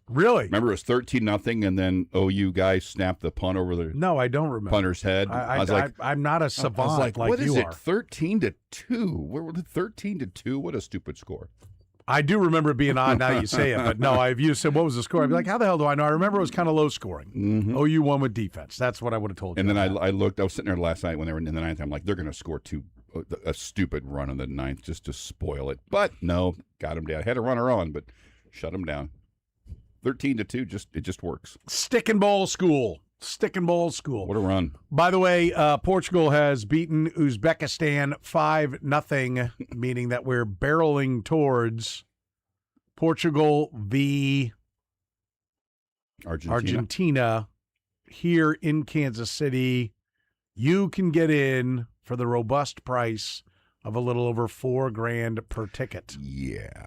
Really? Remember, it was 13-0, and then OU guys snapped the punt over the No, I don't remember. punter's head. I was like, I'm not a savant I was like, what is you it? are. 13-2. Where were the 13-2? What a stupid score. I do remember it being odd now you say it, but no, if you said what was the score, I'd be like, how the hell do I know? I remember it was kind of low scoring. Mm-hmm. OU won with defense. That's what I would have told you. And then I looked. I was sitting there last night when they were in the ninth. I'm like, they're going to score a stupid run in the ninth just to spoil it. But no, got him down. Had a runner on, but shut him down. 13-2. It just works. Stick and ball school. Stick and ball school. What a run. By the way, Portugal has beaten Uzbekistan 5-0, meaning that we're barreling towards Portugal v. Argentina here in Kansas City. You can get in for the robust price of a little over $4,000 per ticket. Yeah.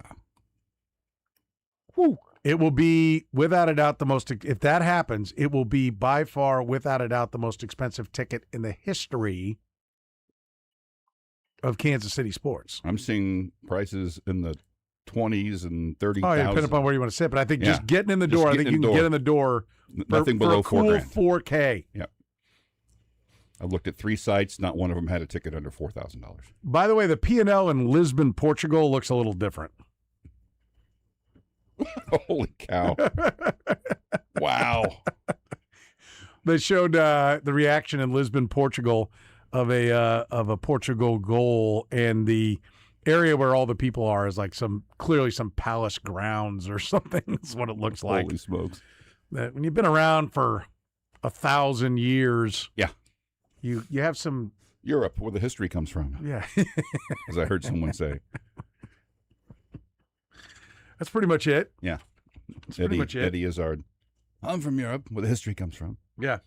Whew. It will be, without a doubt, if that happens, it will be by far, without a doubt, the most expensive ticket in the history of Kansas City sports. I'm seeing prices in the 20s and 30,000. Oh, yeah, depending upon where you want to sit. But I think just getting in the door, I think you can get in the door nothing below for a cool $4K. Yep. I looked at 3 sites. Not one of them had a ticket under $4,000. By the way, the P&L in Lisbon, Portugal looks a little different. Holy cow. Wow. They showed the reaction in Lisbon, Portugal of a Portugal goal, and the area where all the people are is like clearly some palace grounds or something. That's what it looks like. Holy smokes. That when you've been around for 1,000 years, yeah, you have some Europe, where the history comes from. Yeah. As I heard someone say. That's pretty much it. Yeah. That's pretty much it. Eddie Izzard. I'm from Europe, where the history comes from. Yeah.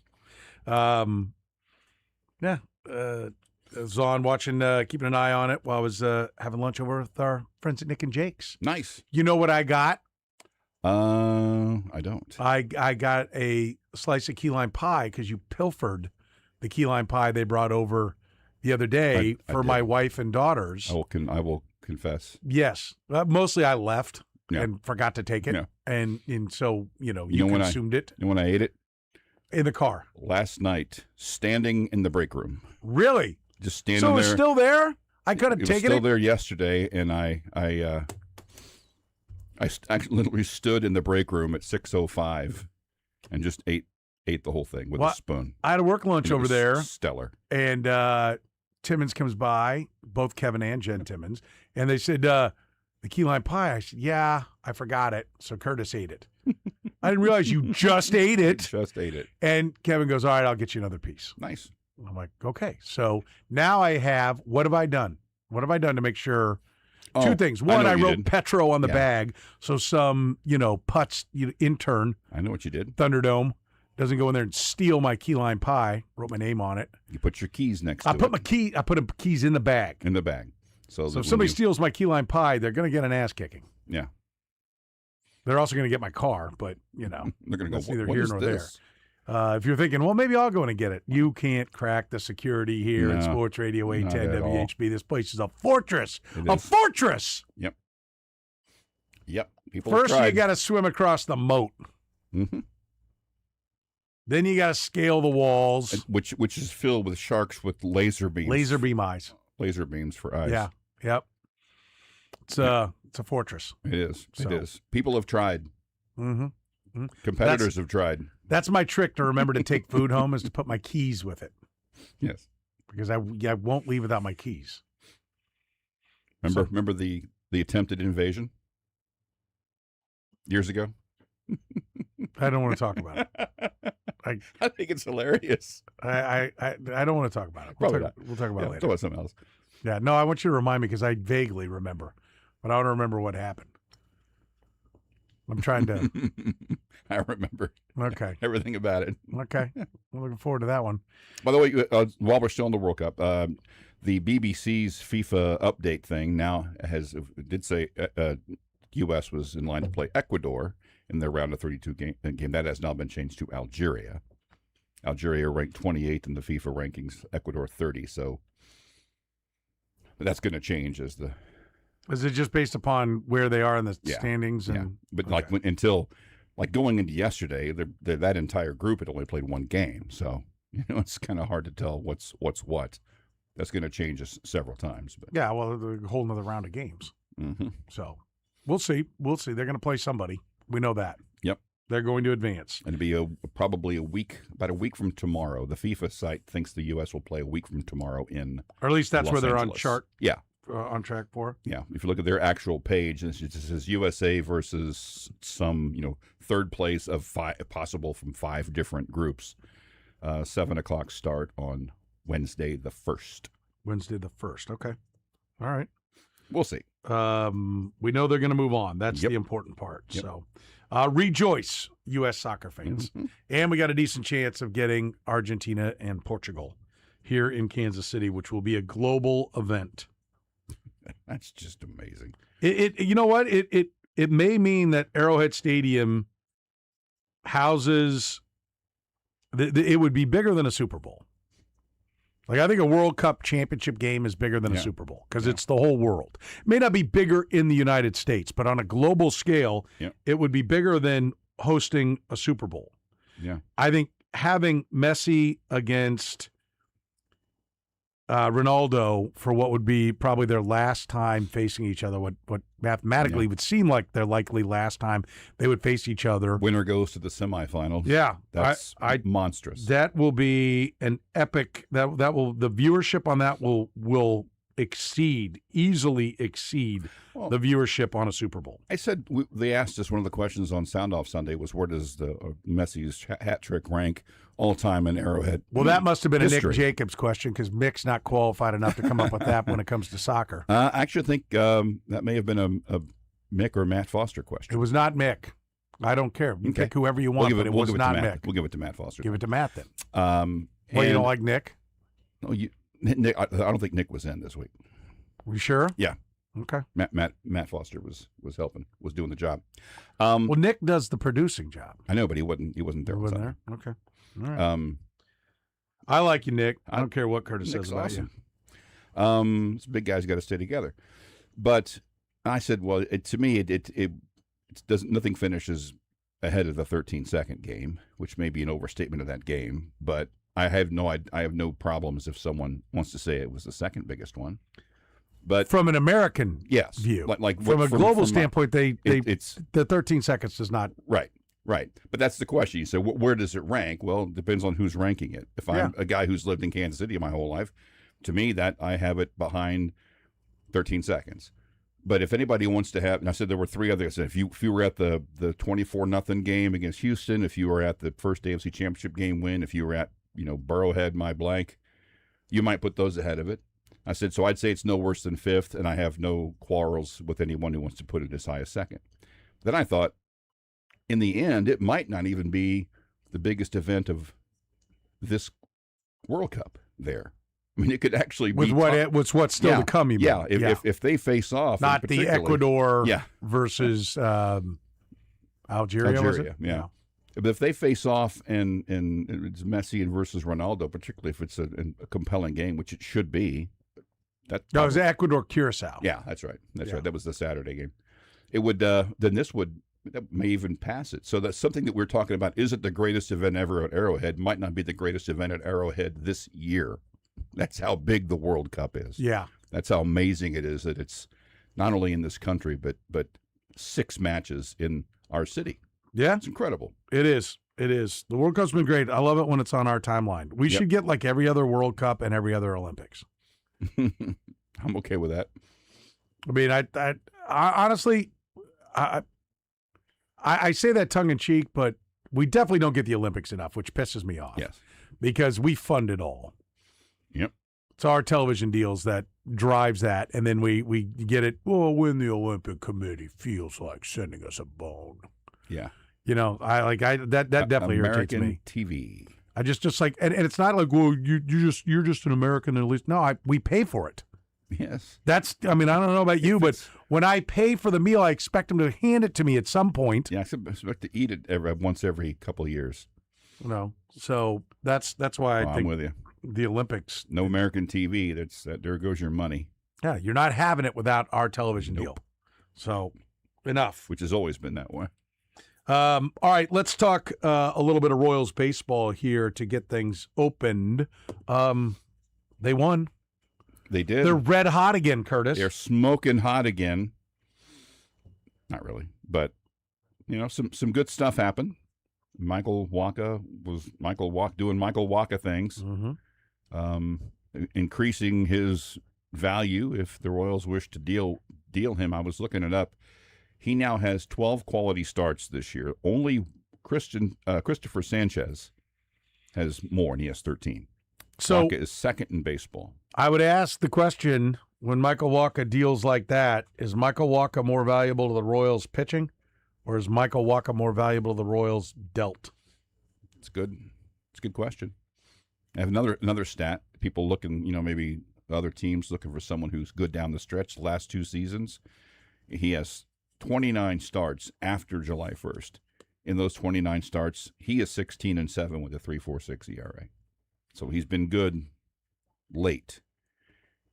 Yeah. I was on watching, keeping an eye on it while I was having lunch over with our friends at Nick and Jake's. Nice. You know what I got? I don't. I got a slice of key lime pie because you pilfered the key lime pie they brought over the other day for my wife and daughters. I will confess. Yes. Mostly I left. Yeah. And forgot to take it. Yeah. And so, you consumed it. And when I ate it? In the car. Last night, standing in the break room. Really? Just standing there. So it was still there? I could have taken it? It was still there yesterday, and I literally stood in the break room at 6:05 and just ate the whole thing with a spoon. I had a work lunch over there. Stellar. And Timmons comes by, both Kevin and Jen Timmons, and they said, the key lime pie. I said, yeah, I forgot it. So Curtis ate it. I didn't realize you just ate it. Just ate it. And Kevin goes, all right, I'll get you another piece. Nice. I'm like, okay. So now I have, what have I done? What have I done to make sure? Two things. One, I wrote Petro on the bag. So some, Putz intern. I know what you did. Thunderdome doesn't go in there and steal my key lime pie. Wrote my name on it. You put your keys next to it. I put keys in the bag. In the bag. So if somebody steals my key lime pie, they're going to get an ass kicking. Yeah. They're also going to get my car, but, they're going to go, neither here nor there. If you're thinking, well, maybe I'll go in and get it. You can't crack the security here at Sports Radio 810 WHB. This place is a fortress. A fortress. Yep. People First, you got to swim across the moat. Mm-hmm. Then you got to scale the walls. Which is filled with sharks with laser beams. Laser beam eyes. Laser beams for eyes. Yeah. Yep. It's a fortress. It is. It is. People have tried. Mm-hmm. Mm-hmm. Competitors have tried. That's my trick to remember to take food home is to put my keys with it. Yes. Because I won't leave without my keys. Remember the attempted invasion years ago? I don't want to talk about it. I think it's hilarious. I don't want to talk about it. We'll talk about it later. Talk about something else. Yeah, no, I want you to remind me because I vaguely remember, but I don't remember what happened. I'm trying to. I remember. Okay. Everything about it. Okay. I'm looking forward to that one. By the way, while we're still in the World Cup, the BBC's FIFA update thing now did say U.S. was in line to play Ecuador in their round of 32 game. That has now been changed to Algeria. Algeria ranked 28th in the FIFA rankings, Ecuador 30. So that's going to change as the. Is it just based upon where they are in the standings? But until like going into yesterday, that entire group had only played one game. So, it's kind of hard to tell what's what. That's going to change us several times. But Yeah, well, a whole nother round of games. mm-hmm. So we'll see. We'll see. They're going to play somebody. We know that. Yep. They're going to advance. And it'll be probably about a week from tomorrow. The FIFA site thinks the U.S. will play a week from tomorrow in Or at least that's Los where they're Angeles. on track for. Yeah. If you look at their actual page, it says USA versus some, third place of possible from 5 different groups. 7:00 start on Wednesday the 1st. Wednesday the 1st. Okay. All right. We'll see. We know they're going to move on. That's Yep. the important part. Yep. So rejoice, U.S. soccer fans. Mhm. And we got a decent chance of getting Argentina and Portugal here in Kansas City, which will be a global event. That's just amazing. You know what? It may mean that Arrowhead Stadium houses it would be bigger than a Super Bowl. Like, I think a World Cup championship game is bigger than a Super Bowl because it's the whole world. It may not be bigger in the United States, but on a global scale, it would be bigger than hosting a Super Bowl. Yeah. I think having Messi against Ronaldo for what would be probably their last time facing each other, what mathematically would seem like their likely last time they would face each other. Winner goes to the semifinals. Yeah, That's monstrous. That will be an epic. The viewership on that will easily exceed the viewership on a Super Bowl. I said they asked us, one of the questions on Sound Off Sunday was, where does the Messi's hat trick rank all time in Arrowhead? Well, that must have been history. a Nick Jacobs question because Mick's not qualified enough to come up with that when it comes to soccer. I actually think that may have been a Mick or Matt Foster question. It was not Mick. I don't care. You pick whoever you want, but it was not Mick. We'll give it to Matt Foster. Give it to Matt then. You don't like Nick? No, Nick. I don't think Nick was in this week. You sure? Yeah. Okay. Matt Foster was helping, was doing the job. Well, Nick does the producing job. I know, but he wasn't there. He wasn't there? Okay. All right. I like you, Nick. I don't care what Curtis says about you. This big guy's got to stay together. But I said, well, to me, it doesn't. Nothing finishes ahead of the 13-second game, which may be an overstatement of that game. But I have no problems if someone wants to say it was the second biggest one. But from an American view, like from a global standpoint, it's the 13 seconds does not right. But that's the question. You say, where does it rank? Well, it depends on who's ranking it. If I'm a guy who's lived in Kansas City my whole life, to me that I have it behind 13 seconds. But if anybody wants to have, and I said there were 3 others. If you were at the 24-0 game against Houston, if you were at the first AFC Championship game win, if you were at Burrowhead, my blank, you might put those ahead of it. I said, so I'd say it's no worse than 5th, and I have no quarrels with anyone who wants to put it as high as 2nd. Then I thought, in the end, it might not even be the biggest event of this World Cup there. I mean, it could actually be what's still to come. If they face off, not the Ecuador versus Algeria. Was it? Yeah. But if they face off and it's Messi and versus Ronaldo, particularly if it's a compelling game, which it should be. It was Ecuador Curacao. Yeah, that's right. That's right. That was the Saturday game. It would that may even pass it. So that's something that we're talking about. Is it the greatest event ever at Arrowhead? Might not be the greatest event at Arrowhead this year. That's how big the World Cup is. Yeah. That's how amazing it is that it's not only in this country, but 6 matches in our city. Yeah. It's incredible. It is. It is. The World Cup's been great. I love it when it's on our timeline. We should get like every other World Cup and every other Olympics. I'm okay with that. I mean, I honestly, I say that tongue in cheek, but we definitely don't get the Olympics enough, which pisses me off. Yes. Because we fund it all. Yep. It's our television deals that drives that, and then we get it. Well, when the Olympic Committee feels like sending us a bone. Yeah. That definitely irritates me. American TV. I just like, and it's not like, well, you're just an American, at least. No, we pay for it. Yes. I don't know about you, but when I pay for the meal, I expect them to hand it to me at some point. Yeah, I expect to eat it once every couple of years. So that's why I think I'm with you. The Olympics. No American TV. There goes your money. Yeah, you're not having it without our television deal. So enough. Which has always been that way. All right, let's talk a little bit of Royals baseball here to get things opened. They won. They did. They're red hot again, Curtis. They're smoking hot again. Not really, but some good stuff happened. Michael Wacha doing Michael Wacha things, increasing his value if the Royals wish to deal him. I was looking it up. He now has 12 quality starts this year. Only Christopher Sanchez has more, and he has 13. So Wacha is second in baseball. I would ask the question, when Michael Wacha deals like that, is Michael Wacha more valuable to the Royals pitching, or is Michael Wacha more valuable to the Royals dealt? It's good. It's a good question. I have another stat. People looking, maybe other teams looking for someone who's good down the stretch. The last 2 seasons, he has 29 starts after July 1st. In those 29 starts, he is 16-7 with a 3.46 ERA. So he's been good late.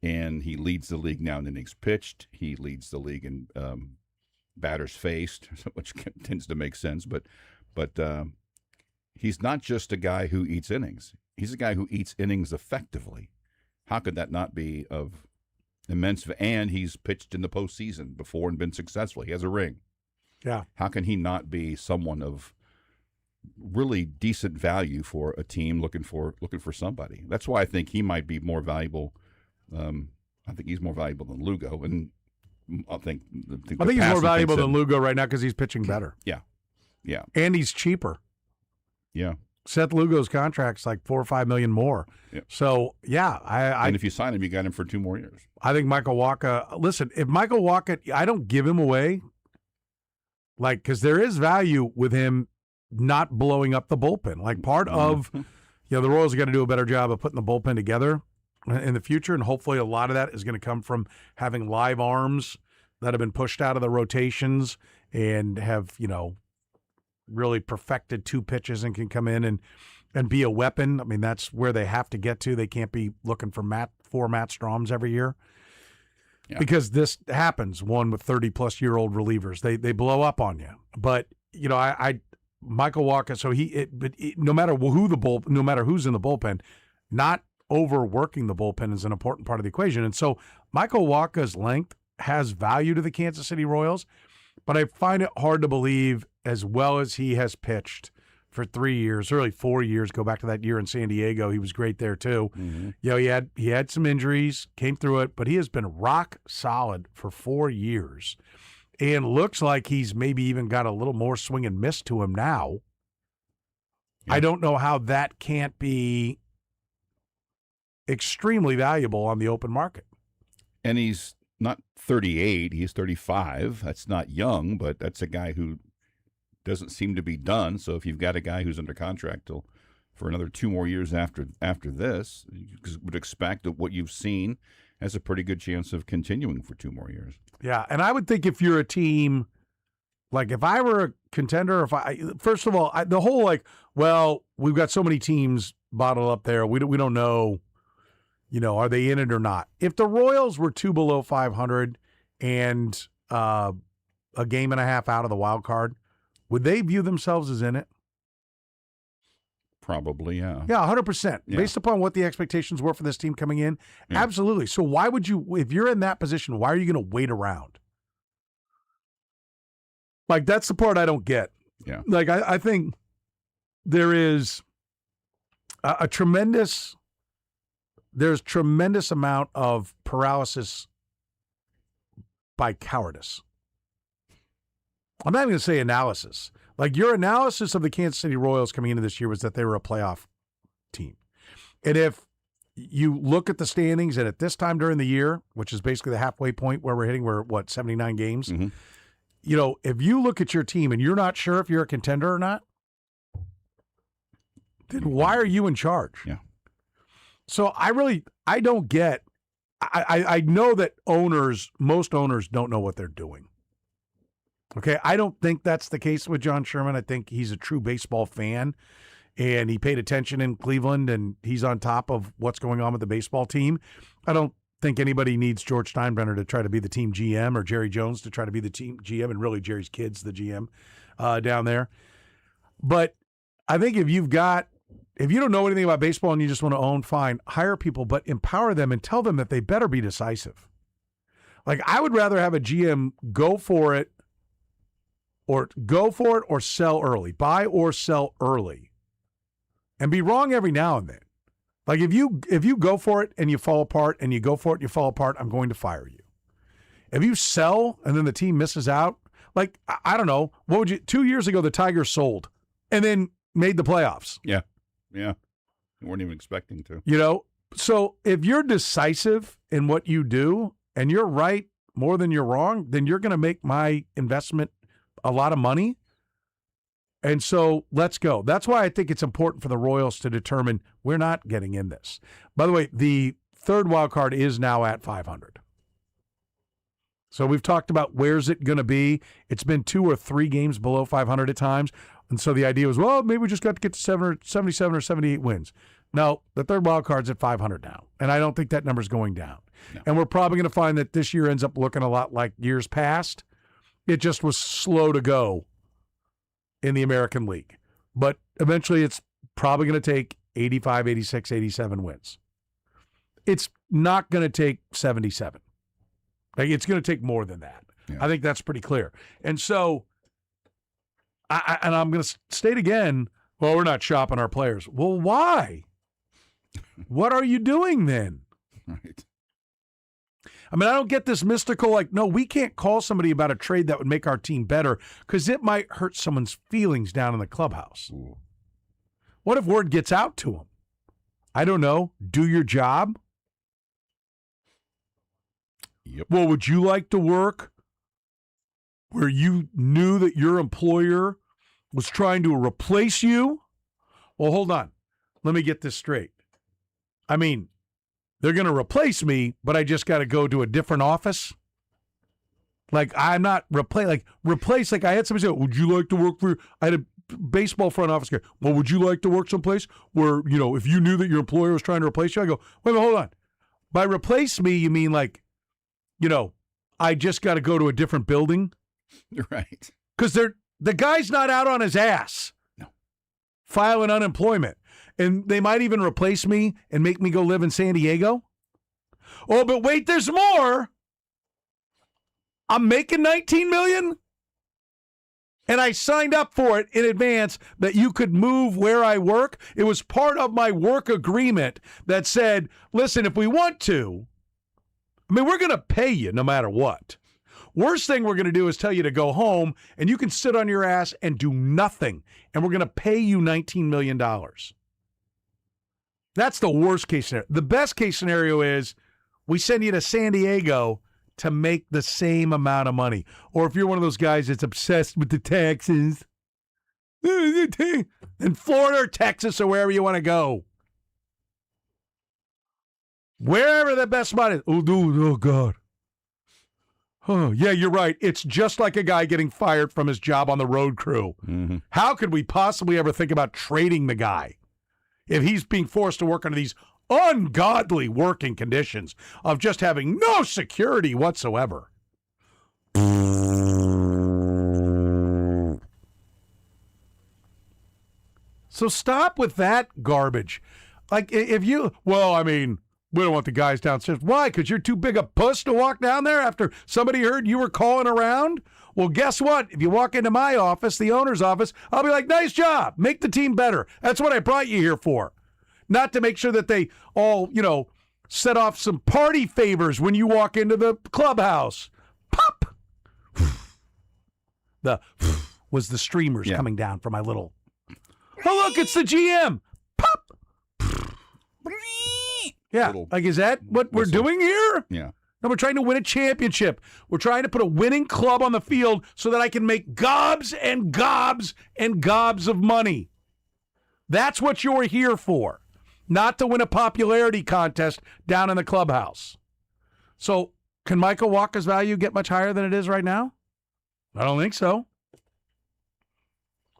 And he leads the league now in innings pitched. He leads the league in batters faced, which tends to make sense. But he's not just a guy who eats innings. He's a guy who eats innings effectively. How could that not be of immense? And he's pitched in the postseason before and been successful. He has a ring. Yeah. How can he not be someone of really decent value for a team looking for somebody? That's why I think he might be more valuable. I think he's more valuable than Lugo, and I think he's more valuable than Lugo right now because he's pitching better. Yeah, and he's cheaper. Yeah. Seth Lugo's contract's like $4 or $5 million more. Yeah. So and if you sign him, you got him for 2 more years. I think Michael Wacha. Listen, if Michael Wacha, I don't give him away, because there is value with him not blowing up the bullpen. Like part of, the Royals are going to do a better job of putting the bullpen together in the future, and hopefully a lot of that is going to come from having live arms that have been pushed out of the rotations and have really perfected 2 pitches and can come in and be a weapon. I mean, that's where they have to get to. They can't be looking for 4 Matt Stroms every year. Yeah. Because this happens, one with 30-plus-year-old relievers. They blow up on you. But, Michael Wacha, so no matter who's in the bullpen, not overworking the bullpen is an important part of the equation. And so Michael Wacha's length has value to the Kansas City Royals, but I find it hard to believe, as well as he has pitched for 3 years, really 4 years, go back to that year in San Diego, he was great there too. Mm-hmm. He had some injuries, came through it, but he has been rock solid for 4 years and looks like he's maybe even got a little more swing and miss to him now. Yeah. I don't know how that can't be extremely valuable on the open market. And he's not 38, he's 35. That's not young, but that's a guy who doesn't seem to be done. So if you've got a guy who's under contract for another 2 more years after this, you would expect that what you've seen has a pretty good chance of continuing for 2 more years. Yeah, and I would think if you're a team, like if I were a contender, first of all, the whole we've got so many teams bottled up there, we don't know, are they in it or not? If the Royals were 2 below 500 and a game and a half out of the wild card, would they view themselves as in it? Probably, yeah. Yeah, 100%. Yeah. Based upon what the expectations were for this team coming in, yeah. Absolutely. So why would you, if you're in that position, why are you going to wait around? That's the part I don't get. Yeah. I think there is tremendous amount of paralysis by cowardice. I'm not even going to say analysis. Your analysis of the Kansas City Royals coming into this year was that they were a playoff team. And if you look at the standings, and at this time during the year, which is basically the halfway point where we're 79 games, mm-hmm. If you look at your team and you're not sure if you're a contender or not, then why are you in charge? Yeah. So I don't get, I know that most owners don't know what they're doing. Okay, I don't think that's the case with John Sherman. I think he's a true baseball fan, and he paid attention in Cleveland, and he's on top of what's going on with the baseball team. I don't think anybody needs George Steinbrenner to try to be the team GM or Jerry Jones to try to be the team GM, and really Jerry's kid's the GM. down there. But I think if you don't know anything about baseball and you just want to own, fine, hire people, but empower them and tell them that they better be decisive. Like, I would rather have a GM go for it or sell early, buy or sell early, and be wrong every now and then. Like, if you go for it and you fall apart, and you go for it and you fall apart, I'm going to fire you. If you sell and then the team misses out, like, I don't know, 2 years ago the Tigers sold and then made the playoffs. Yeah. We weren't even expecting to. So if you're decisive in what you do and you're right more than you're wrong, then you're going to make my investment a lot of money. And so let's go. That's why I think it's important for the Royals to determine we're not getting in this. By the way, the third wild card is now at 500. So we've talked about where's it going to be. It's been 2 or 3 games below 500 at times. And so the idea was, well, maybe we just got to get to 77 or 78 wins. No, the third wild card's at 500 now. And I don't think that number's going down. No. And we're probably going to find that this year ends up looking a lot like years past. It just was slow to go in the American League. But eventually it's probably going to take 85, 86, 87 wins. It's not going to take 77. Like, it's going to take more than that. Yeah. I think that's pretty clear. And so, I'm going to state again, well, we're not shopping our players. Well, why? What are you doing then? Right. I mean, I don't get this mystical, like, no, we can't call somebody about a trade that would make our team better because it might hurt someone's feelings down in the clubhouse. Ooh. What if word gets out to them? I don't know. Do your job. Yep. Well, would you like to work where you knew that your employer was trying to replace you? Well, hold on. Let me get this straight. I mean, they're going to replace me, but I just got to go to a different office? Like, I'm not replace. Like, I had somebody say, would you like to work for, I had a baseball front office guy. Well, would you like to work someplace where, if you knew that your employer was trying to replace you? I go, wait a minute, hold on. By replace me, you mean like, I just got to go to a different building? Right. Because the guy's not out on his ass. No. Filing unemployment. And they might even replace me and make me go live in San Diego. Oh, but wait, there's more. I'm making $19 million. And I signed up for it in advance that you could move where I work. It was part of my work agreement that said, listen, if we want to, we're going to pay you no matter what. Worst thing we're going to do is tell you to go home and you can sit on your ass and do nothing. And we're going to pay you $19 million. That's the worst case scenario. The best case scenario is we send you to San Diego to make the same amount of money. Or if you're one of those guys that's obsessed with the taxes, in Florida or Texas or wherever you want to go. Wherever the best spot is. Oh, dude, oh, God. Oh, yeah, you're right. It's just like a guy getting fired from his job on the road crew. Mm-hmm. How could we possibly ever think about trading the guy if he's being forced to work under these ungodly working conditions of just having no security whatsoever? So stop with that garbage. Like, if you, we don't want the guys downstairs. Why? Because you're too big a puss to walk down there after somebody heard you were calling around? Well, guess what? If you walk into my office, the owner's office, I'll be like, nice job. Make the team better. That's what I brought you here for. Not to make sure that they all, set off some party favors when you walk into the clubhouse. Pop! The was the streamers coming down from my little. Oh, look, it's the GM. Pop! Yeah, is that what we're doing here? Yeah. No, we're trying to win a championship. We're trying to put a winning club on the field so that I can make gobs and gobs and gobs of money. That's what you're here for, not to win a popularity contest down in the clubhouse. So can Michael Wacha's value get much higher than it is right now? I don't think so.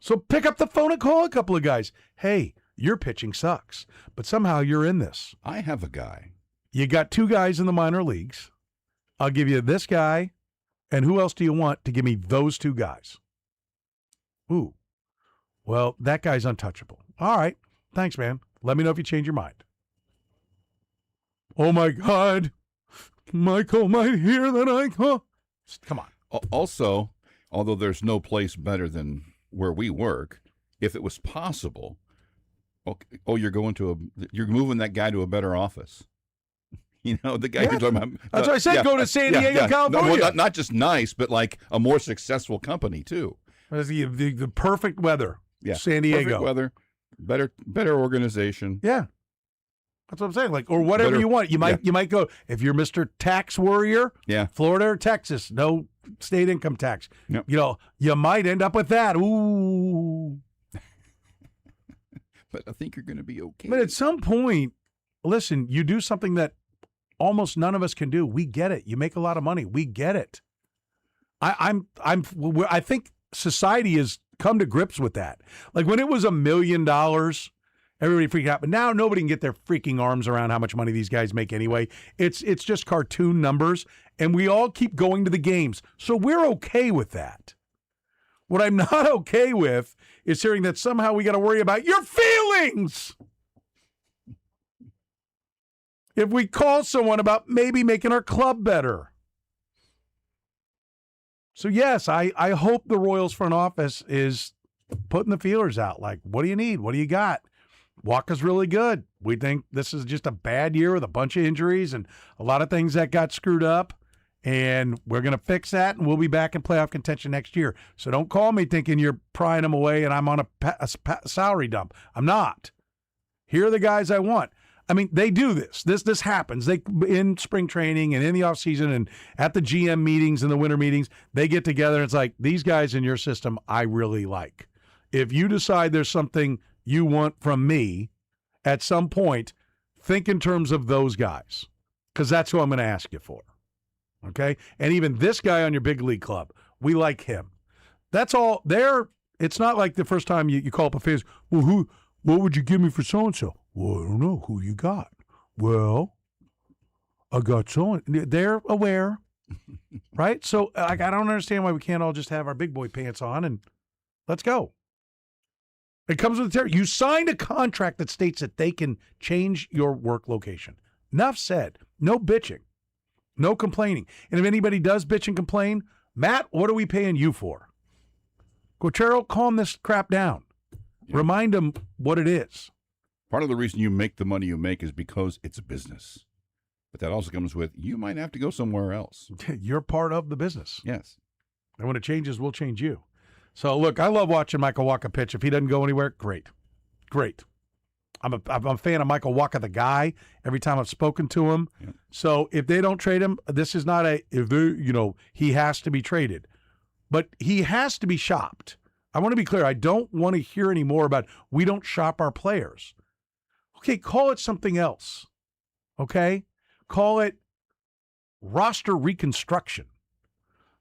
So pick up the phone and call a couple of guys. Hey, your pitching sucks, but somehow you're in this. I have a guy. You got 2 guys in the minor leagues. I'll give you this guy, and who else do you want to give me those 2 guys? Ooh. Well, that guy's untouchable. All right. Thanks, man. Let me know if you change your mind. Oh, my God. Michael might hear that I call. Come on. Also, although there's no place better than where we work, if it was possible, you're moving that guy to a better office. You know, the guy you're talking about. That's what I said. Go to San Diego, California. No, well, not just nice, but like a more successful company too. The perfect weather. Yeah, San Diego. Perfect weather, better organization. Yeah, that's what I'm saying. Like, or whatever you want. You might go if you're Mr. Tax Warrior. Yeah, Florida or Texas, no state income tax. Yep. You know, you might end up with that. Ooh. But I think you're going to be okay. But at some point, listen, you do something that almost none of us can do. We get it. You make a lot of money. We get it. I think society has come to grips with that. Like when it was $1 million, everybody freaked out. But now nobody can get their freaking arms around how much money these guys make anyway. It's just cartoon numbers, and we all keep going to the games. So we're okay with that. What I'm not okay with is hearing that somehow we got to worry about your feelings. If we call someone about maybe making our club better. So, yes, I hope the Royals front office is putting the feelers out. Like, what do you need? What do you got? Waka's really good. We think this is just a bad year with a bunch of injuries and a lot of things that got screwed up. And we're going to fix that, and we'll be back in playoff contention next year. So don't call me thinking you're prying them away and I'm on a salary dump. I'm not. Here are the guys I want. I mean, they do this. This happens. They in spring training and in the offseason and at the GM meetings and the winter meetings, they get together and it's like, these guys in your system I really like. If you decide there's something you want from me at some point, think in terms of those guys because that's who I'm going to ask you for. Okay? And even this guy on your big league club, we like him. That's all there. It's not like the first time you call up a fan, well, what would you give me for so-and-so? Well, I don't know. Who you got? Well, I got so. They're aware, right? So I don't understand why we can't all just have our big boy pants on and let's go. It comes with the territory. You signed a contract that states that they can change your work location. Enough said. No bitching. No complaining. And if anybody does bitch and complain, Matt, what are we paying you for? Gutierrez, calm this crap down. Yeah. Remind them what it is. Part of the reason you make the money you make is because it's a business. But that also comes with you might have to go somewhere else. You're part of the business. Yes. And when it changes, we'll change you. So, look, I love watching Michael Waka pitch. If he doesn't go anywhere, great. Great. I'm a fan of Michael Waka, the guy, every time I've spoken to him. Yep. So if they don't trade him, this is not he has to be traded. But he has to be shopped. I want to be clear. I don't want to hear any more about we don't shop our players. Okay, call it something else. Okay? Call it roster reconstruction.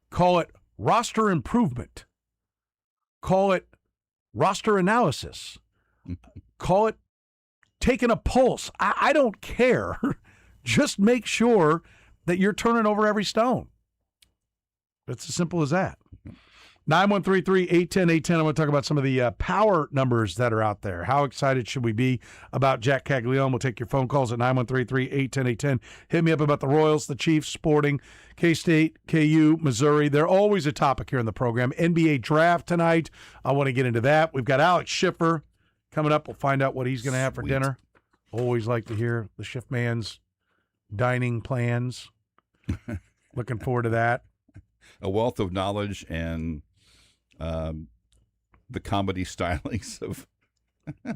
Call it roster improvement. Call it roster analysis. Call it taking a pulse. I don't care. Just make sure that you're turning over every stone. It's as simple as that. 913-810-810. I want to talk about some of the power numbers that are out there. How excited should we be about Jack Caglione? We'll take your phone calls at 913-810-810. Hit me up about the Royals, the Chiefs, Sporting, K-State, KU, Missouri. They're always a topic here in the program. NBA draft tonight. I want to get into that. We've got Alex Schiffer coming up. We'll find out what he's going to have for dinner. Always like to hear the Schiff man's dining plans. Looking forward to that. A wealth of knowledge and the comedy stylings of I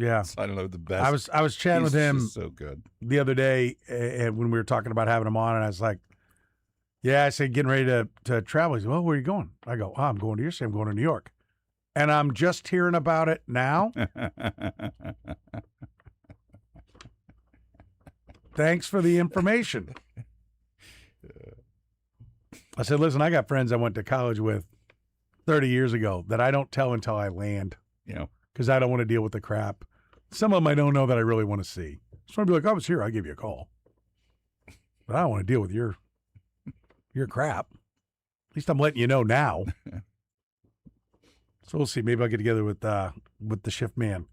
don't know, the best. I was chatting with him so good the other day and when we were talking about having him on, and I was like, yeah, I said getting ready to travel. He said, well, where are you going? I go, I'm going to your city. I'm going to New York. And I'm just hearing about it now. Thanks for the information. I said, listen, I got friends I went to college with 30 years ago that I don't tell until I land. Because I don't want to deal with the crap. Some of them I don't know that I really want to see. So I'd be like, I was here, I'll give you a call. But I don't want to deal with your crap. At least I'm letting you know now. So we'll see. Maybe I'll get together with the shift man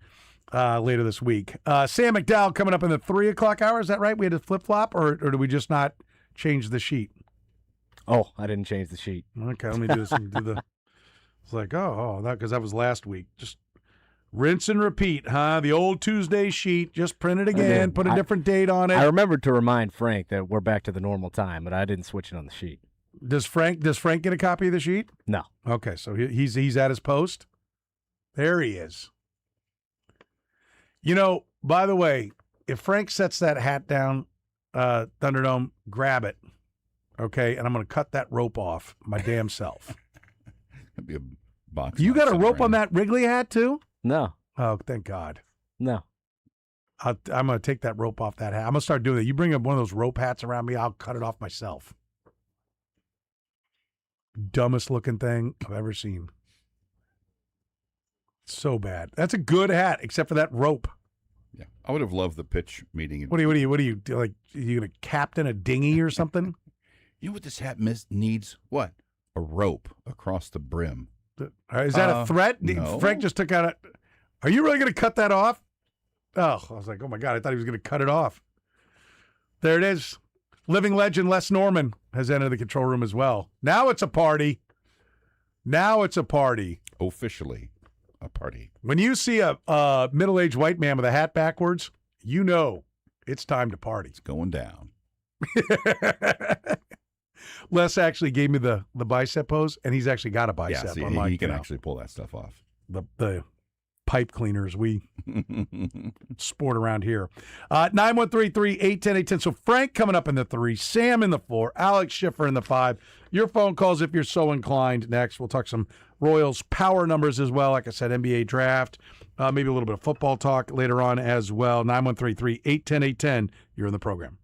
later this week. Sam McDowell coming up in the 3 o'clock hour. Is that right? We had to flip-flop, or did we just not change the sheet? Oh, I didn't change the sheet. Okay, let me do this. It's like, because that was last week. Just rinse and repeat, huh? The old Tuesday sheet, just print it again, put a different date on it. I remembered to remind Frank that we're back to the normal time, but I didn't switch it on the sheet. Does Frank get a copy of the sheet? No. Okay, so he's at his post. There he is. You know, by the way, if Frank sets that hat down, Thunderdome, grab it. Okay, and I'm going to cut that rope off my damn self. That'd be a box. You got a rope on that Wrigley hat too? No. Oh, thank God. No. I'm going to take that rope off that hat. I'm going to start doing that. You bring up one of those rope hats around me, I'll cut it off myself. Dumbest looking thing I've ever seen. So bad. That's a good hat, except for that rope. Yeah, I would have loved the pitch meeting. What do you like? Are you gonna captain a dinghy or something? You know what this hat needs? What? A rope across the brim. Is that a threat? No. Frank just took out Are you really gonna cut that off? Oh, I was like, oh my God, I thought he was gonna cut it off. There it is. Living legend Les Norman has entered the control room as well. Now it's a party. Officially a party. When you see a middle-aged white man with a hat backwards, you know it's time to party. It's going down. Les actually gave me the bicep pose, and he's actually got a bicep. Yeah, see, unlike, he can actually pull that stuff off. The pipe cleaners we sport around here. 913-3810810. So Frank coming up in the 3, Sam in the 4, Alex Schiffer in the 5. Your phone calls if you're so inclined. Next, we'll talk some Royals power numbers as well. Like I said, NBA draft, maybe a little bit of football talk later on as well. 913-3810810. You're in the program.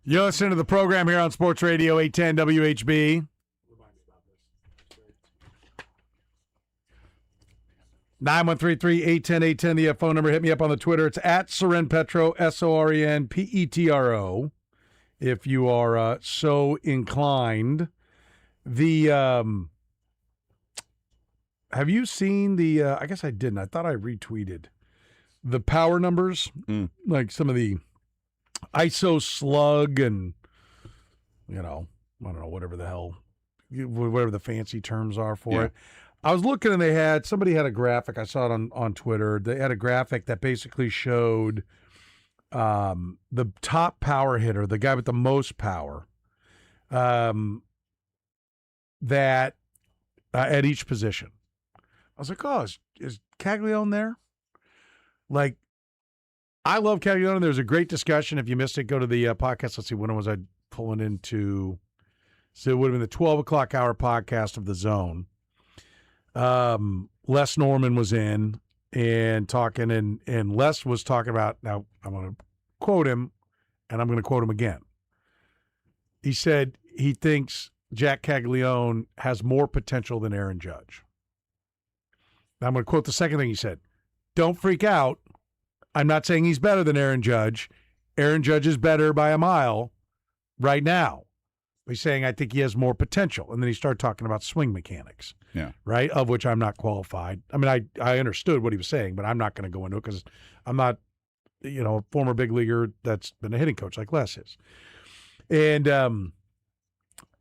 You're listening to the program here on Sports Radio 810 WHB. 913-810-810, the phone number. Hit me up on the Twitter. It's at Soren Petro, SORENPETRO, if you are so inclined. Have you seen the, I guess I didn't. I thought I retweeted the power numbers, like some of the ISO slug and, I don't know, whatever the fancy terms are for it. I was looking and somebody had a graphic. I saw it on Twitter. They had a graphic that basically showed the top power hitter, the guy with the most power, that at each position. I was like, oh, is Caglione there? Like, I love Caglione. There's a great discussion. If you missed it, go to the podcast. Let's see, when was I pulling into? So it would have been the 12 o'clock hour podcast of The Zone. Les Norman was in and talking, and Les was talking about, now I'm going to quote him, and I'm going to quote him again. He said he thinks Jack Caglione has more potential than Aaron Judge. Now I'm going to quote the second thing he said. Don't freak out. I'm not saying he's better than Aaron Judge. Aaron Judge is better by a mile right now. He's saying, I think he has more potential. And then he started talking about swing mechanics, right, of which I'm not qualified. I mean, I understood what he was saying, but I'm not going to go into it because I'm not, a former big leaguer that's been a hitting coach like Les is. And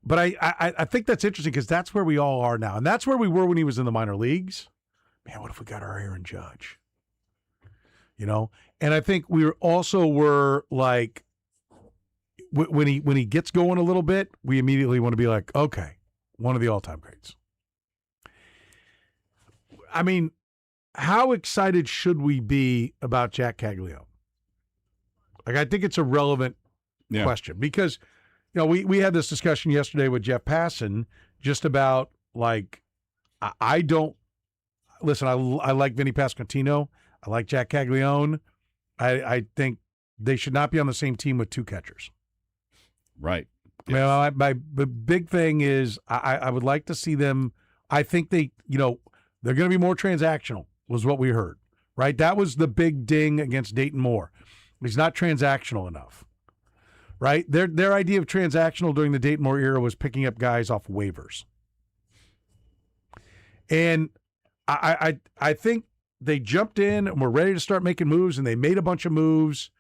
but I think that's interesting because that's where we all are now. And that's where we were when he was in the minor leagues. Man, what if we got our Aaron Judge? And I think we were like, when he gets going a little bit, we immediately want to be like, okay, one of the all-time greats. I mean, how excited should we be about Jack Caglione? Like, I think it's a relevant question because, we had this discussion yesterday with Jeff Passan just about, like, I like Vinny Pasquantino. I like Jack Caglione. I think they should not be on the same team with two catchers. Right. Yes. My big thing is I would like to see them. I think they're going to be more transactional, was what we heard, right? That was the big ding against Dayton Moore. He's not transactional enough, right? Their idea of transactional during the Dayton Moore era was picking up guys off waivers. And I think they jumped in and were ready to start making moves, and they made a bunch of moves.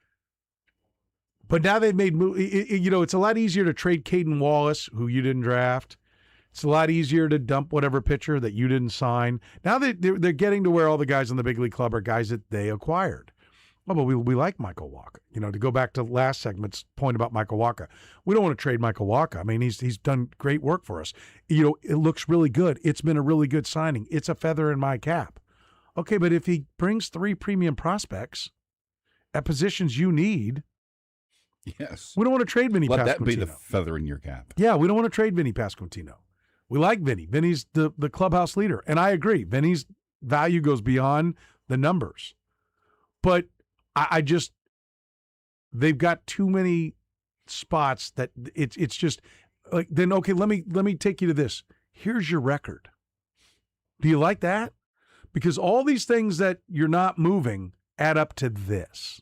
But now they've made moves. It's a lot easier to trade Caden Wallace, who you didn't draft. It's a lot easier to dump whatever pitcher that you didn't sign. Now they're getting to where all the guys in the big league club are guys that they acquired. Oh, but we like Michael Wacha. To go back to last segment's point about Michael Wacha, we don't want to trade Michael Wacha. I mean, he's done great work for us. It looks really good. It's been a really good signing. It's a feather in my cap. Okay, but if he brings 3 premium prospects at positions you need, yes, we don't want to trade Vinny Pasquantino. Let that be the feather in your cap. Yeah, we don't want to trade Vinny Pasquantino. We like Vinny. Vinny's the clubhouse leader, and I agree. Vinny's value goes beyond the numbers, but I just they've got too many spots that it's just like, then okay, let me take you to this. Here's your record. Do you like that? Because all these things that you're not moving add up to this.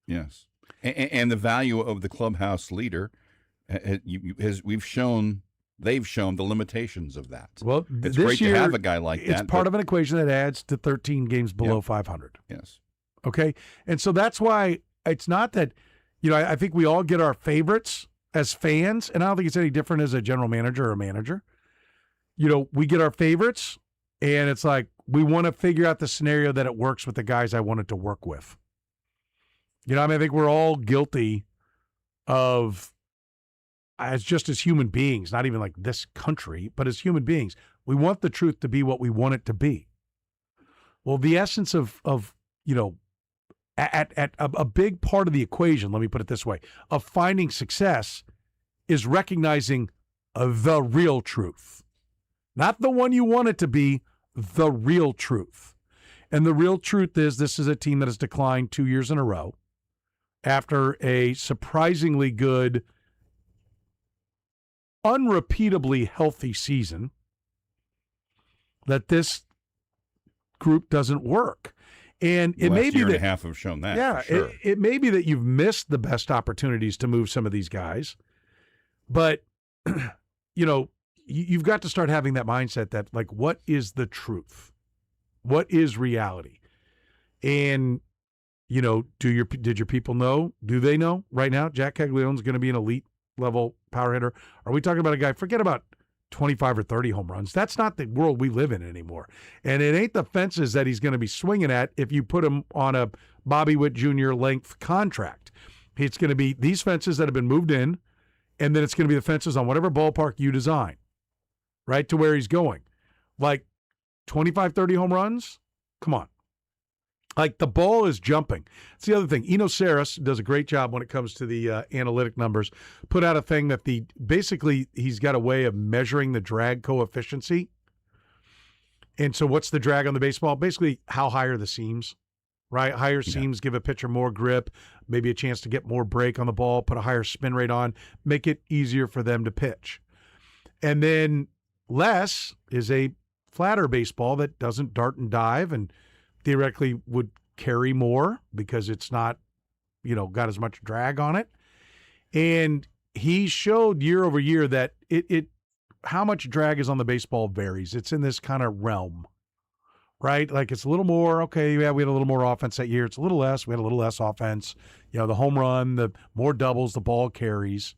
Yes. And the value of the clubhouse leader, they've shown the limitations of that. Well, it's this great year, to have a guy like that. It's part of an equation that adds to 13 games below 500. Yes. Okay? And so that's why it's not that, I think we all get our favorites as fans, and I don't think it's any different as a general manager or a manager. We get our favorites, and it's like we want to figure out the scenario that it works with the guys I want it to work with. I think we're all guilty of, as human beings, not even like this country, but as human beings, we want the truth to be what we want it to be. Well, the essence of at a big part of the equation, let me put it this way, of finding success is recognizing the real truth. Not the one you want it to be, the real truth. And the real truth is this is a team that has declined 2 years in a row. after a surprisingly good, unrepeatably healthy season, that this group doesn't work. And it may be year that and a half have shown that. yeah, for sure. it may be that you've missed the best opportunities to move some of these guys, but you've got to start having that mindset that, like, what is the truth? What is reality? And did your people know? Do they know right now Jack Caglianone's going to be an elite level power hitter? Are we talking about a guy? Forget about 25 or 30 home runs. That's not the world we live in anymore. And it ain't the fences that he's going to be swinging at if you put him on a Bobby Witt Jr. length contract. It's going to be these fences that have been moved in, and then it's going to be the fences on whatever ballpark you design, right, to where he's going. Like 25, 30 home runs? Come on. Like, the ball is jumping. It's the other thing. Eno Saris does a great job when it comes to the analytic numbers. Put out a thing that basically he's got a way of measuring the drag coefficient. And so what's the drag on the baseball? Basically, how high are the seams, right? Higher seams give a pitcher more grip, maybe a chance to get more break on the ball, put a higher spin rate on, make it easier for them to pitch. And then less is a flatter baseball that doesn't dart and dive and theoretically would carry more because it's not, got as much drag on it. And he showed year over year that it how much drag is on the baseball varies. It's in this kind of realm, right? Like, it's a little more, okay, yeah, we had a little more offense that year. It's a little less. We had a little less offense. The home run, the more doubles the ball carries.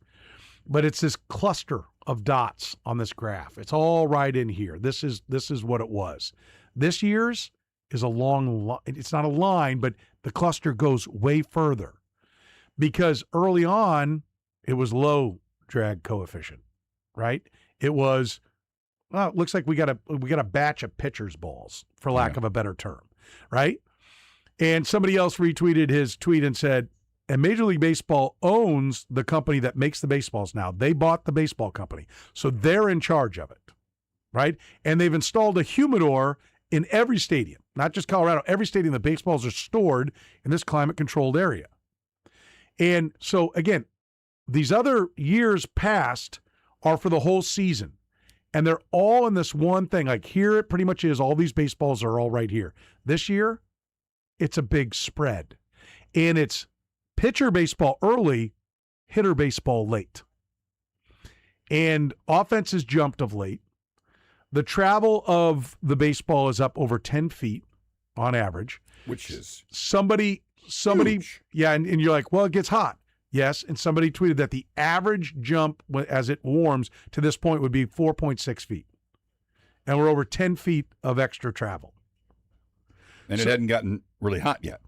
But it's this cluster of dots on this graph. It's all right in here. This is what it was. This year's is a long line. It's not a line, but the cluster goes way further because early on it was low drag coefficient, right? It was, well, it looks like we got a batch of pitcher's balls, for lack of a better term, right? And somebody else retweeted his tweet and said, and Major League Baseball owns the company that makes the baseballs now. They bought the baseball company, so they're in charge of it, right? And they've installed a humidor in every stadium, not just Colorado, every stadium. The baseballs are stored in this climate-controlled area. And so, again, these other years past are for the whole season. And they're all in this one thing. Like, here it pretty much is. All these baseballs are all right here. This year, it's a big spread. And it's pitcher baseball early, hitter baseball late. And offense has jumped of late. The travel of the baseball is up over 10 feet on average. Which is somebody, huge. Yeah, and you're like, well, it gets hot. Yes, and somebody tweeted that the average jump as it warms to this point would be 4.6 feet. And we're over 10 feet of extra travel. And it hadn't gotten really hot yet.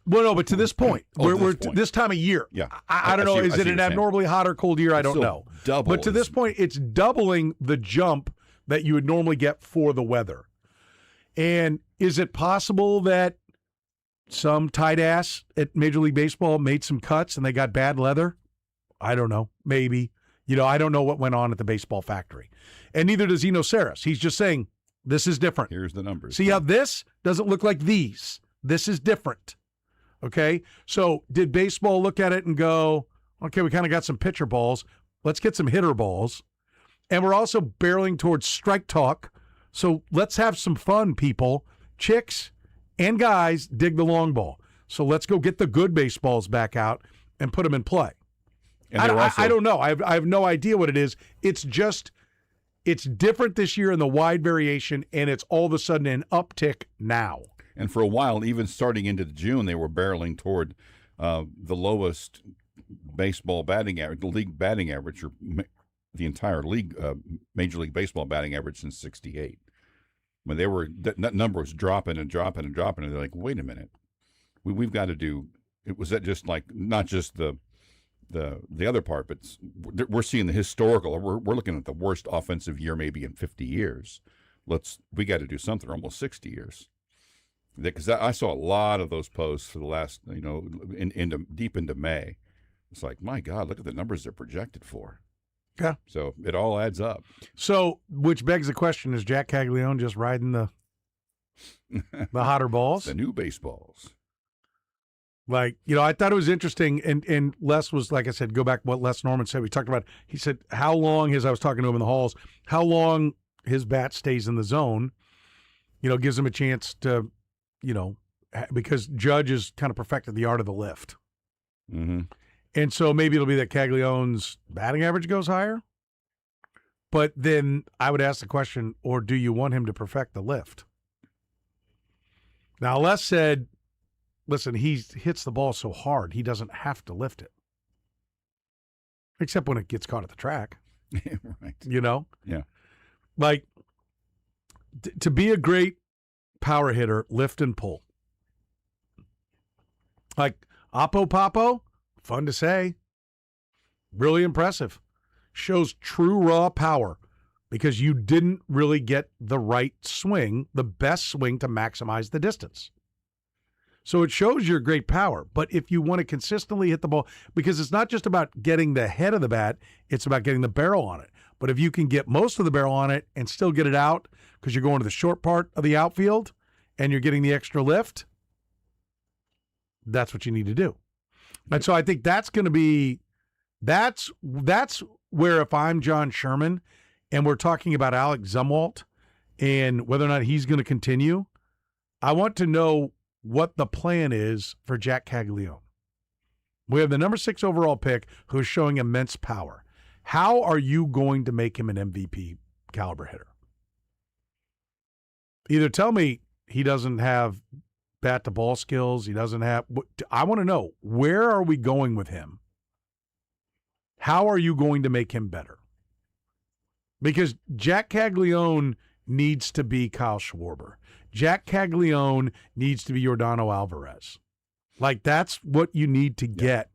Well, no, but to this point, we're this time of year. Yeah, I don't know. Is it an abnormally hot or cold year? I don't know. But to this point, it's doubling the jump that you would normally get for the weather. And is it possible that some tight ass at Major League Baseball made some cuts and they got bad leather? I don't know. Maybe. I don't know what went on at the baseball factory. And neither does Eno Saris. He's just saying, this is different. Here's the numbers. See how this doesn't look like these? This is different. Okay? So did baseball look at it and go, okay, we kind of got some pitcher balls. Let's get some hitter balls. And we're also barreling towards strike talk. So let's have some fun, people. Chicks and guys dig the long ball. So let's go get the good baseballs back out and put them in play. And I don't know. I have no idea what it is. It's just, it's different this year in the wide variation, and it's all of a sudden an uptick now. And for a while, even starting into June, they were barreling toward the lowest baseball batting average, the league batting average, or the entire league, Major League Baseball batting average since '68. When that number was dropping and dropping and dropping, and they're like, wait a minute, we've got to do. It was that just like not just the other part, but we're seeing the historical. We're looking at the worst offensive year maybe in 50 years. We got to do something, almost 60 years. Because I saw a lot of those posts for the last, deep into May. It's like, my God, look at the numbers they're projected for. Yeah. So it all adds up. So, which begs the question: is Jack Caglianone just riding the hotter balls? The new baseballs. Like, you know, I thought it was interesting, and Les was, like I said, go back what Les Norman said. We talked about, he said how long, as I was talking to him in the halls, how long his bat stays in the zone, you know, gives him a chance to, you know, because Judge has kind of perfected the art of the lift. Mm-hmm. And so maybe it'll be that Caglianone's batting average goes higher. But then I would ask the question, or do you want him to perfect the lift? Now, Les said, listen, he hits the ball so hard, he doesn't have to lift it. Except when it gets caught at the track. Right. You know? Yeah. Like, to be a great power hitter, lift and pull. Like, Oppo Popo, fun to say. Really impressive. Shows true raw power because you didn't really get the right swing, the best swing to maximize the distance. So it shows your great power. But if you want to consistently hit the ball, because it's not just about getting the head of the bat, it's about getting the barrel on it. But if you can get most of the barrel on it and still get it out because you're going to the short part of the outfield and you're getting the extra lift, that's what you need to do. And so I think that's going to be, that's where if I'm John Sherman and we're talking about Alex Zumwalt and whether or not he's going to continue, I want to know what the plan is for Jack Caglianone. We have the number 6 overall pick who's showing immense power. How are you going to make him an MVP caliber hitter? Either tell me he doesn't have bat to ball skills, he doesn't have, I want to know, where are we going with him? How are you going to make him better? Because Jack Caglianone needs to be Kyle Schwarber. Jack Caglianone needs to be Yordan Alvarez. Like, that's what you need to get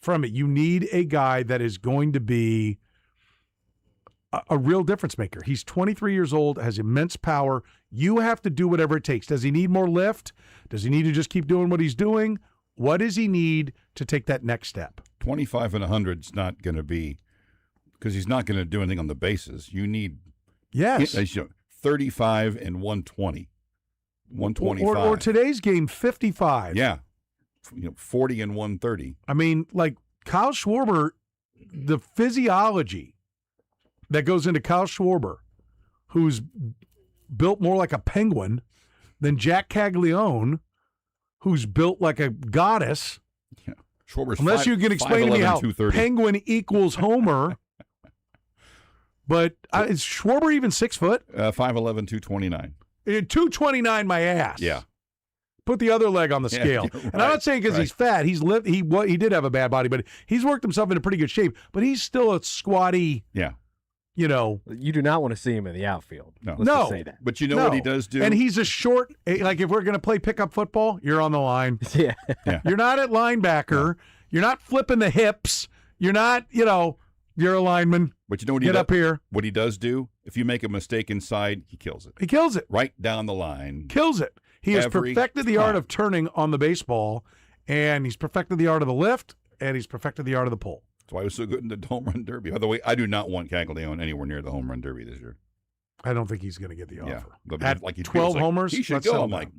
from it. You need a guy that is going to be a real difference maker. He's 23 years old, has immense power. You have to do whatever it takes. Does he need more lift? Does he need to just keep doing what he's doing? What does he need to take that next step? 25 and 100 is not going to be, because he's not going to do anything on the bases. You need 35 and 120, 125. Or today's game, 55. Yeah. 40 and 130. I mean, like Kyle Schwarber, the physiology that goes into Kyle Schwarber, who's built more like a penguin than Jack Caglianone, who's built like a goddess. Yeah. Schwarber's Unless you can explain to me how 230. penguin equals Homer. But is Schwarber even 6 foot? 5'11", 229. 229, my ass. Yeah. Put the other leg on the scale. Right, and I'm not saying because he's fat. He did have a bad body, but he's worked himself into pretty good shape. But he's still a squatty. Yeah. You do not want to see him in the outfield. No. Let's just say that. But you know what he does do? And he's a short, like if we're going to play pickup football, you're on the line. Yeah. You're not at linebacker. No. You're not flipping the hips. You're not, you're a lineman. But you know what Get up here. What he does do? If you make a mistake inside, he kills it. He kills it. Right down the line. Kills it. He has perfected the art of turning on the baseball, and he's perfected the art of the lift, and he's perfected the art of the pull. That's why he was so good in the home run derby. By the way, I do not want Caglianone anywhere near the home run derby this year. I don't think he's going to get the offer. Yeah. At 12 homers, he should go. I'm like,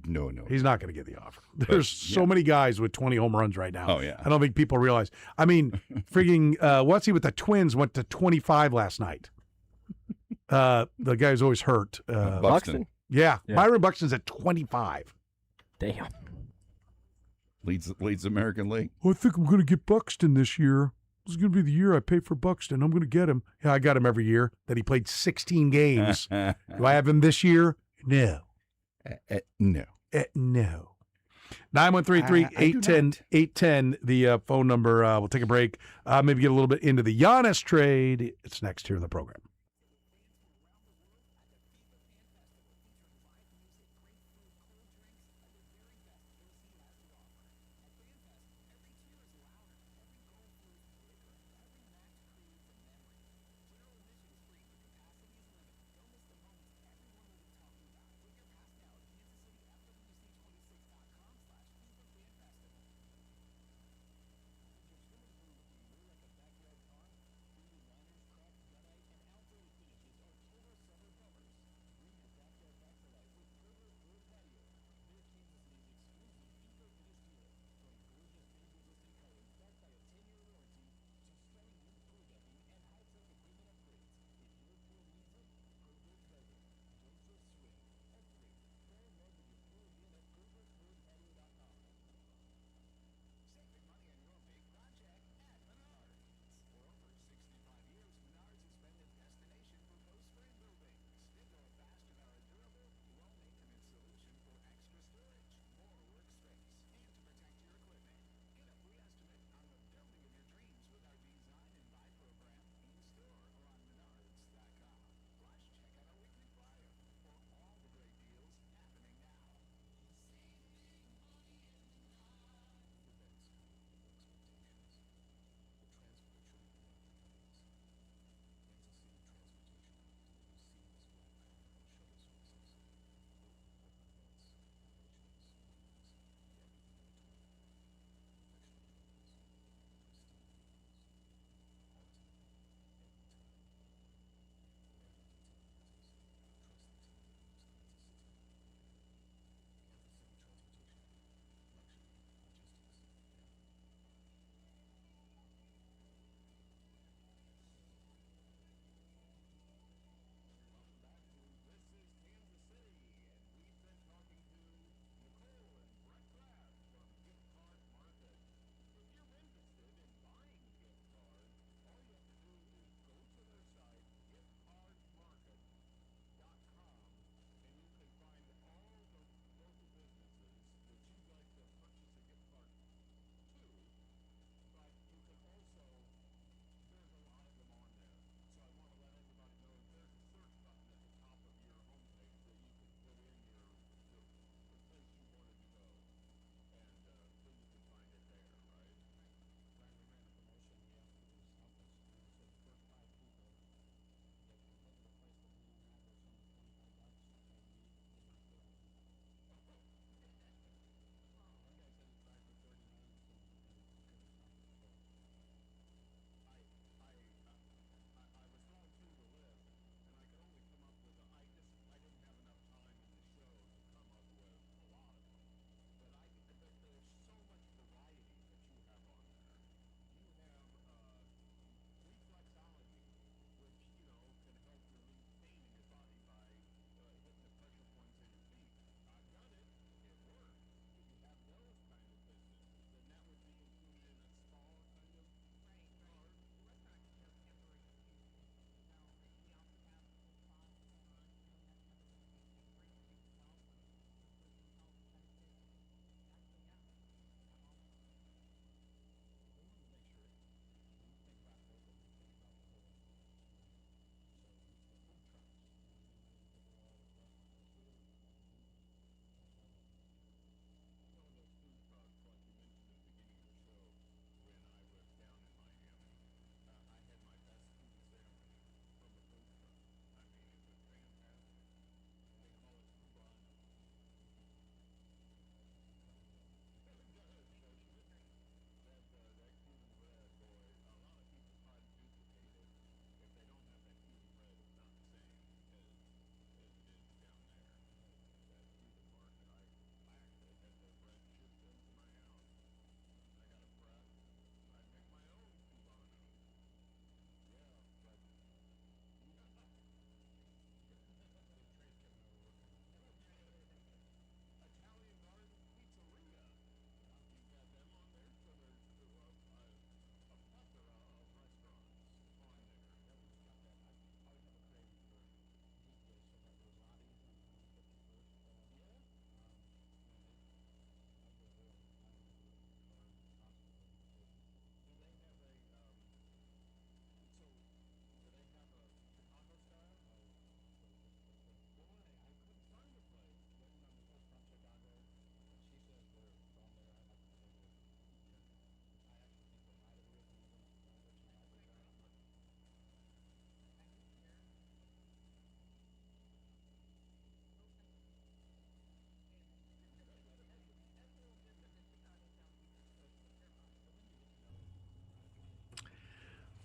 no. He's not going to get the offer. There's so many guys with 20 home runs right now. Oh, yeah. I don't think people realize. I mean, freaking, what's he with the Twins went to 25 last night. The guy who's always hurt. Buxton? Yeah. Byron Buxton's at 25. Damn. Leads American League. I think I'm going to get Buxton this year. This is going to be the year I pay for Buxton. I'm going to get him. Yeah, I got him every year that he played 16 games. Do I have him this year? No. No. No. 913-810-810, the phone number. We'll take a break. Maybe get a little bit into the Giannis trade. It's next here in the program.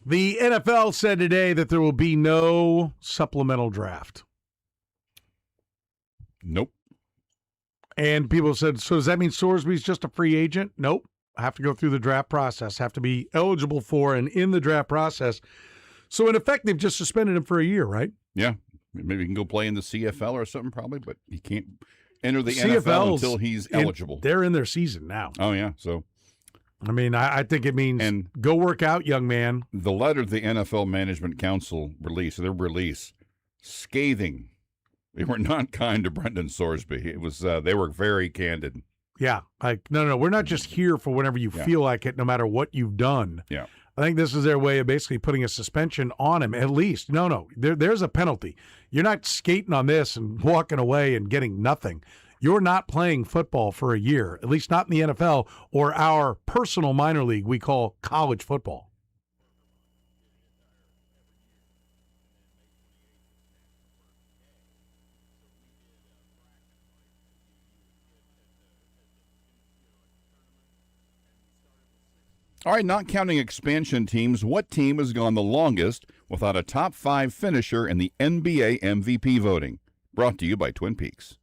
The NFL said today that there will be no supplemental draft. Nope. And people said, so does that mean Sorsby's just a free agent? Nope. Have to go through the draft process, have to be eligible for and in the draft process. So in effect, they've just suspended him for a year, right? Yeah. Maybe he can go play in the CFL or something probably, but he can't enter the NFL until he's eligible. They're in their season now. Oh, yeah. So, I mean, I think it means go work out, young man. The letter the NFL Management Council released, their release, scathing. They were not kind to Brendan Sorsby. It was they were very candid. Yeah, like no, we're not just here for whenever you feel like it, no matter what you've done. Yeah, I think this is their way of basically putting a suspension on him. At least, no, there's a penalty. You're not skating on this and walking away and getting nothing. You're not playing football for a year, at least not in the NFL or our personal minor league we call college football. All right, not counting expansion teams, what team has gone the longest without a top 5 finisher in the NBA MVP voting? Brought to you by Twin Peaks.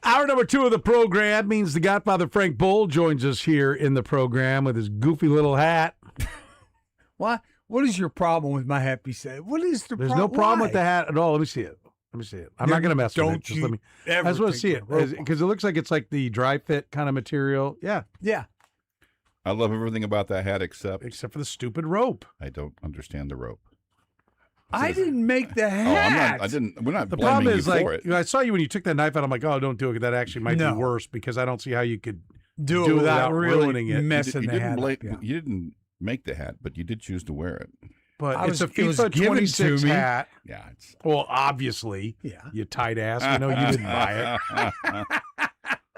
Hour number 2 of the program means the Godfather Frank Bowl joins us here in the program with his goofy little hat. What is your problem with my hat? What is the problem? There's no problem with the hat at all. Let me see it. I'm not going to mess with it. Just let me. I just want to see it because it looks like it's like the dry fit kind of material. Yeah. Yeah. I love everything about that hat except for the stupid rope. I don't understand the rope. I didn't make the Oh, hat. We're not The blaming problem you is, for it. I saw you when you took that knife out. I'm like, oh, don't do it. That actually might be worse because I don't see how you could do it without really ruining it. messing You the hat up. Yeah. You didn't make the hat, but you did choose to wear it. But it's a it was FIFA given 26 to me. hat. Yeah, it's Well, obviously, you tight ass. You know you didn't buy it.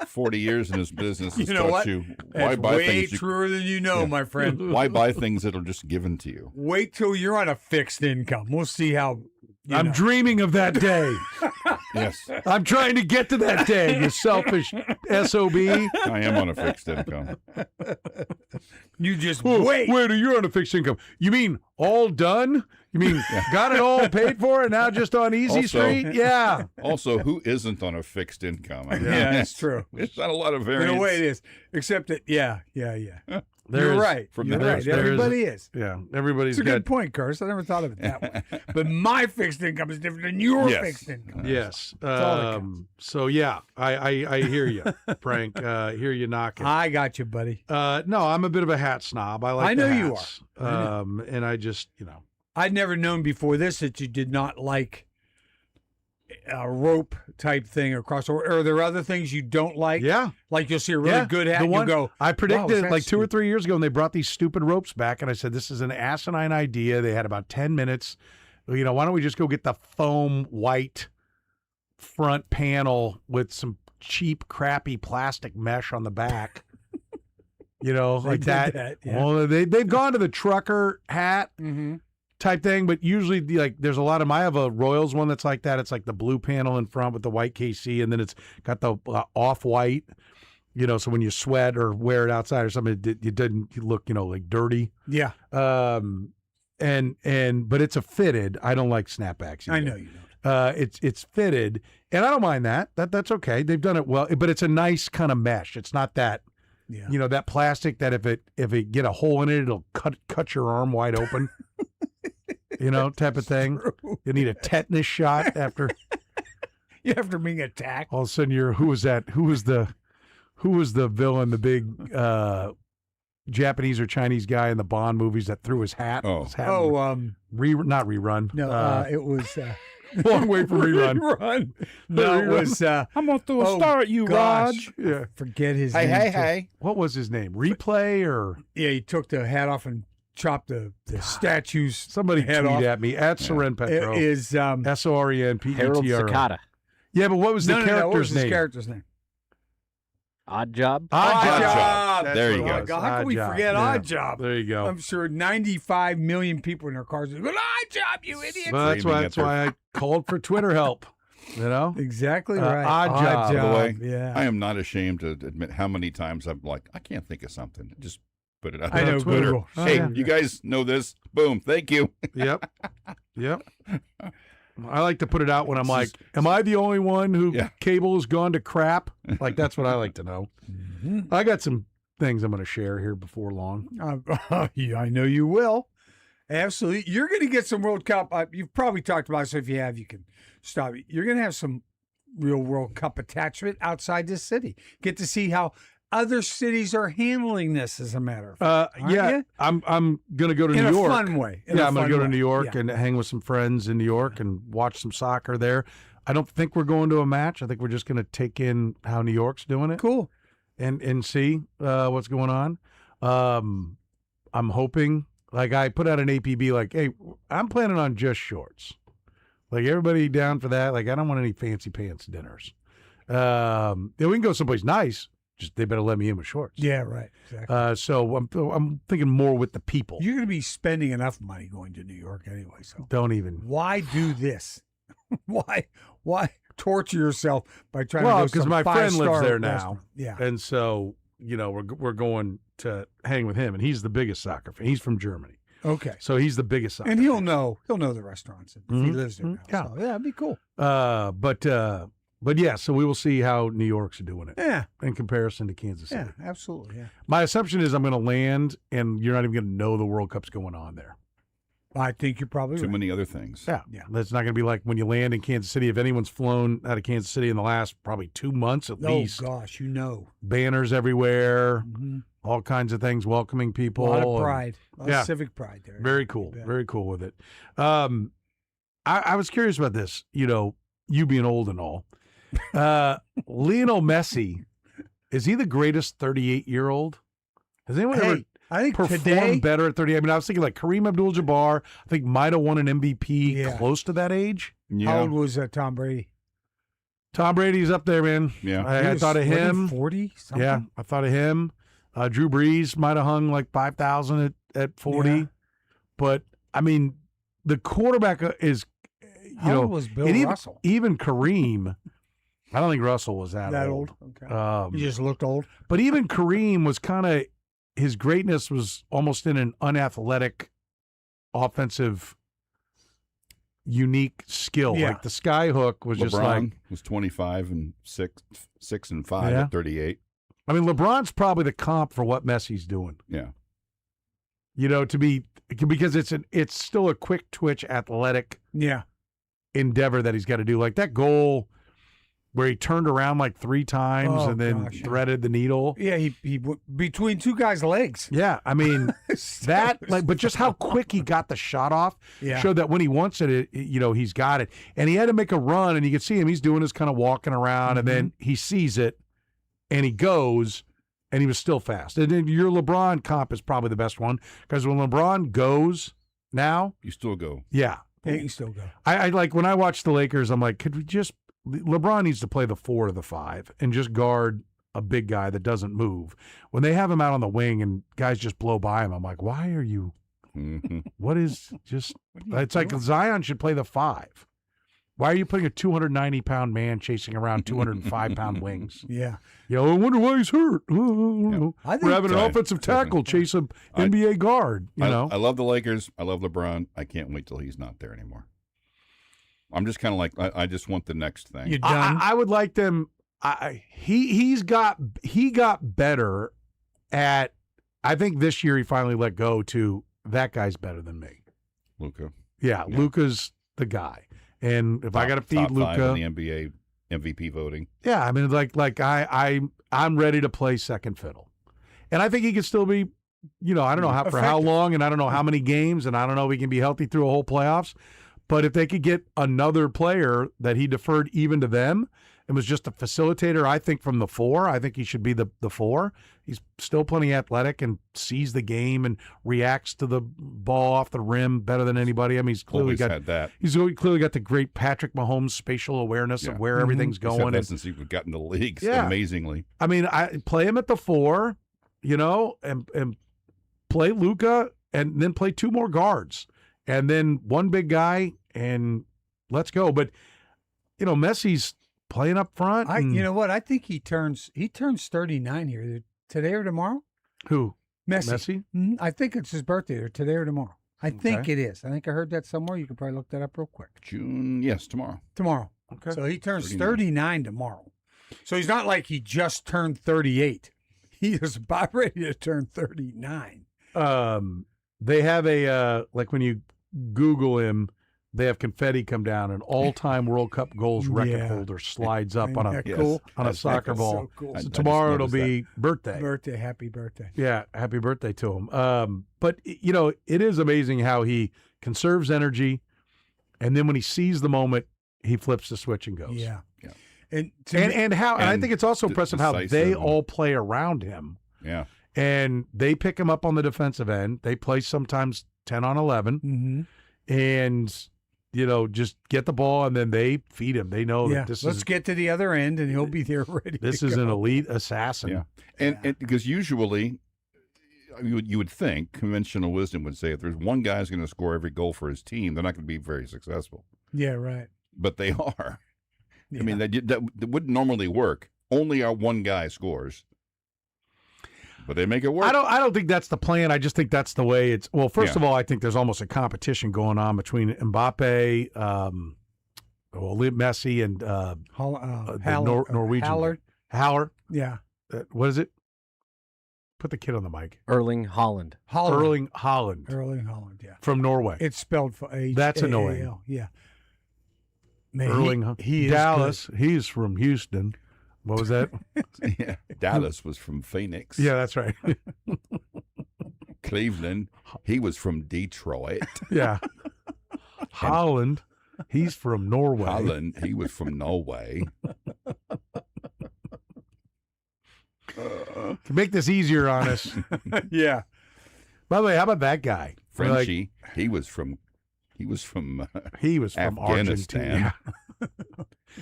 40 years in this business has You know taught what? you why That's buy way things. truer than you know, my friend. Why buy things that are just given to you? Wait till you're on a fixed income. We'll see how. I'm dreaming of that day. Yes, I'm trying to get to that day, you selfish SOB. I am on a fixed income. You just Oh, wait. Wait, you're on a fixed income. You mean all done? You mean got it all paid for and now just on Easy Also- Street? Yeah. Also, who isn't on a fixed income? I mean, Yeah, that's true. It's not a lot of In variance. a way, it is. Except that, yeah. There's- You're right. from You're there's- right. Everybody is. Yeah. Everybody's It's a got. good point, Curse. I never thought of it that way. But my fixed income is different than your Yes. fixed income. Yes. all that counts. So yeah, I hear you, Frank. Hear you knocking. I got you, buddy. No, I'm a bit of a hat snob. I like. I know the you hats. are. I And I just, I'd never known before this that you did not like a rope type thing across. Or are there other things you don't like? yeah. Like you'll see a really good hat The and one, you go, I predicted wow, like 2 or 3 years ago when they brought these stupid ropes back, and I said, this is an asinine idea. They had about 10 minutes. Why don't we just go get the foam white front panel with some cheap, crappy plastic mesh on the back? Like did that. yeah. Well, they've gone to the trucker hat type thing, but usually there's a lot of them. I have a Royals one that's like that. It's like the blue panel in front with the white KC, and then it's got the off-white, so when you sweat or wear it outside or something, it doesn't look, like dirty. Yeah. But it's a fitted. I don't like snapbacks either. I know you don't. It's fitted, and I don't mind that. That's okay. They've done it well, but it's a nice kind of mesh. It's not that, that plastic that if it get a hole in it, it'll cut your arm wide open. Type of thing. You need a tetanus shot after. You after being attacked. All of a sudden, who was that? Who was the villain? The big Japanese or Chinese guy in the Bond movies that threw his hat. Oh. His hat not rerun. No, it was long way from rerun. Rerun. No, it was I'm gonna throw a star at you, gosh. Raj. Yeah. Forget his name. Hey. What was his name? Replay or Yeah, he took the hat off and chopped the statue's somebody head tweet off. at me at Soren Petro. It is Harold SORENPETRO. Cicada. Yeah, but what was the What was character's his name? character's name? Odd Job. Odd Job. Job. That's There what you it go. was. God, how Odd can we Job. forget Yeah. Odd Job? There you go. I'm sure 95 million people in their cars are going, Odd Job, you idiot. Well, that's why I called for Twitter help. Exactly right. Odd Job. By the way, Yeah. I am not ashamed to admit how many times I'm like, I can't think of something. Just put it out I there. know, Twitter. Google. Oh, Hey, yeah. you guys know this? Boom. Thank you. Yep. I like to put it out when I'm like, am I the only one who cable has gone to crap? Like, that's what I like to know. I got some things I'm going to share here before long. Yeah, I know you will. Absolutely. You're going to get some World Cup. You've probably talked about it, so if you have, you can stop it. You're going to have some real World Cup attachment outside this city. Get to see how other cities are handling this, as a matter of fact. Yeah, I'm going to go to in New York. a fun way. Yeah, I'm going to go to New York and hang with some friends in New York and watch some soccer there. I don't think we're going to a match. I think we're just going to take in how New York's doing it. Cool. And see what's going on. I'm hoping, like I put out an APB like, hey, I'm planning on just shorts. Like everybody down for that. Like I don't want any fancy pants dinners. Yeah, we can go someplace nice. Just they better let me in with shorts. Yeah, right. Exactly. So I'm thinking more with the people. You're going to be spending enough money going to New York anyway. So Don't even. why do this? Why torture yourself by trying to Well, go because some my friend lives five-star there now. restaurant? Yeah. And so we're going to hang with him, and he's the biggest soccer fan. He's from Germany, Okay. so he's the biggest soccer. And fan. he'll know the restaurants if he lives there now. Yeah. So, yeah, it'd be cool. But But yeah, so we will see how New York's doing it Yeah, in comparison to Kansas City. yeah, absolutely. Yeah, My assumption is I'm going to land, and you're not even going to know the World Cup's going on there. I think you're probably Too right. many other things. Yeah, Yeah. That's not going to be like when you land in Kansas City. If anyone's flown out of Kansas City in the last probably 2 months at Oh least, gosh, you know, banners everywhere, Mhm. all kinds of things welcoming a people. lot of and- pride, a lot yeah. of civic pride there. Very cool. You bet. Very cool with it. I was curious about this, you being old and all. Lionel Messi, is he the greatest 38-year-old? Has anyone ever Hey, I think performed today, better at 38? I mean, I was thinking like Kareem Abdul-Jabbar, I think might have won an MVP Yeah. close to that age. Yeah. how old was Tom Brady? Tom Brady's up there, man. Yeah. I thought of him. 40 something. Yeah, I thought of him. Drew Brees might have hung like 5,000 at 40. Yeah. But, I mean, the quarterback is, How old was Bill and Russell? even Kareem, I don't think Russell was that old. Okay. He just looked old. But even Kareem was kind of, his greatness was almost in an unathletic, offensive, unique skill. Yeah. Like the sky hook was LeBron just like, was 25 and 6 and 5 Yeah. at 38. I mean, LeBron's probably the comp for what Messi's doing. Yeah. Because it's still a quick twitch, athletic Yeah. endeavor that he's got to do. Like that goal where he turned around like 3 times Oh, and then gosh, yeah. threaded the needle. Yeah, he went between two guys' legs. Yeah, I mean but just how quick he got the shot off Yeah. showed that when he wants it, he's got it. And he had to make a run, and you could see him. He's doing his kind of walking around, and then he sees it, and he goes, and he was still fast. And then your LeBron comp is probably the best one because when LeBron goes now, You still go. yeah. Yeah, you can still go. I like when I watch the Lakers, I'm like, could we just LeBron needs to play the 4 to the 5 and just guard a big guy that doesn't move. When they have him out on the wing and guys just blow by him, I'm like, why are you? Mhm. What is just? What are you It's like doing? Zion should play the 5. Why are you putting a 290-pound man chasing around 205-pound wings? Yeah. I wonder why he's hurt. I We're think having an Right. offensive tackle chase an I- NBA guard. I love the Lakers. I love LeBron. I can't wait till he's not there anymore. I'm just kind of like, I just want the next thing. you're done. I would like them. He got better at. I think this year he finally let go to that guy's better than me. Luka. Yeah, Yeah. Luka's the guy. And if I got to feed top 5 Luka, in the NBA MVP voting. yeah, I mean, I'm ready to play second fiddle, and I think he can still be. I don't know for how Effective. long, and I don't know how many games, and I don't know if he can be healthy through a whole playoffs. But if they could get another player that he deferred even to them and was just a facilitator, I think from the 4, I think he should be the 4. He's still plenty athletic and sees the game and reacts to the ball off the rim better than anybody. I mean, he's clearly Always got had that. he's clearly got the great Patrick Mahomes spatial awareness Yeah. of where everything's He's had going. that And, since he got in the leagues, Yeah. amazingly. I mean, I play him at the 4, and play Luka, and then play 2 more guards, and then 1 big guy, and let's go. But Messi's playing up front. and- You know what? I think he turns 39 here today or tomorrow. who? Messi. Messi? I think it's his birthday, or today or tomorrow. I think Okay. it is. I think I heard that somewhere. You could probably look that up real quick. June, yes, tomorrow. Tomorrow. Okay. So he turns 39. 39 tomorrow. So he's not like he just turned 38. He is about ready to turn 39. They have a like when you Google him, they have confetti come down, and all-time World Cup goals record Yeah. holder slides up on a Isn't that yes. cool? on a That's soccer ball. So cool. I So just tomorrow it'll noticed be birthday. Birthday, happy birthday. Yeah, happy birthday to him. But it is amazing how he conserves energy, and then when he sees the moment, he flips the switch and goes. Yeah. Yeah. And to me- And I And think it's also impressive how decisive they and- all play around him, Yeah. and they pick him up on the defensive end. They play sometimes 10 on 11, Mhm. and just get the ball, and then they feed him. They know yeah, that this let's is get to the other end, and he'll be there ready. this to is go. an elite assassin. Yeah. And because usually you would think conventional wisdom would say if there's one guy who's going to score every goal for his team, they're not going to be very successful. Yeah, right. But they are. Yeah. I mean, that wouldn't normally work. Only our one guy scores. But they make it work. I don't think that's the plan. I just think that's the way it's. Well, first Yeah. of all, I think there's almost a competition going on between Mbappe, Messi and the Norwegian. Haller. Yeah. What is it? Put the kid on the mic. Erling Haaland. Erling Haaland. Erling Haaland, yeah. From Norway. It's spelled for H. That's annoying. Yeah. Man, Erling he is Dallas. good. He's from Houston. What was that? Yeah. Dallas was from Phoenix. Yeah, that's right. Cleveland, he was from Detroit. Yeah. Holland, he's from Norway. Holland, he was from Norway. To make this easier on us. Yeah. By the way, how about that guy? Frenchie, he was from Afghanistan. Argentina.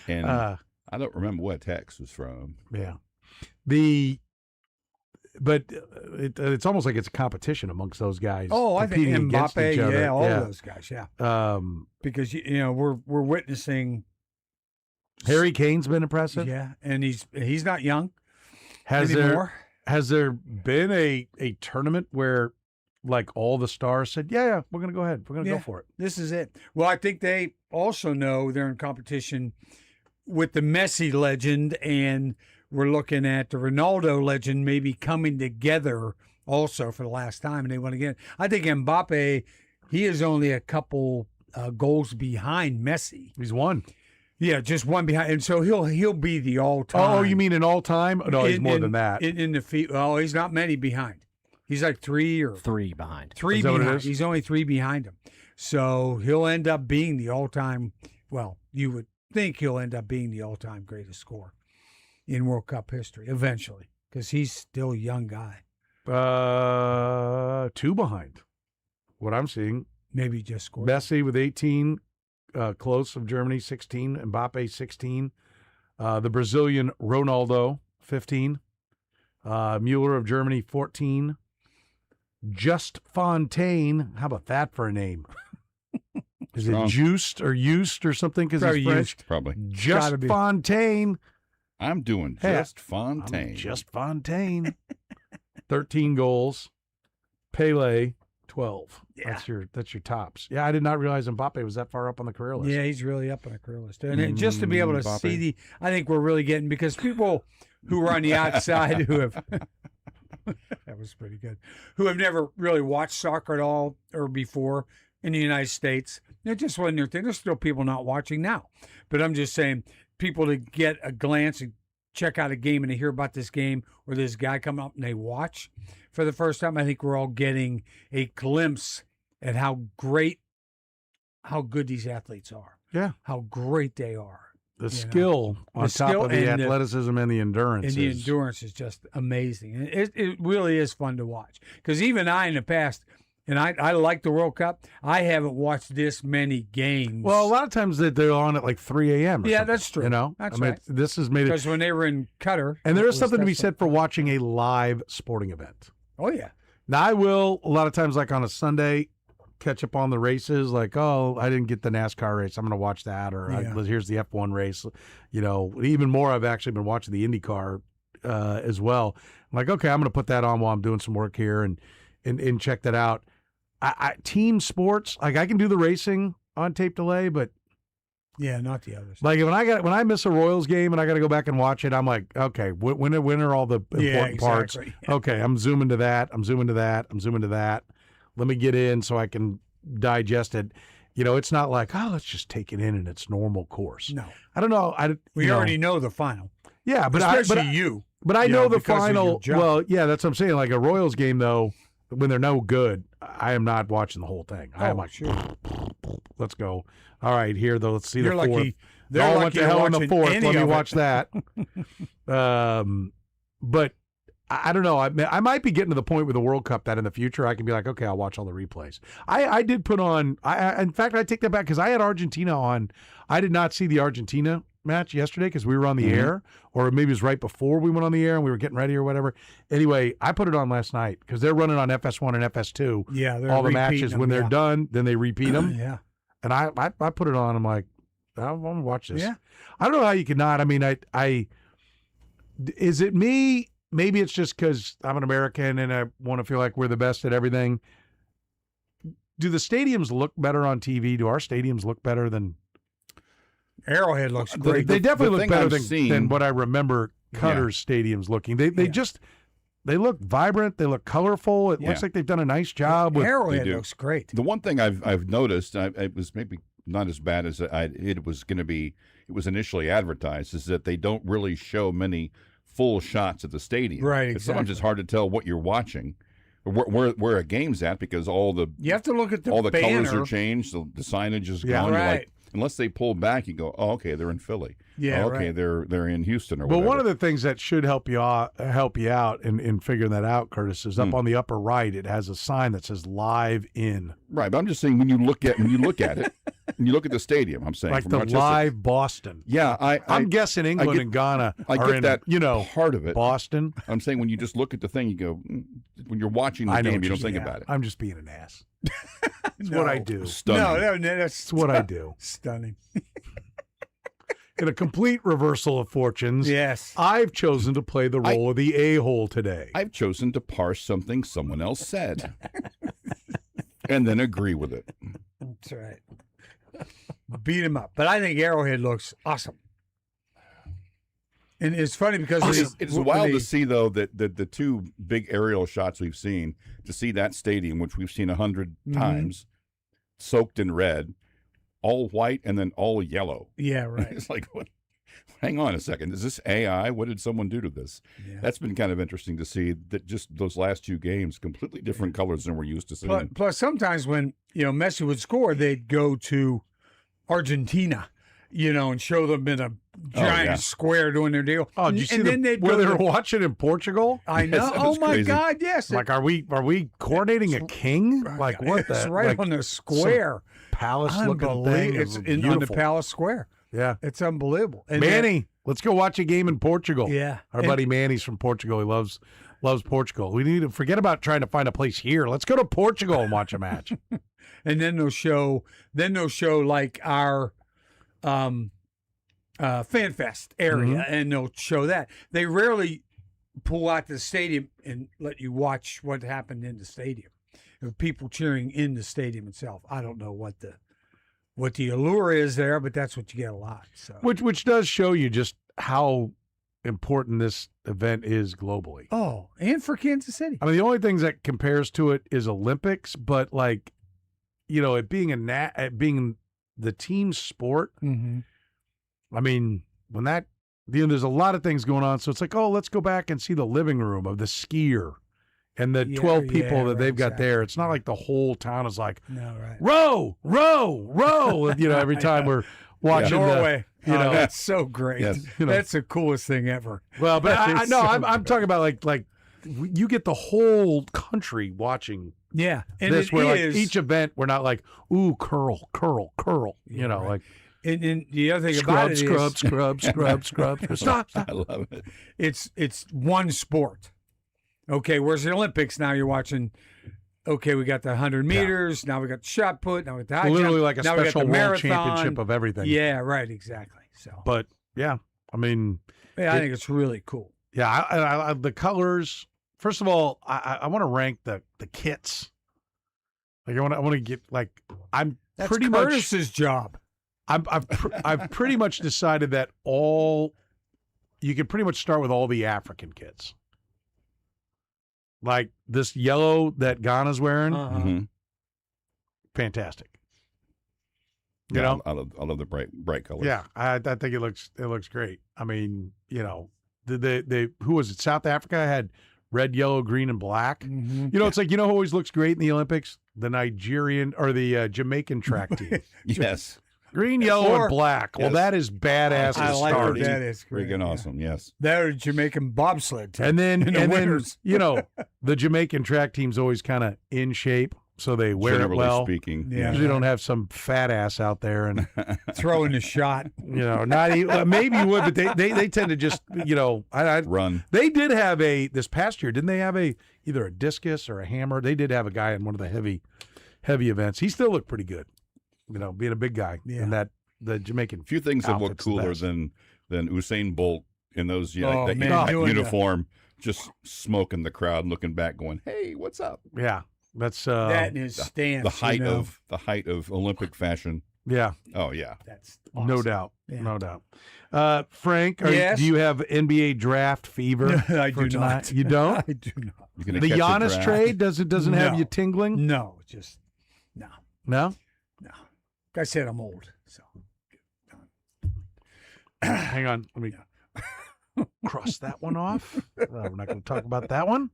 And Uh, I don't remember what Tex was from. yeah. But it's almost like it's a competition amongst those guys. Oh, I think competing against Mbappe, each other. yeah, all those guys, yeah. Because we're witnessing. Harry Kane's been impressive. Yeah, and he's not young Has anymore. there been a tournament where like all the stars said, yeah, we're going to go ahead. We're going to go for it. This is it. Well, I think they also know they're in competition with the Messi legend, and we're looking at the Ronaldo legend maybe coming together also for the last time, and they want to get. I think Mbappe, he is only a couple goals behind Messi. He's won. Yeah, just one behind, and so he'll be the all-time. Oh, you mean in all time? No, he's more than that. In the feet. Oh, he's not many behind. He's like three behind. Is that what it behind. is? He's only 3 behind him. So he'll end up being the all-time. Well, you would think he'll end up being the all-time greatest scorer in World Cup history eventually, because he's still a young guy. 2 behind. What I'm seeing. Maybe just scored. Messi with 18, Klose of Germany 16, Mbappe 16, the Brazilian Ronaldo 15, Mueller of Germany 14, Just Fontaine. How about that for a name? Is Strong. it Just or something? Because Probably he's French. Just. Probably. Just Gotta be. Fontaine. I'm doing Hey, just Fontaine. I'm Just Fontaine. 13 goals. Pele 12. Yeah. That's your tops. Yeah, I did not realize Mbappe was that far up on the career list. Yeah, he's really up on the career list. And just to be able to Mbappe. see I think we're really getting, because people who are on the outside who have, that was pretty good, who have never really watched soccer at all or before in the United States, it just wasn't their thing. There's still people not watching now. But I'm just saying, people to get a glance and check out a game and to hear about this game or this guy come up and they watch for the first time, I think we're all getting a glimpse at how good these athletes are. Yeah. How great they are. The skill on top of the athleticism and the endurance. And the endurance is just amazing. And it really is fun to watch. Because even I in the past, and I like the World Cup, I haven't watched this many games. Well, a lot of times they're on at like 3 a.m. Yeah, something, that's true. You know? That's I mean, right. this has made it. Because when they were in Qatar. And there is something to be that's said for watching a live sporting event. Oh, yeah. Now, I will, a lot of times, like on a Sunday, catch up on the races. Like, oh, I didn't get the NASCAR race. I'm going to watch that. Or here's the F1 race. You know, even more, I've actually been watching the IndyCar as well. I'm like, okay, I'm going to put that on while I'm doing some work here and check that out. Team sports, like I can do the racing on tape delay, but yeah, not the others. like when I miss a Royals game and I got to go back and watch it, I'm like, okay, when are all the important parts? Okay, I'm zooming to that. I'm zooming to that. I'm zooming to that. Let me get in so I can digest it. You know, it's not like, oh, let's just take it in its normal course. No, I don't know. We already know the final. Yeah, but especially you. But I know the because of final. your job. Well, yeah, that's what I'm saying. Like a Royals game, though, when they're no good, I am not watching the whole thing. I'm like, sure. Let's go. All right, here though. Let's see You're the lucky. fourth. They're all lucky went to you're hell in the watching fourth. any Let me of it. watch that. But I don't know. I might be getting to the point with the World Cup that in the future I can be like, okay, I'll watch all the replays. I did put on. In fact, I take that back because I had Argentina on. I did not see the Argentina match yesterday because we were on the air, or maybe it was right before we went on the air and we were getting ready or whatever. Anyway, I put it on last night because they're running on FS1 and FS2. Yeah, they're all the repeating matches them, when they're yeah. done, then they repeat them. Yeah. And I put it on. I'm like, I want to watch this. Yeah. I don't know how you could not. I mean, is it me? Maybe it's just because I'm an American and I want to feel like we're the best at everything. Do the stadiums look better on TV? Do our stadiums look better than? Arrowhead looks great. They definitely look thing better I've than seen- what I remember Cutter's stadiums looking. They look vibrant. They look colorful. It looks like they've done a nice job with. Arrowhead They do. looks great. The one thing I've noticed, it was maybe not as bad as it was going to be. It was initially advertised, is that they don't really show many full shots of the stadium. Right, 'Cause Sometimes it's exactly. hard to tell what you're watching, or where a game's at, because all the You have to look at the colors banner. are changed. The signage is Yeah. gone. You're Right. like, unless they pull back, you go, oh, okay, they're in Philly. Yeah, oh, okay, right. they're in Houston or But whatever. one of the things that should help you out in figuring that out, Curtis, is up on the upper right. It has a sign that says "Live In," Right, but I'm just saying when you look at it, when you look at the stadium, I'm saying like from the an artistic- live Boston. Yeah, I'm guessing England get- and Ghana I are get in, that part of it. Boston. I'm saying when you just look at the thing, you go, when you're watching the I know game, what you don't you're think saying. about it. I'm just being an ass. It's what I do. Stunning. That's It's what I do. stunning. In a complete reversal of fortunes, Yes. I've chosen to play the role of the a-hole today. I've chosen to parse something someone else said and then agree with it. That's right. Beat him up. But I think Arrowhead looks awesome. And it's funny because It's wild to see, though, that the two big aerial shots we've seen, to see that stadium, which we've seen 100 times, soaked in red, all white and then all yellow. Yeah, right. It's like, what? Hang on a second. Is this AI? What did someone do to this? Yeah. That's been kind of interesting to see, that just those last two games, completely different colors than we're used to seeing. Plus, sometimes when Messi would score, they'd go to Argentina, and show them in a giant square doing their deal. Oh, did you see and then they'd where go they to were watching in Portugal? I know. Yes, that Oh was my crazy. God! Yes. Like, are we coordinating a king? Like what? It's the right like on the square. palace looking thing? Unbelievable. It's on the beautiful. Palace Square. Yeah, It's unbelievable. And Manny, let's go watch a game in Portugal. Yeah. Our And- buddy Manny's from Portugal. He loves Portugal. We need to forget about trying to find a place here. Let's go to Portugal and watch a match. and then they'll show like our fan fest area, and they'll show that. They rarely pull out the stadium and let you watch what happened in the stadium. People cheering in the stadium itself. I don't know what the allure is there, but that's what you get a lot. So which does show you just how important this event is globally. and for Kansas City. I mean, the only things that compares to it is Olympics, but like, it being being the team sport. Mm-hmm. I mean, when that, there's a lot of things going on. So it's like, oh, let's go back and see the living room of the skier and the 12 people that they've got there. It's not like the whole town is like, No, right. row, row, row. Every time we're watching Norway. the, That's so great. Yes. That's the coolest thing ever. well, but I It's no, so I'm talking about like you get the whole country watching Yeah, and this, it where like is- each event, we're not like, ooh, curl. Yeah, right. Like And the other thing about it is scrub. Stop. I love it. it's one sport. Okay, whereas the Olympics now you're watching. Okay, we got the 100 meters. Now we got the shot put. Now we got the high Literally jump, like a now we got special the world marathon. championship of everything. Yeah, right, exactly. So, But yeah, I mean, yeah, I think it's really cool. yeah, I the colors. First of all, I want to rank the kits. Like I want to get like I'm That's pretty much Curtis's job. I've pretty much decided that you can pretty much start with all the African kits. Like this yellow that Ghana's wearing, Mhm. fantastic. Yeah, You know? I love the bright colors. Yeah, I think it looks great. I mean, the who was it? South Africa had red, yellow, green, and black. Mhm. It's like who always looks great in the Olympics? The Nigerian or the Jamaican track team. Yes. Green, yellow, Or- and black. Well, Yes. that is badass I to like start. that. It's great. Freaking yeah. awesome. Yes. They're Jamaican bobsled team. And then, In the winters. the Jamaican track team's always kind of in shape, so they wear it Generally well. speaking. Yeah. Usually don't have some fat ass out there, and throwing the shot. not even, maybe you would, but they tend to just Run. They did have this past year, didn't they have either a discus or a hammer? They did have a guy in one of the heavy events. He still looked pretty good, being a big guy in the Jamaican. Few things have looked outfit's the cooler best. than Usain Bolt in those Oh, that man, doing uniform, just smoking the crowd, looking back, going, "Hey, what's up?" Yeah, that's That in his stance. The height of Olympic fashion. Yeah, Oh yeah. That's no awesome. doubt. Yeah. No doubt. Frank, Yes? do you have NBA draft fever? I for do tonight? not. You don't? I do not. You gonna The catch a Giannis draft? trade doesn't have No. you tingling? No, just no. No? Like I said, I'm old, so. Hang on. Let me cross that one off. We're not going to talk about that one.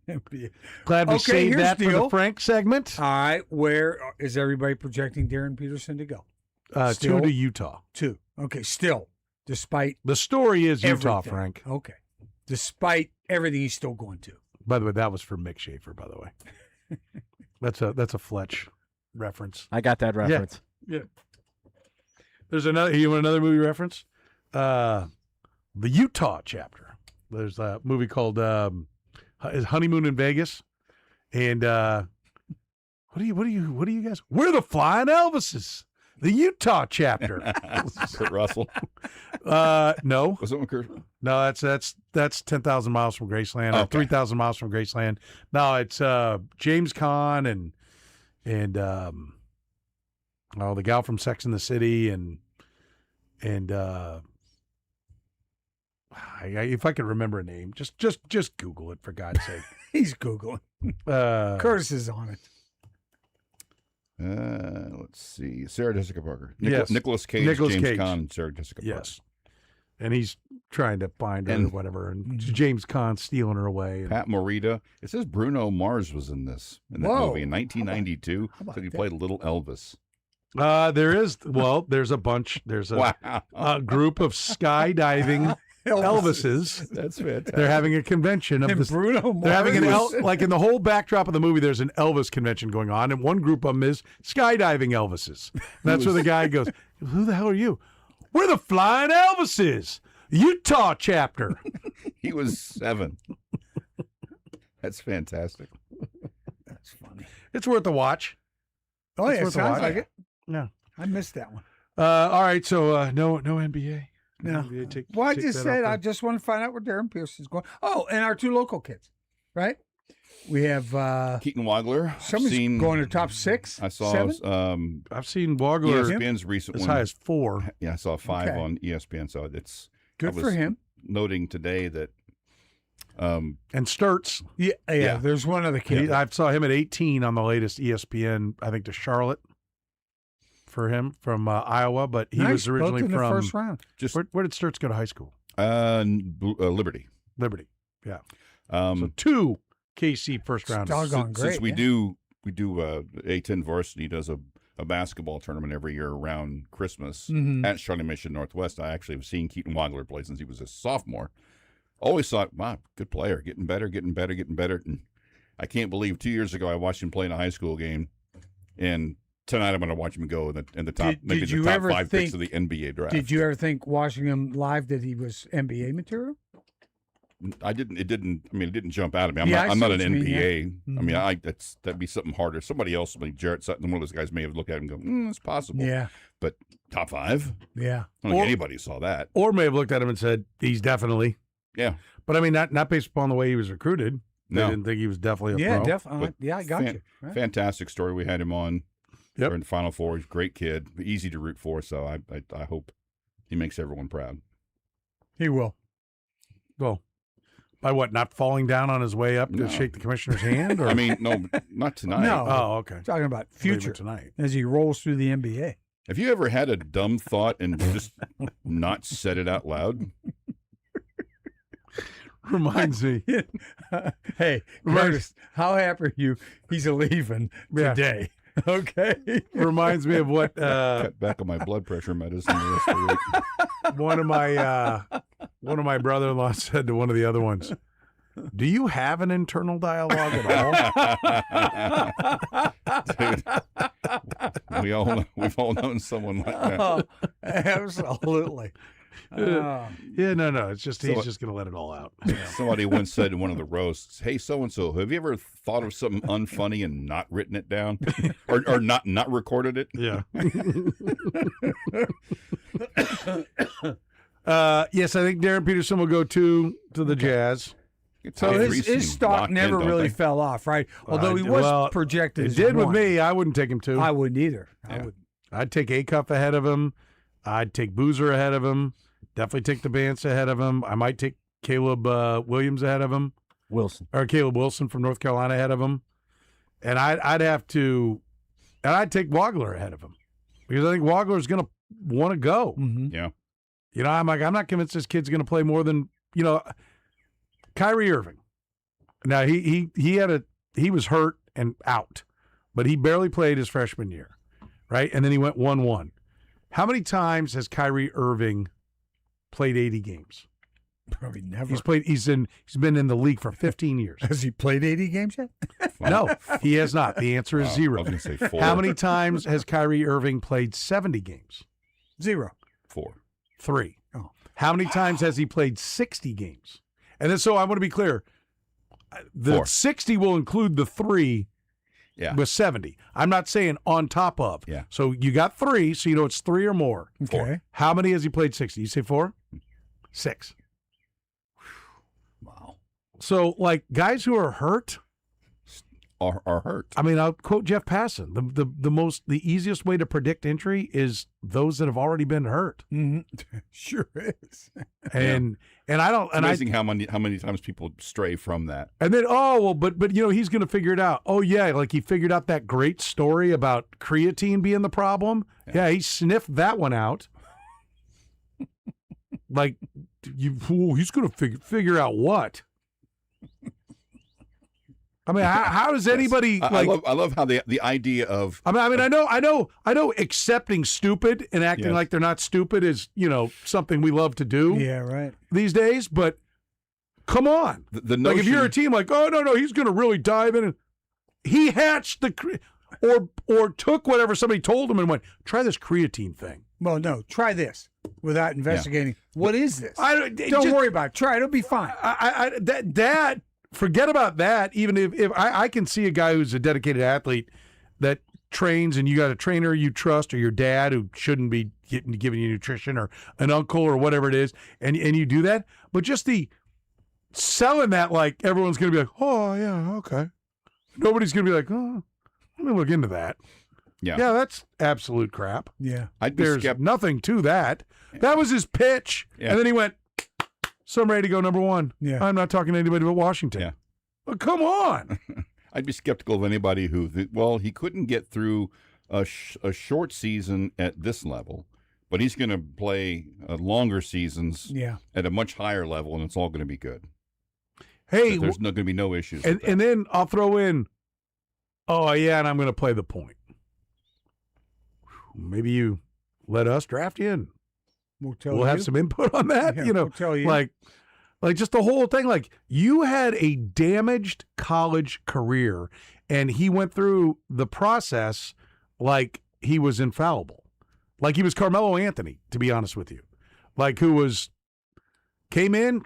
Glad we Okay, saved here's that the for the deal. Frank segment. All right, where is everybody projecting Darren Peterson to go? 2 still- to Utah. 2. Okay, still, despite The story is Utah, everything. Frank. Okay, despite everything, he's still going to. By the way, that was for Mick Schaefer, by the way. That's a Fletch reference. I got that reference. Yeah. There's another. You want another movie reference? The Utah chapter. There's a movie called Honeymoon in Vegas, and what do you guys? We're the Flying Elvises. The Utah chapter. Kurt Russell. No, Was it one Kurt? no, that's 10,000 miles from Graceland, or Okay. 3,000 miles from Graceland. No, it's James Caan and the gal from Sex and the City and if I could remember a name, just Google it for God's sake. He's Googling. Curtis is on it. Let's see. Sarah Jessica Parker. Yes. Nicholas Cage, Nicolas James Cage. Caan, and Sarah Jessica Parker. Yes, and he's trying to find her or And- whatever, and James Caan stealing her away. And, Pat Morita. It says Bruno Mars was in that Whoa. movie in 1992. How about Said he that? played Little Elvis. there's a bunch. There's a, Wow. a group of skydiving Elvises. That's fantastic. They're having a convention of And this. Bruno Mars. They're having like in the whole backdrop of the movie. There's an Elvis convention going on, and one group of them is skydiving Elvises. That's where the guy goes, "Who the hell are you?" We're the Flying Elvises, Utah chapter. He was 7. That's fantastic. That's funny. It's worth a watch. Oh, It's yeah, worth a sounds watch. like it. Yeah. I missed that one. All right. So no NBA. No. NBA, take- Well, I take just that said off I the- just want to find out where Darren Pearson's going. Oh, and our 2 local kids, right? We have Keaton Wagler. somebody's seen, going to top 6. I saw 7? I've seen Wagler ESPN's recent as one. high as 4. Yeah, I saw 5 Okay. on ESPN. So it's Good I for was him. Noting today that And Sturts. Yeah, Yeah. There's one other kid. I saw him at 18 on the latest ESPN. I think to Charlotte for him from Iowa, but he Nice, was originally both in the from. first round. just Where did Sturts go to high school? Liberty. Liberty. Yeah. Um, So 2 KC first round. Doggone great. Since we yeah. do A10 varsity does a basketball tournament every year around Christmas Mhm. at Charlie Mission Northwest. I actually have seen Keaton Wagler play since he was a sophomore. Always thought, wow, good player, getting better. And I can't believe 2 years ago I watched him play in a high school game, and tonight I'm going to watch him go in the top, Did maybe you the top ever 5 picks think- of the NBA draft. Did you ever think watching him live that he was NBA material? I didn't. It didn't. I mean, it didn't jump out at me. I'm Yeah, I not. I'm see not what an you mean, NBA. yeah. I mean, that'd be something harder. Somebody else, like Jarrett Sutton, one of those guys, may have looked at him and go, "It's possible." Yeah, But top 5. yeah. I don't think Or- anybody saw that. Or may have looked at him and said, he's definitely. Yeah. But I mean, not based upon the way he was recruited. They No. didn't think he was definitely a Yeah, pro. definitely. But Yeah, I got fan- you. Right. Fantastic story. We had him on Yep. during the Final Four. He's a great kid, easy to root for. So I hope he makes everyone proud. He will. Well, by what? Not falling down on his way up No. to shake the commissioner's hand? Or? I mean, no, not tonight. No. oh, okay. Talking about Maybe future tonight. as he rolls through the NBA. Have you ever had a dumb thought and just not said it out loud? Reminds me. Hey, Right. Curtis, how happy are you? He's leaving Yeah. today. Okay. Reminds me of what Cut back on my blood pressure medicine the rest of the week. one of my brother-in-law said to one of the other ones. Do you have an internal dialogue at all? Dude, we've all known someone like that. Oh, absolutely. Yeah, no. It's just he's So- just gonna let it all out. Somebody once said in one of the roasts, "Hey, so and so, have you ever thought of something unfunny and not written it down, or not recorded it?" Yeah. Yes, I think Darren Peterson will go to the Jazz. So Top three his seem stock locked in, never don't really they? fell off, right? Although he was well, projected It as did with one. me. I wouldn't take him to. I wouldn't either. I Yeah. would. I'd take Acuff ahead of him. I'd take Boozer ahead of him. Definitely take the Vance ahead of him. I might take Caleb Williams ahead of him. Caleb Wilson from North Carolina ahead of him. And I'd take Wagler ahead of him because I think Wagler's going to want to go. Mm-hmm. Yeah. You know, I'm not convinced this kid's going to play more than, Kyrie Irving. Now he was hurt and out, but he barely played his freshman year, right? And then he went 1-1. How many times has Kyrie Irving played 80 games? Probably never. He's been in the league for 15 years. Has he played 80 games yet? No, he has not. The answer is 0. I was going to say 4. How many times has Kyrie Irving played 70 games? 0. 4. 3. Oh. How many times has he played 60 games? And then, so I want to be clear. The 4. 60 will include the 3 with 70. I'm not saying on top of. Yeah. So you got 3, so you know it's 3 or more. Okay. How many has he played 60? You say 4? 6. Wow. So, like, guys who are hurt Are hurt. I mean, I'll quote Jeff Passan. The easiest way to predict injury is those that have already been hurt. Mm-hmm. Sure is. And I don't. It's amazing how many times people stray from that. And then but he's going to figure it out. Oh yeah, like he figured out that great story about creatine being the problem. Yeah, he sniffed that one out. Like he's going to figure out what. I mean, how does anybody I love how the idea of I know accepting stupid and acting like they're not stupid is, something we love to do. Yeah, right. These days, but come on. The like if you're a team like, oh no, he's going to really dive in and he hatched or took whatever somebody told him and went, try this creatine thing. Well, no, try this without investigating. What is this? Don't worry about it. Try it. It'll be fine. That forget about that. Even if I can see a guy who's a dedicated athlete that trains and you got a trainer you trust or your dad who shouldn't be giving you nutrition or an uncle or whatever it is, and you do that. But just the selling that like everyone's going to be like, oh, yeah, okay. Nobody's going to be like, oh, let me look into that. Yeah, that's absolute crap. Yeah. There's nothing to that. That was his pitch. Yeah. And then he went, so I'm ready to go number 1. Yeah. I'm not talking to anybody but Washington. Yeah. But come on. I'd be skeptical of anybody he couldn't get through a short season at this level, but he's going to play longer seasons at a much higher level, and it's all going to be good. Hey, there's going to be no issues. And then I'll throw in, and I'm going to play the point. Maybe you let us draft you in. We'll have some input on that. Yeah, we'll tell you. Like just the whole thing. Like you had a damaged college career, and he went through the process like he was infallible, like he was Carmelo Anthony. To be honest with you, like came in,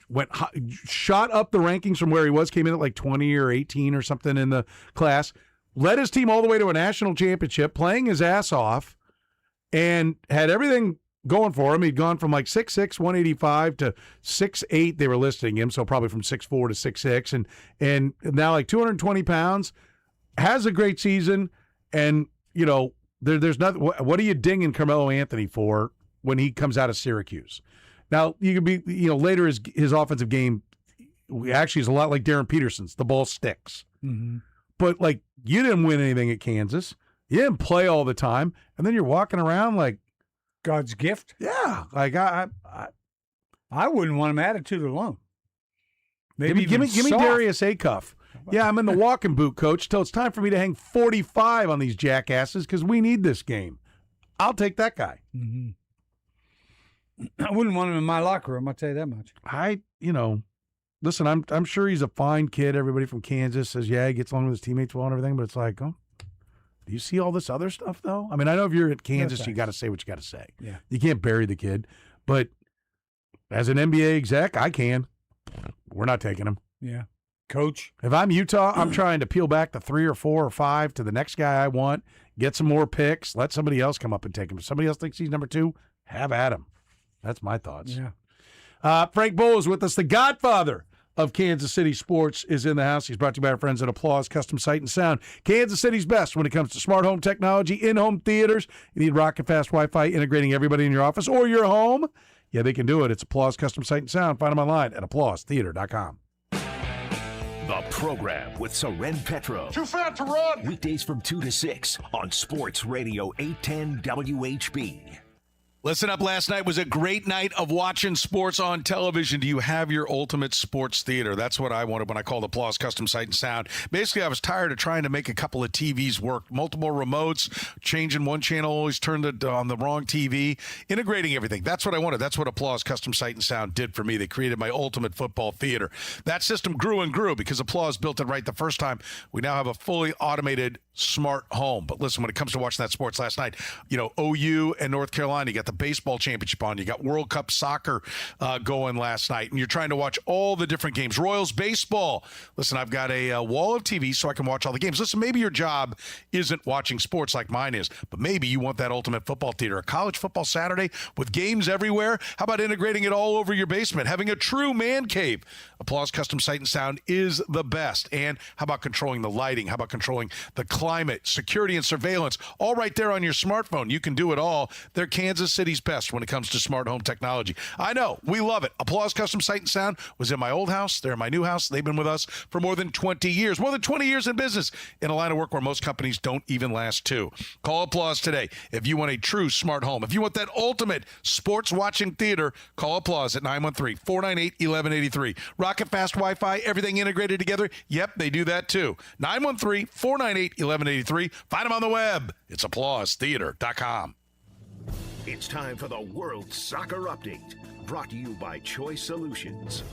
shot up the rankings from where he was, came in at like 20 or 18 or something in the class, led his team all the way to a national championship, playing his ass off, and had everything going for him. He'd gone from like 6'6", 185 to 6'8", they were listing him, so probably from 6'4" to 6'6", and now like 220 pounds, has a great season, and there's nothing. What are you dinging Carmelo Anthony for when he comes out of Syracuse? Now you could be, later his offensive game actually is a lot like Darren Peterson's. The ball sticks, but like you didn't win anything at Kansas. You didn't play all the time, and then you're walking around like God's gift. Yeah, like I wouldn't want him attitude alone. Maybe give me Darius Acuff. Yeah, I'm in the walking boot, coach, till it's time for me to hang 45 on these jackasses because we need this game. I'll take that guy. Mm-hmm. I wouldn't want him in my locker room. I'll tell you that much. Listen, I'm sure he's a fine kid. Everybody from Kansas says, he gets along with his teammates well and everything, but it's like, do you see all this other stuff, though? I mean, I know if you're at Kansas, you got to say what you got to say. Yeah. You can't bury the kid. But as an NBA exec, I can. We're not taking him. Yeah. Coach. If I'm Utah, I'm trying to peel back the 3 or 4 or 5 to the next guy I want, get some more picks, let somebody else come up and take him. If somebody else thinks he's number 2, have at him. That's my thoughts. Yeah. Frank Bull is with us, the Godfather of Kansas City sports is in the house. He's brought to you by our friends at Applause Custom Sight and Sound. Kansas City's best when it comes to smart home technology, in-home theaters. You need rocket fast Wi-Fi integrating everybody in your office or your home. Yeah, they can do it. It's Applause Custom Sight and Sound. Find them online at applausetheater.com. The program with Soren Petro. Too fat to run. Weekdays from 2 to 6 on Sports Radio 810 WHB. Listen up, last night was a great night of watching sports on television. Do you have your ultimate sports theater? That's what I wanted when I called Applause Custom Sight and Sound. Basically, I was tired of trying to make a couple of TVs work. Multiple remotes, changing one channel, always turned it on the wrong TV, integrating everything. That's what I wanted. That's what Applause Custom Sight and Sound did for me. They created my ultimate football theater. That system grew and grew because Applause built it right the first time. We now have a fully automated smart home. But listen, when it comes to watching that sports last night, OU and North Carolina, you got the baseball championship on, you got World Cup soccer going last night, and you're trying to watch all the different games. Royals baseball. Listen, I've got a wall of TV so I can watch all the games. Listen, maybe your job isn't watching sports like mine is, but maybe you want that ultimate football theater. A college football Saturday with games everywhere. How about integrating it all over your basement? Having a true man cave. Applause Custom Sight and Sound is the best. And how about controlling the lighting? How about controlling the climate, security, and surveillance? All right there on your smartphone. You can do it all. They're Kansas City's best when it comes to smart home technology. I know. We love it. Applause Custom Sight and Sound was in my old house. They're in my new house. They've been with us for more than 20 years. More than 20 years in business in a line of work where most companies don't even last two. Call Applause today. If you want a true smart home, if you want that ultimate sports watching theater, call Applause at 913-498-1183. Rocket fast Wi-Fi, everything integrated together. Yep, they do that too. 913-498-1183. Find them on the web. It's applausetheater.com. It's time for the World Soccer Update, brought to you by Choice Solutions.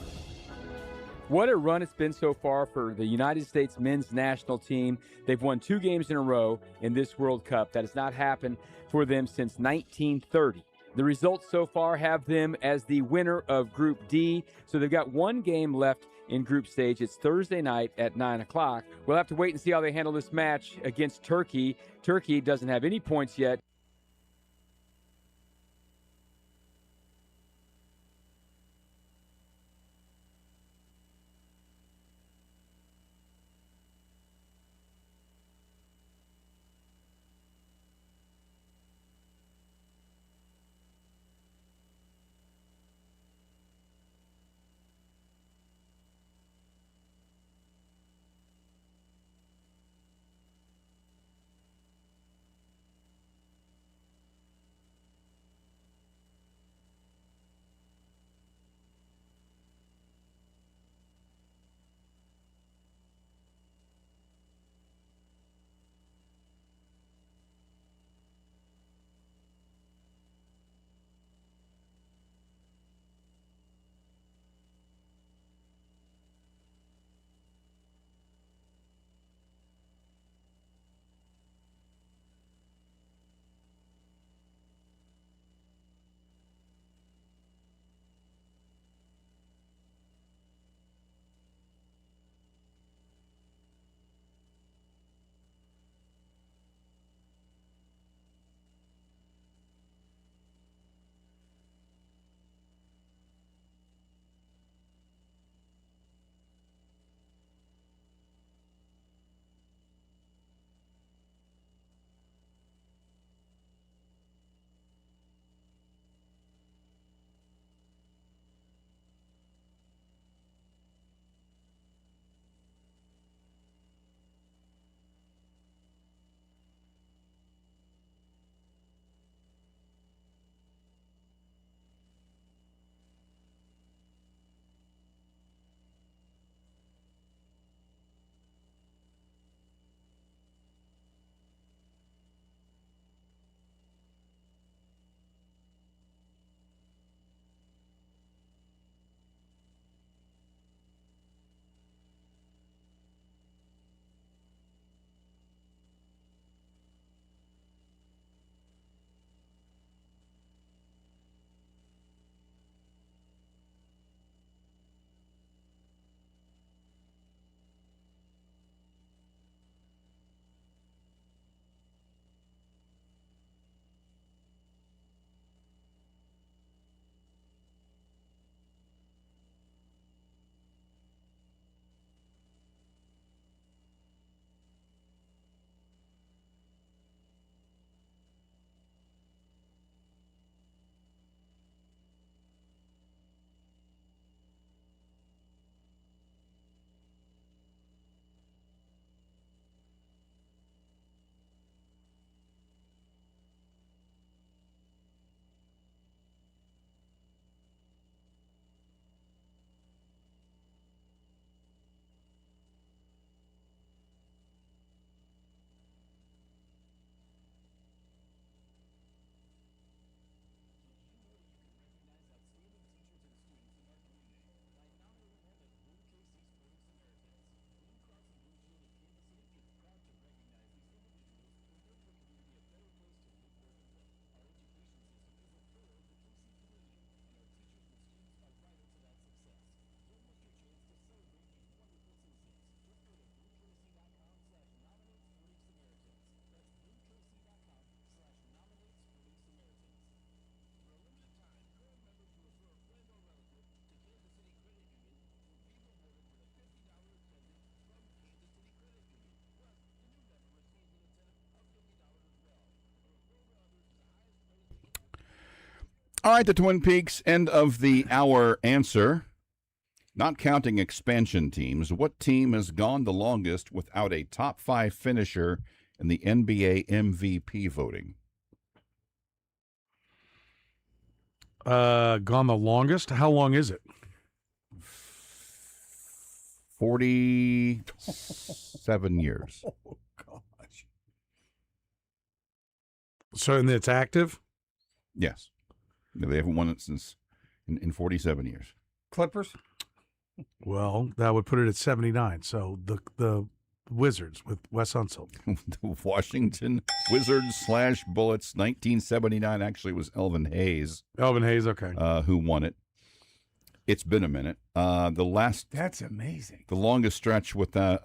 What a run it's been so far for the United States men's national team. They've won 2 games in a row in this World Cup. That has not happened for them since 1930. The results so far have them as the winner of Group D. So they've got 1 game left in group stage. It's Thursday night at 9 o'clock. We'll have to wait and see how they handle this match against Turkey. Turkey doesn't have any points yet. All right, the Twin Peaks end of the hour answer. Not counting expansion teams, what team has gone the longest without a top 5 finisher in the NBA MVP voting? Gone the longest? How long is it? 47 years. Oh, gosh. So, and it's active? Yes. They haven't won it since in 47 years. Clippers? Well, that would put it at 79. So the Wizards with Wes Unseld. The Washington Wizards / Bullets, 1979 actually was Elvin Hayes. Elvin Hayes, okay. Who won it. It's been a minute. That's amazing. The longest stretch without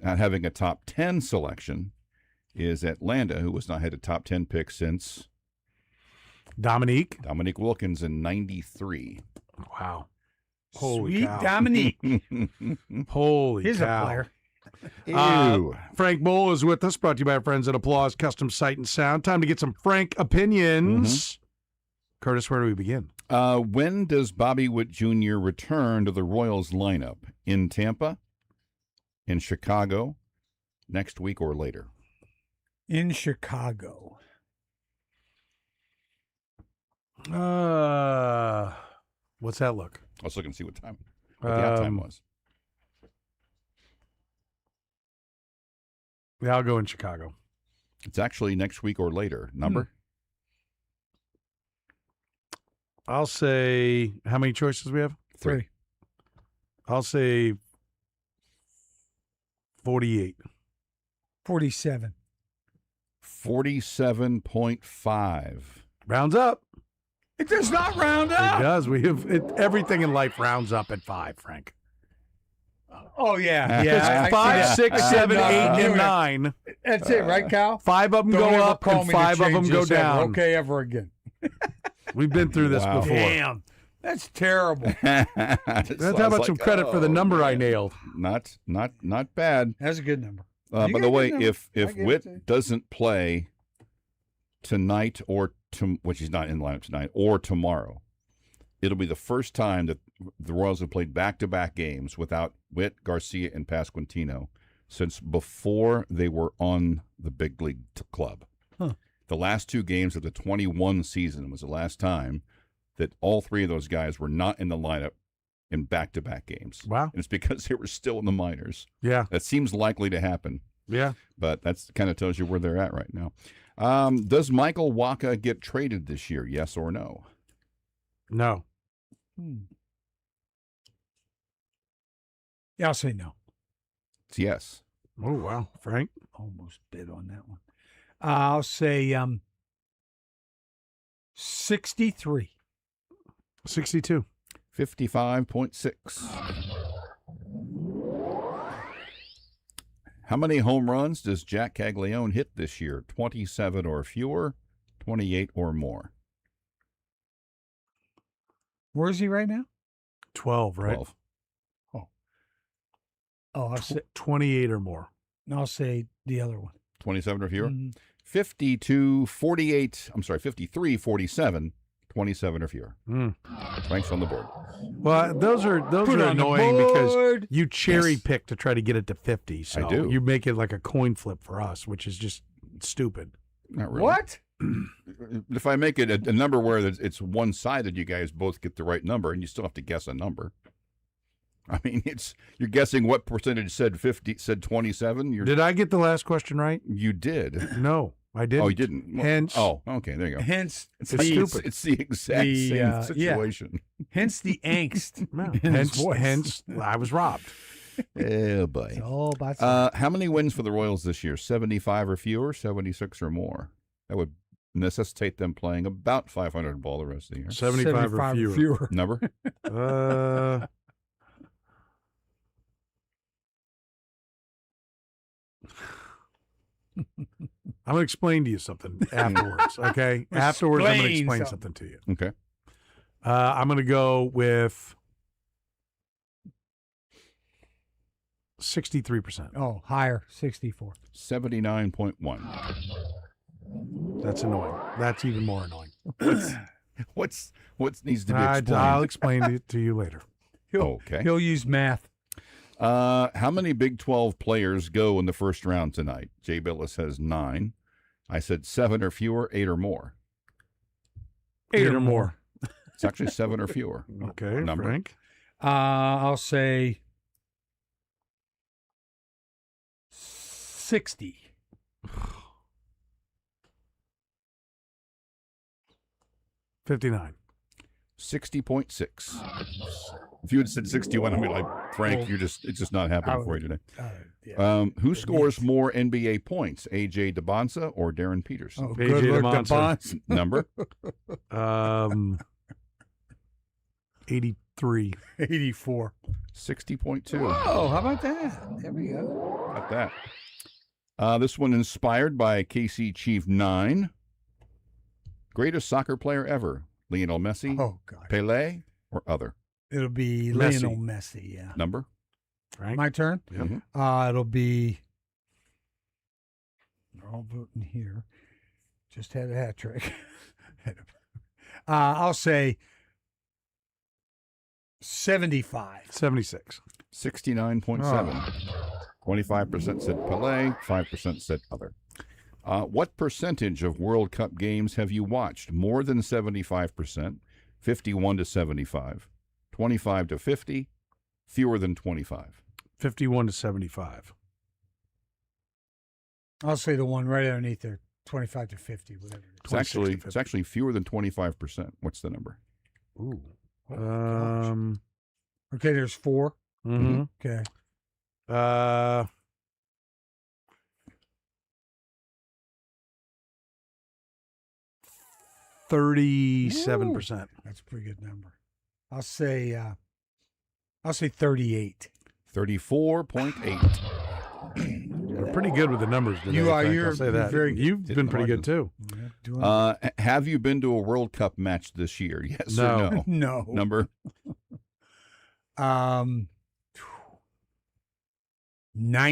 having a top 10 selection is Atlanta, who has not had a top 10 pick since Dominique Wilkins in 93. Wow. Holy Sweet cow. Dominique. Holy He's cow. a player. Ew. Frank Bull is with us, brought to you by our friends at Applause Custom Sight and Sound. Time to get some Frank opinions. Curtis, where do we begin? When does Bobby Witt Jr. return to the Royals lineup? In Tampa? In Chicago? Next week or later? In Chicago. What's that look? I was looking to see what the out time was. Yeah, I'll go in Chicago. It's actually next week or later. Number? I'll say, how many choices we have? 3. I'll say 48. 47. 47.5. Rounds up. It does not round It up. does. We have everything in life rounds up at 5, Frank. Oh, yeah. It's Yeah. I 5, see 6, that. 7, 8, I and knew it. 9. That's it, right, Cal? 5 of them Don't go ever up call and me to 5 of them change go this ever, down. Okay, ever again. We've been through this Wow. before. Damn. That's terrible. Let's have about some credit for the number I nailed. Not bad. That's a good number. By You got the a way, good number. if I give it to you. Witt doesn't play tonight which he's not in the lineup tonight, or tomorrow, it'll be the first time that the Royals have played back-to-back games without Witt, Garcia, and Pasquantino since before they were on the big league club. Huh. The last 2 games of the 21 season was the last time that all 3 of those guys were not in the lineup in back-to-back games. Wow. And it's because they were still in the minors. Yeah. That seems likely to happen, Yeah. but that's kind of tells you where they're at right now. Does Michael Wacha get traded this year, yes or no? No. Yeah, I'll say no. It's yes. Oh, wow. Frank? Almost bid on that one. I'll say 63. 62. 55.6. How many home runs does Jack Caglione hit this year? 27 or fewer, 28 or more? Where is he right now? 12, right? 12. Oh, I'll say, 28 or more. I'll say the other one. 27 or fewer? Mhm. 52, 48, I'm sorry, 53, 47, 27 or fewer. Frank's on the board. Well, those are Put on the annoying because board. you cherry Yes. pick to try to get it to 50. So I do. you make it like a coin flip for us, which is just stupid. Not really. What? If I make it a number where it's one-sided, you guys both get the right number, and you still have to guess a number. I mean, you're guessing what percentage said 50, said 27. Did I get the last question right? You did. No, I didn't. Oh, you didn't. Well, Hence- Oh, okay. There you go. Hence, It's stupid. It's the exact The, same yeah. situation. hence the angst. No. in his voice. Hence, I was robbed. Oh It's boy. all about How many wins for the Royals this year? 75 or fewer? 76 or more? That would necessitate them playing about 500 ball the rest of the year. 75 or fewer. Number? I'm going to explain to you something afterwards, okay? Afterwards, I'm going to Explain explain something. something to you. Okay. I'm going to go with 63%. Oh, higher, 64. 79.1. That's annoying. That's even more annoying. What needs to be I'll explained? explain it to you later. Okay. He'll use math. How many Big 12 players go in the first round tonight? Jay Billis has 9. I said 7 or fewer, 8 or more. 8 or more. It's actually 7 or fewer. Okay, Number. Frank. I'll say 60. 59. 60.6. If you had said 61, I'd be like, Frank, it's just not happening for you today. Yeah. Who scores more NBA points, A.J. DeBonsa or Darren Peterson? Oh, AJ good look, DeBonsa. DeBonsa. Number? 83. 84. 60.2. Oh, how about that? There we go. Got that. This one inspired by KC Chief 9. Greatest soccer player ever, Lionel Messi, Oh, God. Pelé, or other? It'll be Messi. Lionel Messi, yeah. Number? Frank. My turn? Yep. Mhm. It'll be, they're all voting here. Just had a hat trick. I'll say 75. 76. 69.7. 25% said Pelé, 5% said other. What percentage of World Cup games have you watched? More than 75%, 51 to 75, 25 to 50, fewer than 25. 51 to 75. I'll say the one right underneath there, 25 to 50, whatever. It's actually fewer than 25%. What's the number? Ooh. gosh. Okay, there's 4. Mm-hmm. Okay. 37%. That's a pretty good number. I'll say 38. 34.8. You're pretty good with the numbers today. You are. Frank, You're I'll say that. very good. You've been pretty good too. Have you been to a World Cup match this year? Yes No. or no? No. Number? 90.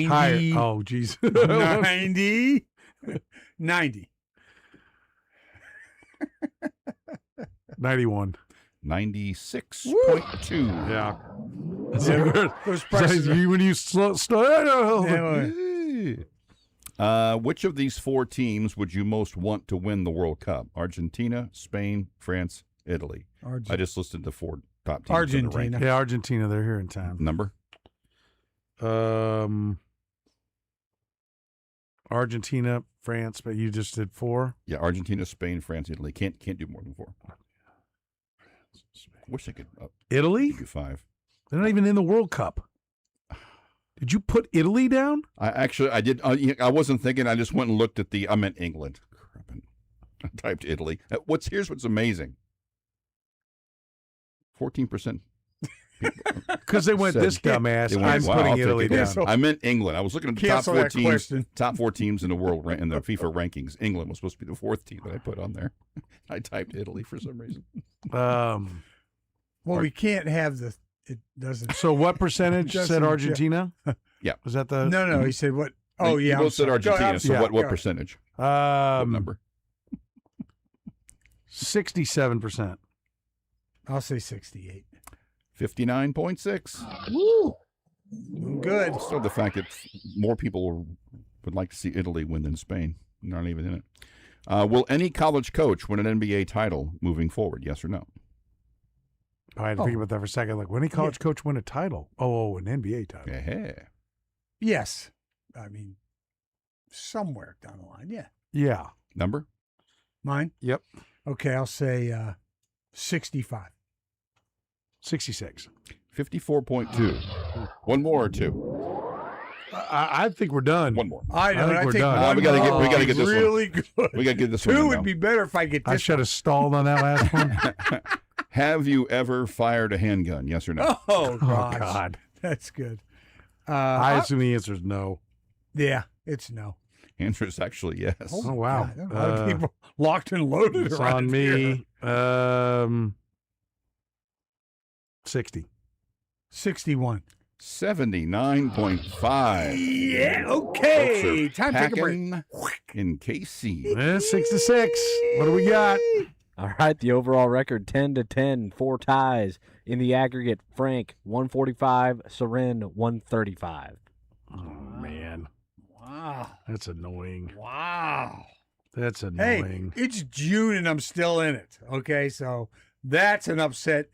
Higher. Oh, geez. 90. 90. 91. 96.2. Yeah. Those prices are- When you slow. Which of these 4 teams would you most want to win the World Cup? Argentina, Spain, France, Italy. I just listed the 4 top teams. Argentina. Yeah, Argentina. They're here in town. Number? Argentina, France, but you just did 4. Yeah, Argentina, Spain, France, Italy. Can't do more than 4. Wish I could Italy? give you 5. They're not even in the World Cup. Did you put Italy down? I did. I wasn't thinking. I just went and looked at I meant England. Crap. I typed Italy. Here's what's amazing. 14%. Because they went Said- this dumbass. They went, I'm "Wow, I'll putting take Italy it." down. I meant England. I was looking at the top Cancel 4 that teams. question. Top 4 teams in the world in the FIFA rankings. England was supposed to be the 4th team that I put on there. I typed Italy for some reason. Well, we can't have it doesn't. So what percentage Doesn't- said Argentina? Yeah. Was that the No, he said what? Oh, yeah. You both said Argentina. So Yeah. what percentage? What number? 67%. I'll say 68. 59.6. Good. So the fact that more people would like to see Italy win than Spain. Not even in it. Will any college coach win an NBA title moving forward? Yes or no? I had to think about that for a second. Like, when did college coach win a title? Oh, an NBA title. Yeah. Yes. I mean, somewhere down the line. Yeah. Yeah. Number? Mine? Yep. Okay, I'll say 65. 66. 54.2. One more or 2? I think we're done. One more. I know. think I we're think done. one We gotta get- more we gotta would get be this one. really good. We got to get this one. 2 in would now. be better if I get this. I should have stalled on that last one. Have you ever fired a handgun? Yes or no? Oh, gosh. Oh, God. That's good. I assume the answer is no. Yeah, it's no. Answer is actually yes. Oh, wow. God, there are a lot of people locked and loaded It's around on here. me. 60. 61. 79.5. Yeah, Folks okay. are Time to take a break. packing in KC. 66. What do we got? All right, the overall record 10-10, 4 ties. In the aggregate, Frank 145, Soren 135. Oh, man. Wow. That's annoying. Wow. That's annoying. Hey, it's June and I'm still in it. Okay, so that's an upset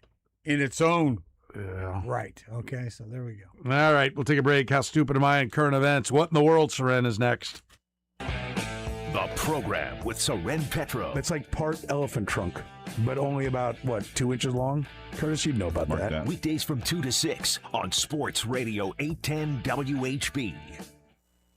in its own right. Okay, so there we go. All right, we'll take a break. How stupid am I in current events? What in the world, Soren, is next? The program with Soren Petro. It's like part elephant trunk, but only about, 2 inches long? Curtis, you'd know about that. Weekdays from 2 to 6 on Sports Radio 810 WHB.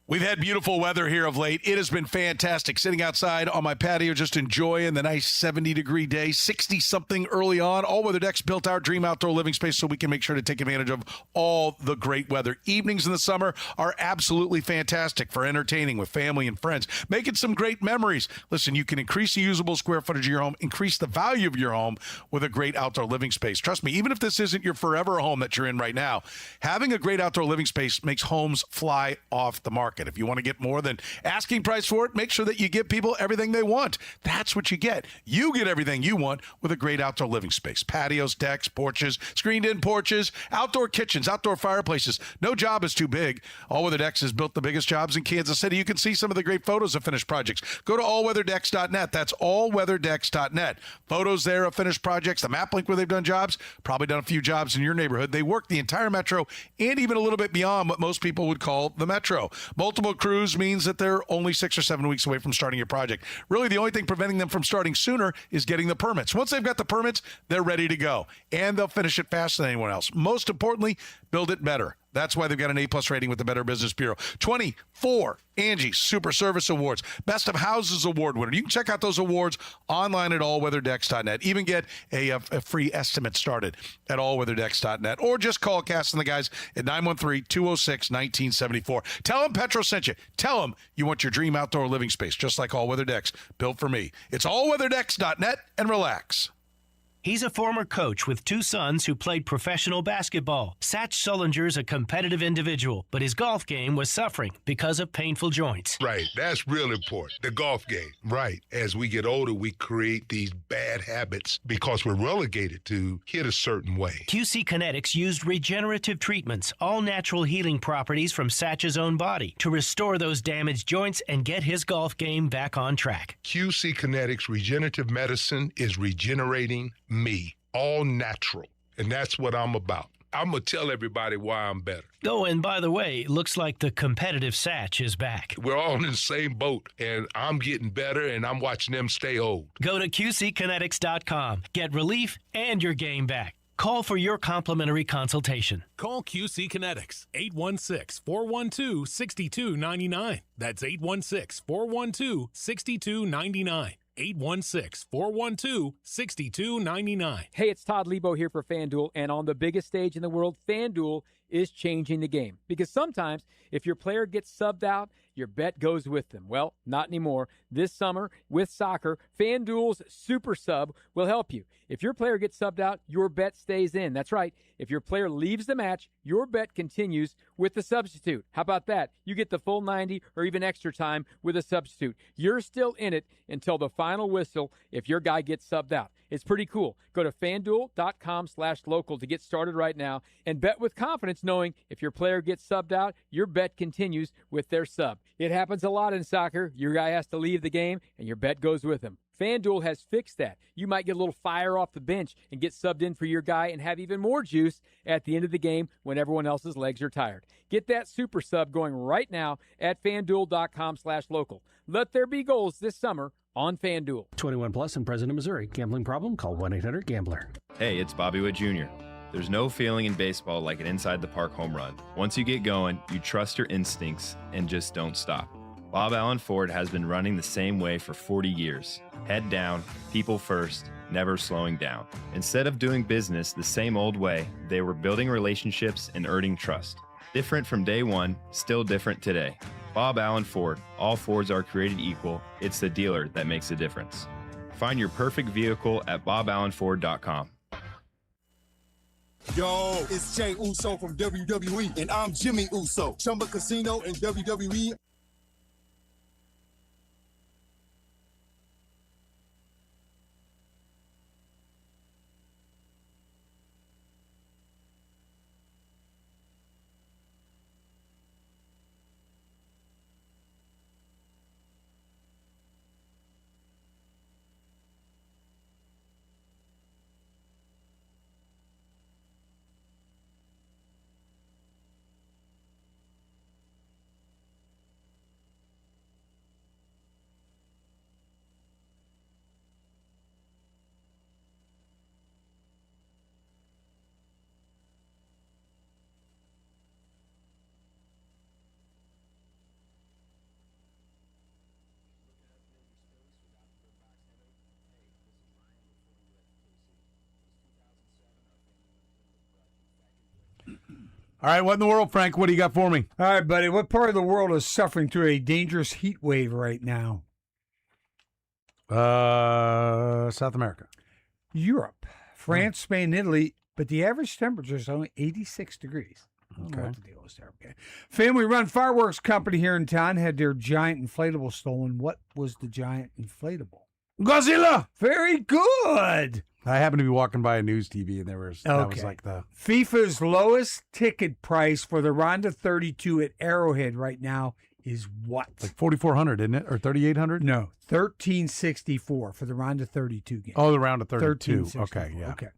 We've had beautiful weather here of late. It has been fantastic. Sitting outside on my patio, just enjoying the nice 70-degree day, 60-something early on. All Weather Decks built our dream outdoor living space so we can make sure to take advantage of all the great weather. Evenings in the summer are absolutely fantastic for entertaining with family and friends, making some great memories. Listen, you can increase the usable square footage of your home, increase the value of your home with a great outdoor living space. Trust me, even if this isn't your forever home that you're in right now, having a great outdoor living space makes homes fly off the market. If you want to get more than asking price for it, make sure that you give people everything they want. That's what you get. You get everything you want with a great outdoor living space. Patios, decks, porches, screened-in porches, outdoor kitchens, outdoor fireplaces. No job is too big. All Weather Decks has built the biggest jobs in Kansas City. You can see some of the great photos of finished projects. Go to allweatherdecks.net. That's allweatherdecks.net. Photos there of finished projects, the map link where they've done jobs, probably done a few jobs in your neighborhood. They work the entire metro and even a little bit beyond what most people would call the metro. Multiple crews means that they're only 6 or 7 weeks away from starting your project. Really, the only thing preventing them from starting sooner is getting the permits. Once they've got the permits, they're ready to go, and they'll finish it faster than anyone else. Most importantly, build it better. That's why they've got an A+ rating with the Better Business Bureau. 24 Angie Super Service Awards, Best of Houses Award winner. You can check out those awards online at allweatherdecks.net. Even get a free estimate started at allweatherdecks.net, or just call Cass and the guys at 913-206-1974. Tell them Petro sent you. Tell them you want your dream outdoor living space, just like All Weather Decks, built for me. It's allweatherdecks.net, and relax. He's a former coach with 2 sons who played professional basketball. Satch Sullinger's a competitive individual, but his golf game was suffering because of painful joints. Right, that's real important, the golf game. Right, as we get older, we create these bad habits because we're relegated to hit a certain way. QC Kinetics used regenerative treatments, all natural healing properties from Satch's own body, to restore those damaged joints and get his golf game back on track. QC Kinetics regenerative medicine is regenerating me, all natural, and that's what I'm about. I'm going to tell everybody why I'm better. Oh, and by the way, looks like the competitive Satch is back. We're all in the same boat, and I'm getting better, and I'm watching them stay old. Go to QCkinetics.com. Get relief and your game back. Call for your complimentary consultation. Call QC Kinetics, 816-412-6299. That's 816-412-6299. 816-412-6299. Hey, it's Todd Lebo here for FanDuel, and on the biggest stage in the world, FanDuel is changing the game. Because sometimes, if your player gets subbed out, your bet goes with them. Well, not anymore. This summer, with soccer, FanDuel's Super Sub will help you. If your player gets subbed out, your bet stays in. That's right. If your player leaves the match, your bet continues with the substitute. How about that? You get the full 90 or even extra time with a substitute. You're still in it until the final whistle if your guy gets subbed out. It's pretty cool. Go to FanDuel.com/local to get started right now and bet with confidence knowing if your player gets subbed out, your bet continues with their sub. It happens a lot in soccer. Your guy has to leave the game and your bet goes with him. FanDuel has fixed that. You might get a little fire off the bench and get subbed in for your guy and have even more juice at the end of the game when everyone else's legs are tired. Get that super sub going right now at FanDuel.com/local. Let there be goals this summer on FanDuel. 21 plus and present in Missouri. Gambling problem? Call 1-800-GAMBLER. Hey, it's Bobby Witt Jr. There's no feeling in baseball like an inside-the-park home run. Once you get going, you trust your instincts and just don't stop. Bob Allen Ford has been running the same way for 40 years. Head down, people first, never slowing down. Instead of doing business the same old way, they were building relationships and earning trust. Different from day one, still different today. Bob Allen Ford. All Fords are created equal. It's the dealer that makes a difference. Find your perfect vehicle at boballenford.com. Yo, it's Jay Uso from WWE, and I'm Jimmy Uso. Chumba Casino and WWE. All right, what in the world, Frank? What do you got for me? All right, buddy. What part of the world is suffering through a dangerous heat wave right now? South America. Europe, France, Spain, Italy, but the average temperature is only 86 degrees. I don't know what the deal is there. Okay. Family-run fireworks company here in town had their giant inflatable stolen. What was the giant inflatable? Godzilla. Very good. I happened to be walking by a news TV, and that was like the FIFA's lowest ticket price for the round of 32 at Arrowhead right now is what? like 4,400, isn't it, or 3,800? No, 1364 for the round of 32 game. Oh, the round of 32. 1364. Okay, yeah. Okay.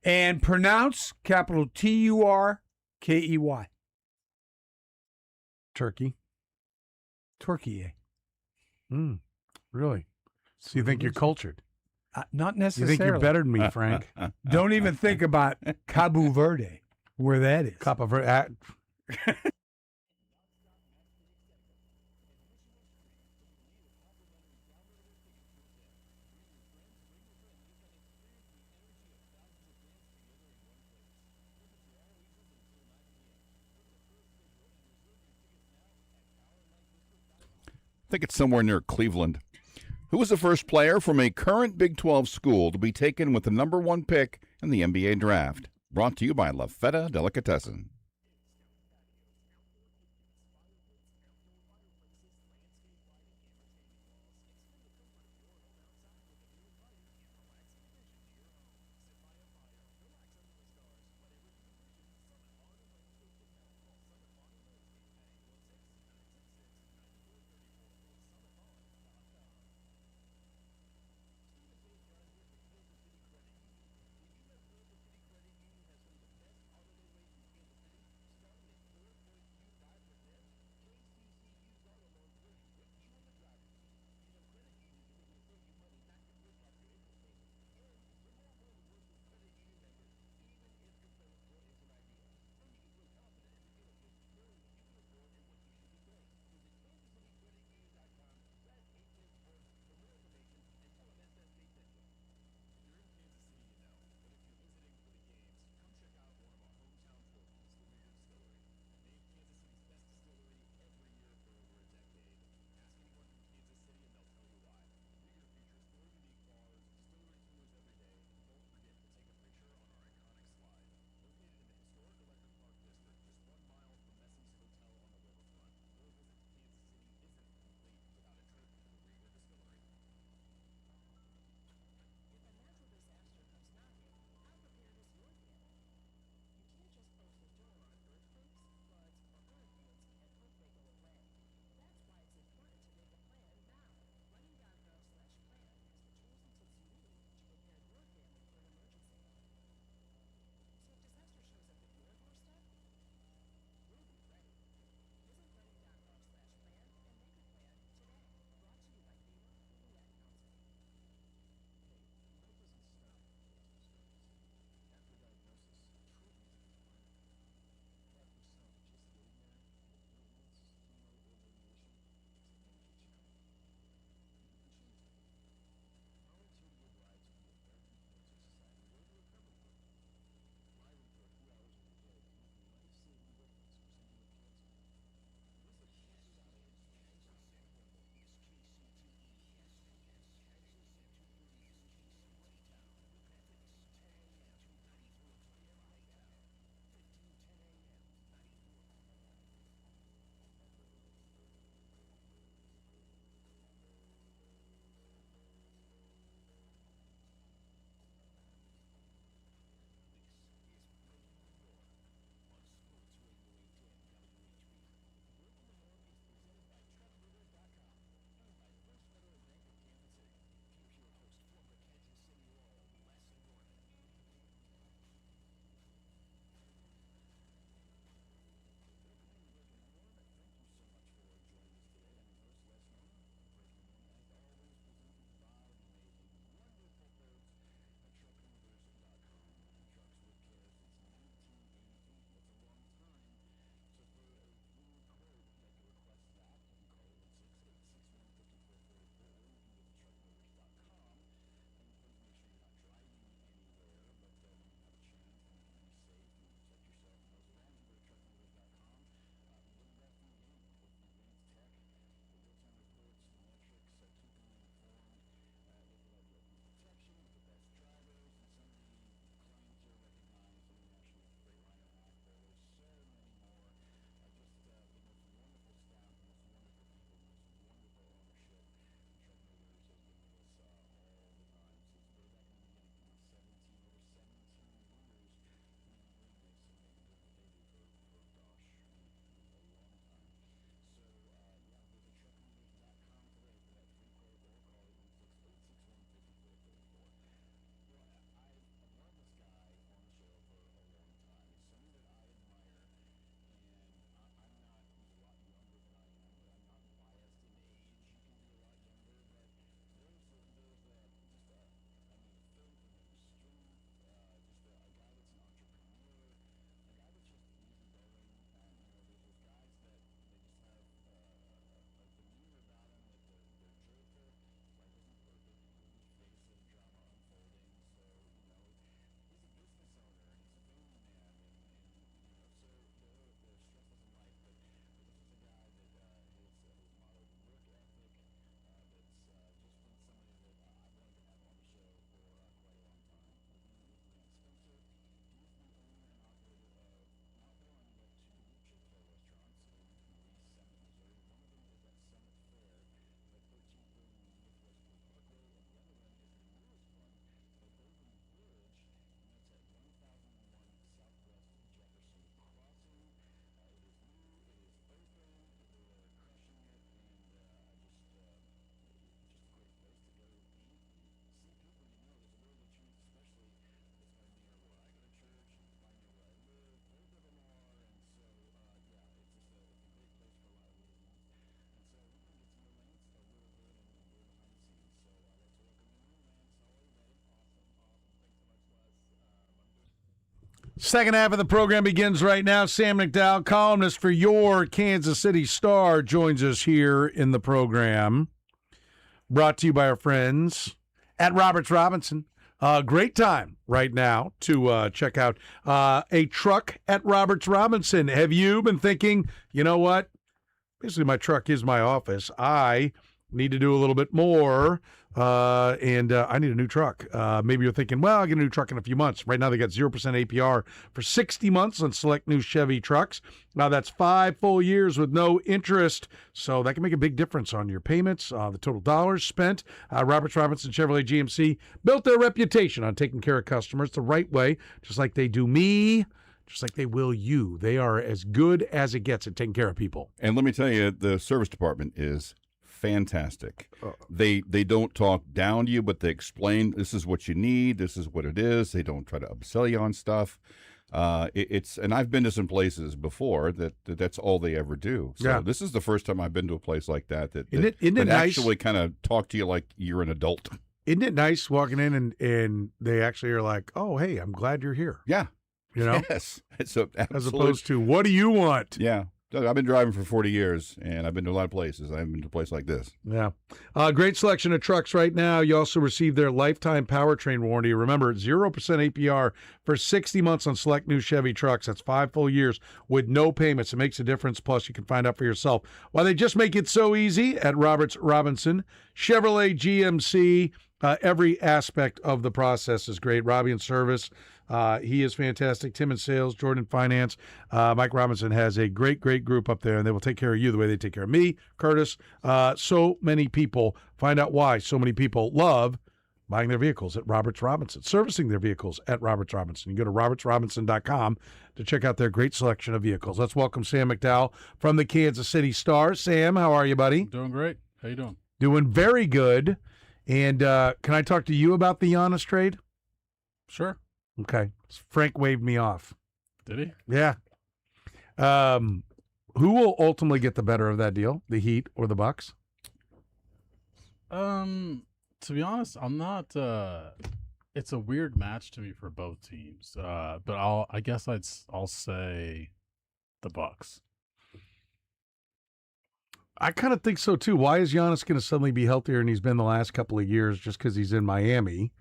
And pronounce capital Turkey. Turkey. Turkey. Really? So you think you're cultured? Not You necessarily. think you're better than me, Frank? Don't even think about Cabo Verde, where that is. Cabo Verde. I think it's somewhere near Cleveland. Who was the first player from a current Big 12 school to be taken with the number 1 pick in the NBA draft? Brought to you by La Feta Delicatessen. Second half of the program begins right now. Sam McDowell, columnist for your Kansas City Star, joins us here in the program. Brought to you by our friends at Roberts Robinson. Great time right now to check out a truck at Roberts Robinson. Have you been thinking, you know what? Basically, my truck is my office. I need to do a little bit more, and I need a new truck. Maybe you're thinking, well, I'll get a new truck in a few months. Right now, they got 0% APR for 60 months on select new Chevy trucks. Now, that's 5 full years with no interest, so that can make a big difference on your payments, the total dollars spent. Roberts Robinson Chevrolet GMC built their reputation on taking care of customers the right way, just like they do me, just like they will you. They are as good as it gets at taking care of people. And let me tell you, the service department is fantastic. They don't talk down to you, but they explain this is what you need, this is what it is. They don't try to upsell you on stuff. And I've been to some places before that's all they ever do. So this is the first time I've been to a place like that isn't it nice? Actually kind of talk to you like you're an adult. Isn't it nice walking in and they actually are like, oh, hey, I'm glad you're here. Yeah. You know? Yes. So as opposed to, what do you want? Yeah. I've been driving for 40 years, and I've been to a lot of places. I haven't been to a place like this. Yeah. Great selection of trucks right now. You also receive their lifetime powertrain warranty. Remember, 0% APR for 60 months on select new Chevy trucks. That's 5 full years with no payments. It makes a difference. Plus, you can find out for yourself why they just make it so easy at Roberts Robinson. Chevrolet GMC, every aspect of the process is great. Robbie in service. He is fantastic. Tim in sales, Jordan in finance. Mike Robinson has a great group up there, and they will take care of you the way they take care of me, Curtis. So many people. Find out why so many people love buying their vehicles at Roberts Robinson, servicing their vehicles at Roberts Robinson. You go to robertsrobinson.com to check out their great selection of vehicles. Let's welcome Sam McDowell from the Kansas City Star. Sam, how are you, buddy? Doing great. How you doing? Doing very good. And can I talk to you about the Giannis trade? Sure. Okay. Frank waved me off. Did he? Yeah. Who will ultimately get the better of that deal, the Heat or the Bucks? To be honest, I'm not. It's a weird match to me for both teams. But I guess I'll say the Bucks. I kind of think so too. Why is Giannis going to suddenly be healthier than he's been the last couple of years just because he's in Miami?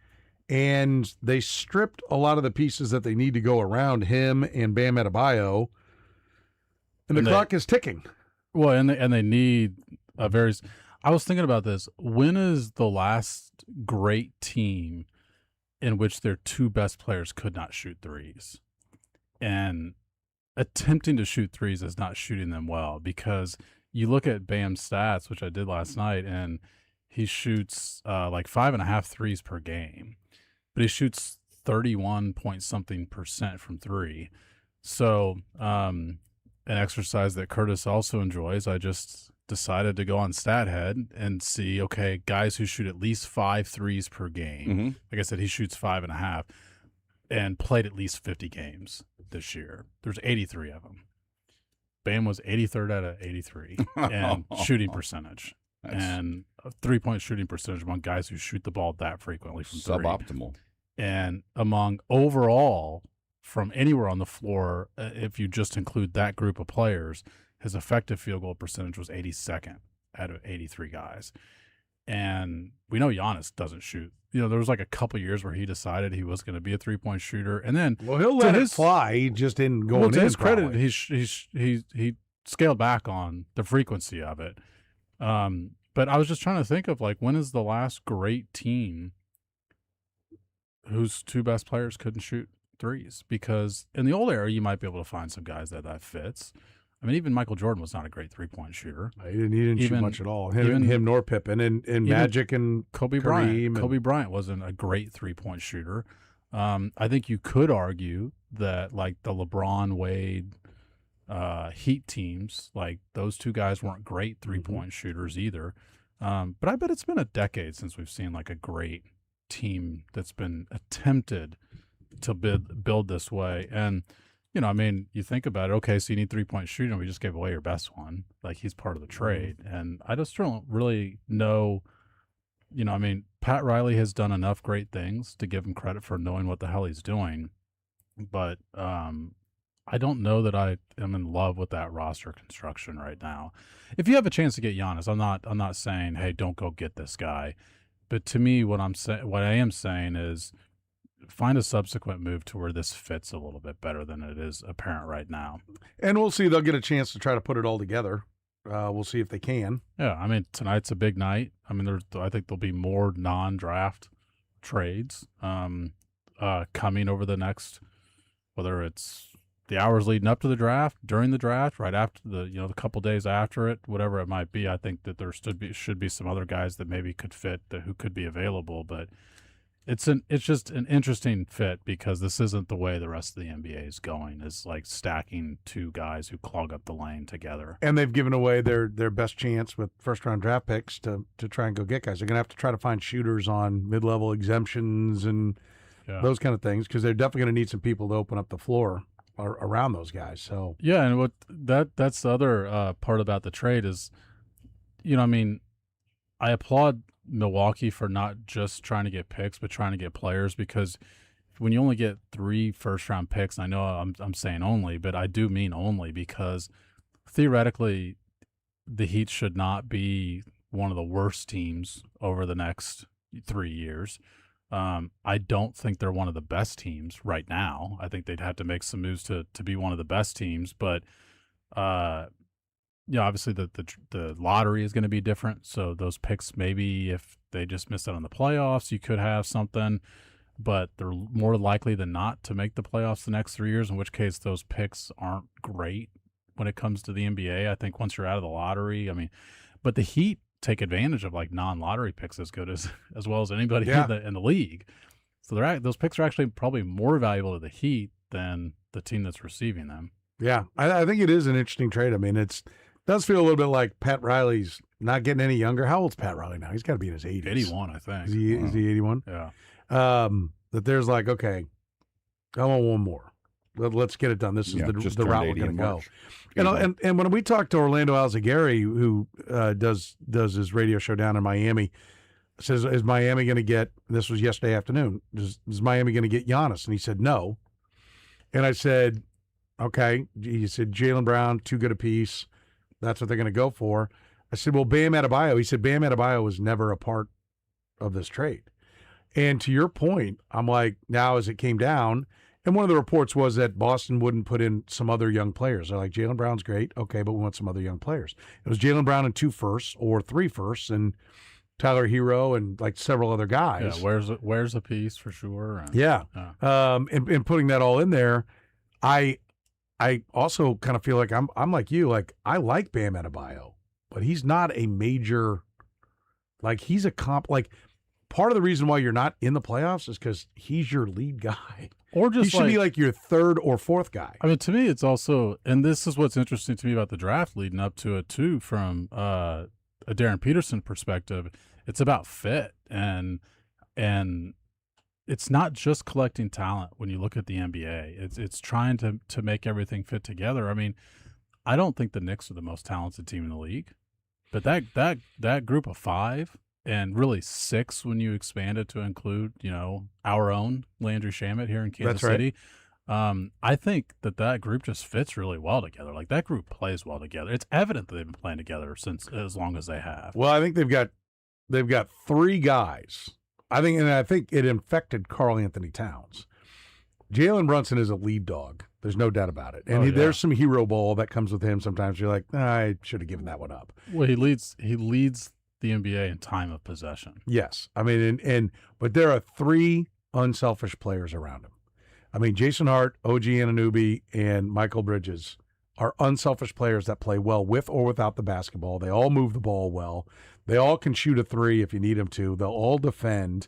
And they stripped a lot of the pieces that they need to go around him and Bam Adebayo, and the clock is ticking. Well, and they need a very. I was thinking about this. When is the last great team in which their two best players could not shoot threes? And attempting to shoot threes is not shooting them well, because you look at Bam's stats, which I did last night, and he shoots like 5.5 threes per game. But he shoots 31-point-something% from three. So an exercise that Curtis also enjoys, I just decided to go on StatHead and see, okay, guys who shoot at least 5 threes per game. Mm-hmm. Like I said, he shoots 5.5 and played at least 50 games this year. There's 83 of them. Bam was 83rd out of 83 and shooting percentage. And a 3-point shooting percentage among guys who shoot the ball that frequently from three. Suboptimal. And among overall from anywhere on the floor, if you just include that group of players, his effective field goal percentage was 82nd out of 83 guys. And we know Giannis doesn't shoot. There was like a couple years where he decided he was going to be a 3-point shooter, and then he'll let it fly. He just didn't go in. To his credit, he scaled back on the frequency of it. But I was just trying to think of, like, when is the last great team whose two best players couldn't shoot threes? Because in the old era, you might be able to find some guys that fits. I mean, even Michael Jordan was not a great 3-point shooter. He didn't shoot much at all. Him nor Pippen and Magic and Kobe Bryant. Kobe Bryant wasn't a great 3-point shooter. I think you could argue that, like, the LeBron, Wade, Heat teams, like, those two guys weren't great 3-point shooters either. But I bet it's been a decade since we've seen, like, a great team that's been attempted to build this way. And, I mean, you think about it, okay, so you need 3-point shooting, we just gave away your best one. Like, he's part of the trade. And I just don't really know, I mean, Pat Riley has done enough great things to give him credit for knowing what the hell he's doing. but I don't know that I am in love with that roster construction right now. If you have a chance to get Giannis, I'm not saying, hey, don't go get this guy. But to me, what I am saying is find a subsequent move to where this fits a little bit better than it is apparent right now. And we'll see. They'll get a chance to try to put it all together. We'll see if they can. Yeah, I mean, tonight's a big night. I mean, I think there'll be more non-draft trades coming over the next, whether it's the hours leading up to the draft, during the draft, right after the couple days after it, whatever it might be. I think that there should be some other guys that maybe could fit who could be available, but it's just an interesting fit because this isn't the way the rest of the NBA is going. It's like stacking two guys who clog up the lane together. And they've given away their best chance with first-round draft picks to try and go get guys. They're going to have to try to find shooters on mid-level exemptions and those kind of things because they're definitely going to need some people to open up the floor around those guys. So yeah, and that's the other part about the trade is, I mean, I applaud Milwaukee for not just trying to get picks, but trying to get players, because when you only get 3 first-round picks, I know I'm saying only, but I do mean only because theoretically the Heat should not be one of the worst teams over the next 3 years. I don't think they're one of the best teams right now. I think they'd have to make some moves to be one of the best teams, but obviously the lottery is going to be different. So those picks, maybe if they just miss out on the playoffs, you could have something, but they're more likely than not to make the playoffs the next 3 years, in which case those picks aren't great when it comes to the NBA. I think once you're out of the lottery, but the Heat take advantage of like non-lottery picks as good as well as anybody in the league. So those picks are actually probably more valuable to the Heat than the team that's receiving them. Yeah, I think it is an interesting trade. I mean, it does feel a little bit like Pat Riley's not getting any younger. How old's Pat Riley now? He's got to be in his 80s. 81, I think. Is he 81? Yeah. That there's like, okay, I want one more. Let's get it done. This is the route we're going to go. And when we talked to Orlando Alzagari, who does his radio show down in Miami, says, is Miami going to get, this was yesterday afternoon, is Miami going to get Giannis? And he said, no. And I said, okay. He said, Jaylen Brown, too good a piece. That's what they're going to go for. I said, well, Bam Adebayo. He said, Bam Adebayo was never a part of this trade. And to your point, I'm like, now as it came down, and one of the reports was that Boston wouldn't put in some other young players. They're like, Jaylen Brown's great. Okay, but we want some other young players. It was Jaylen Brown and 2 firsts or 3 firsts and Tyler Hero and like several other guys. Yeah, where's a piece for sure. And putting that all in there, I also kind of feel like I'm like you. Like, I like Bam Adebayo, but he's not a major, like he's a part of the reason why you're not in the playoffs is because he's your lead guy. Or just he should be like your 3rd or 4th guy. I mean, to me, it's also, and this is what's interesting to me about the draft leading up to it too, from a Darren Peterson perspective. It's about fit, and it's not just collecting talent. When you look at the NBA, it's trying to make everything fit together. I mean, I don't think the Knicks are the most talented team in the league, but that group of 5. And really 6 when you expand it to include, our own Landry Shamet here in Kansas City. I think that group just fits really well together. Like, that group plays well together. It's evident that they've been playing together since as long as they have. Well, I think they've got 3 guys. I think it infected Karl Anthony Towns. Jalen Brunson is a lead dog. There's no doubt about it. And there's some hero ball that comes with him. Sometimes you're like, I should have given that one up. Well, he leads the NBA in time of possession. Yes. I mean, but there are 3 unselfish players around him. I mean, Jason Hart, OG Anunoby, and Michael Bridges are unselfish players that play well with or without the basketball. They all move the ball well. They all can shoot a 3 if you need them to. They'll all defend.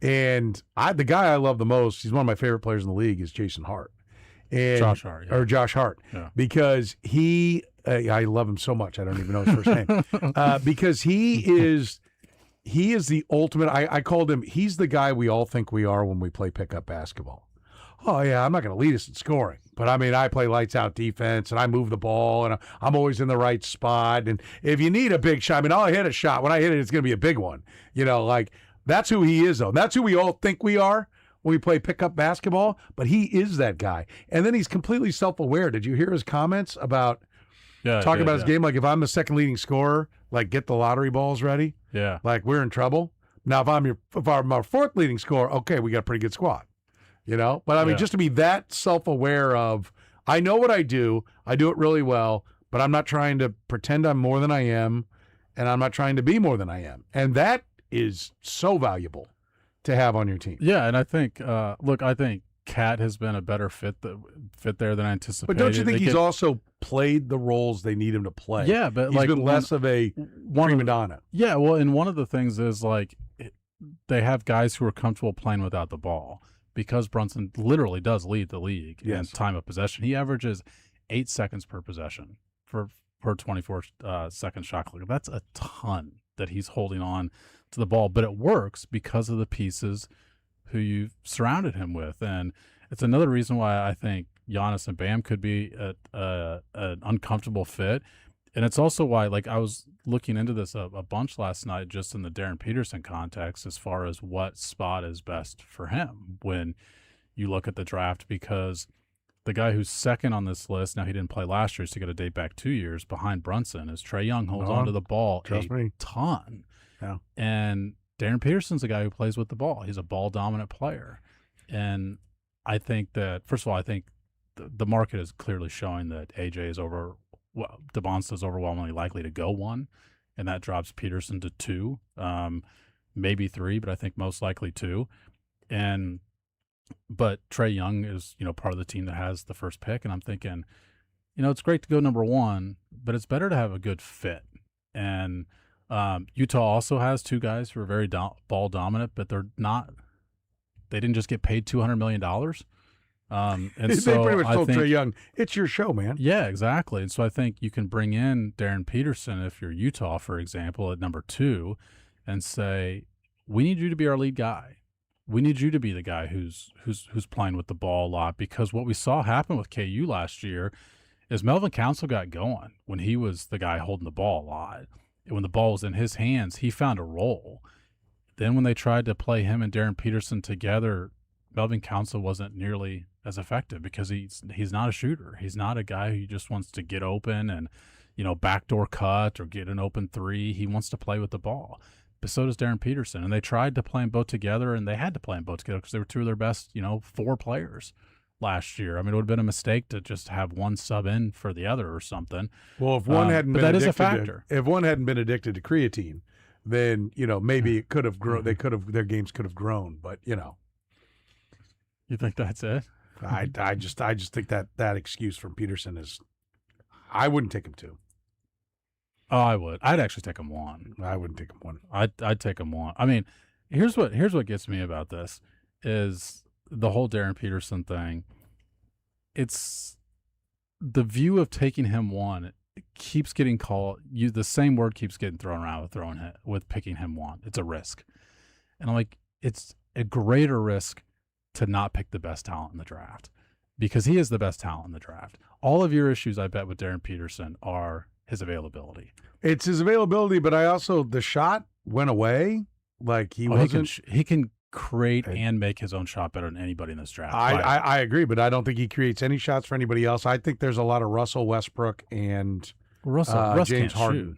And the guy I love the most, he's one of my favorite players in the league, is Jason Hart. Josh Hart. Or Josh Hart. Yeah. Because I love him so much I don't even know his first name. Because he is the ultimate. I called him. He's the guy we all think we are when we play pickup basketball. Oh yeah, I'm not going to lead us in scoring, but I mean I play lights out defense and I move the ball and I'm always in the right spot. And if you need a big shot, I mean I'll hit a shot. When I hit it, it's going to be a big one. Like that's who he is though. That's who we all think we are when we play pickup basketball, but he is that guy. And then he's completely self-aware. Did you hear his comments about talking about his game? Like, if I'm the second leading scorer, like, get the lottery balls ready. Yeah. Like, we're in trouble. Now, if I'm our fourth leading scorer, okay, we got a pretty good squad. You know? But, I mean, just to be that self-aware of, I know what I do it really well, but I'm not trying to pretend I'm more than I am, and I'm not trying to be more than I am. And that is so valuable to have on your team. Yeah, and I think, I think Cat has been a better fit there than I anticipated. But don't you think he's also played the roles they need him to play? Yeah, but he's like been less of a prima donna. Yeah, well, and one of the things is like they have guys who are comfortable playing without the ball because Brunson literally does lead the league in time of possession. He averages 8 seconds per possession per 24 second shot clock. That's a ton that he's holding on to the ball, but it works because of the pieces who you've surrounded him with. And it's another reason why I think Giannis and Bam could be an uncomfortable fit. And it's also why, like, I was looking into this a bunch last night just in the Darren Peterson context as far as what spot is best for him when you look at the draft, because the guy who's second on this list, now he didn't play last year, so you got to date back 2 years, behind Brunson, is Trae Young holds onto the ball a ton. Yeah. And Darren Peterson's a guy who plays with the ball. He's a ball-dominant player. And I think that, first of all, I think the market is clearly showing that AJ is DeBonsta is overwhelmingly likely to go 1, and that drops Peterson to 2, maybe 3, but I think most likely 2. But Trae Young is, part of the team that has the first pick, and I'm thinking, it's great to go number 1, but it's better to have a good fit. And Utah also has 2 guys who are very ball dominant, but they didn't just get paid $200 million. And they so pretty much I told think, Trae Young, it's your show, man. Yeah, exactly. And so I think you can bring in Darren Peterson if you're Utah, for example, at number 2, and say, we need you to be our lead guy. We need you to be the guy who's playing with the ball a lot, because what we saw happen with KU last year is Melvin Council got going when he was the guy holding the ball a lot. And when the ball was in his hands, he found a role. Then when they tried to play him and Darren Peterson together, Melvin Council wasn't nearly as effective because he's not a shooter. He's not a guy who just wants to get open and, backdoor cut or get an open 3. He wants to play with the ball. But so does Darren Peterson. And they tried to play them both together, and they had to play them both together because they were 2 of their best, 4 players last year. I mean, it would have been a mistake to just have one sub in for the other or something. Well, if one hadn't been that is a addicted factor. if one hadn't been addicted to creatine, then maybe it could have grown. Their games could have grown. But you think that's it? I just think that excuse from Peterson is, I wouldn't take him 2. Oh, I would. I'd actually take him 1. I wouldn't take him 1. I'd take him 1. I mean, here's what gets me about this is the whole Darren Peterson thing. It's the view of taking him 1. It keeps getting called. The same word keeps getting thrown around with picking him 1. It's a risk, and I'm like, it's a greater risk to not pick the best talent in the draft, because he is the best talent in the draft. All of your issues, I bet, with Darren Peterson are his availability. It's his availability, but the shot went away. Like he can create and make his own shot better than anybody in this draft. I agree, but I don't think he creates any shots for anybody else. I think there's a lot of Russell Westbrook and Russ James can't Harden. shoot.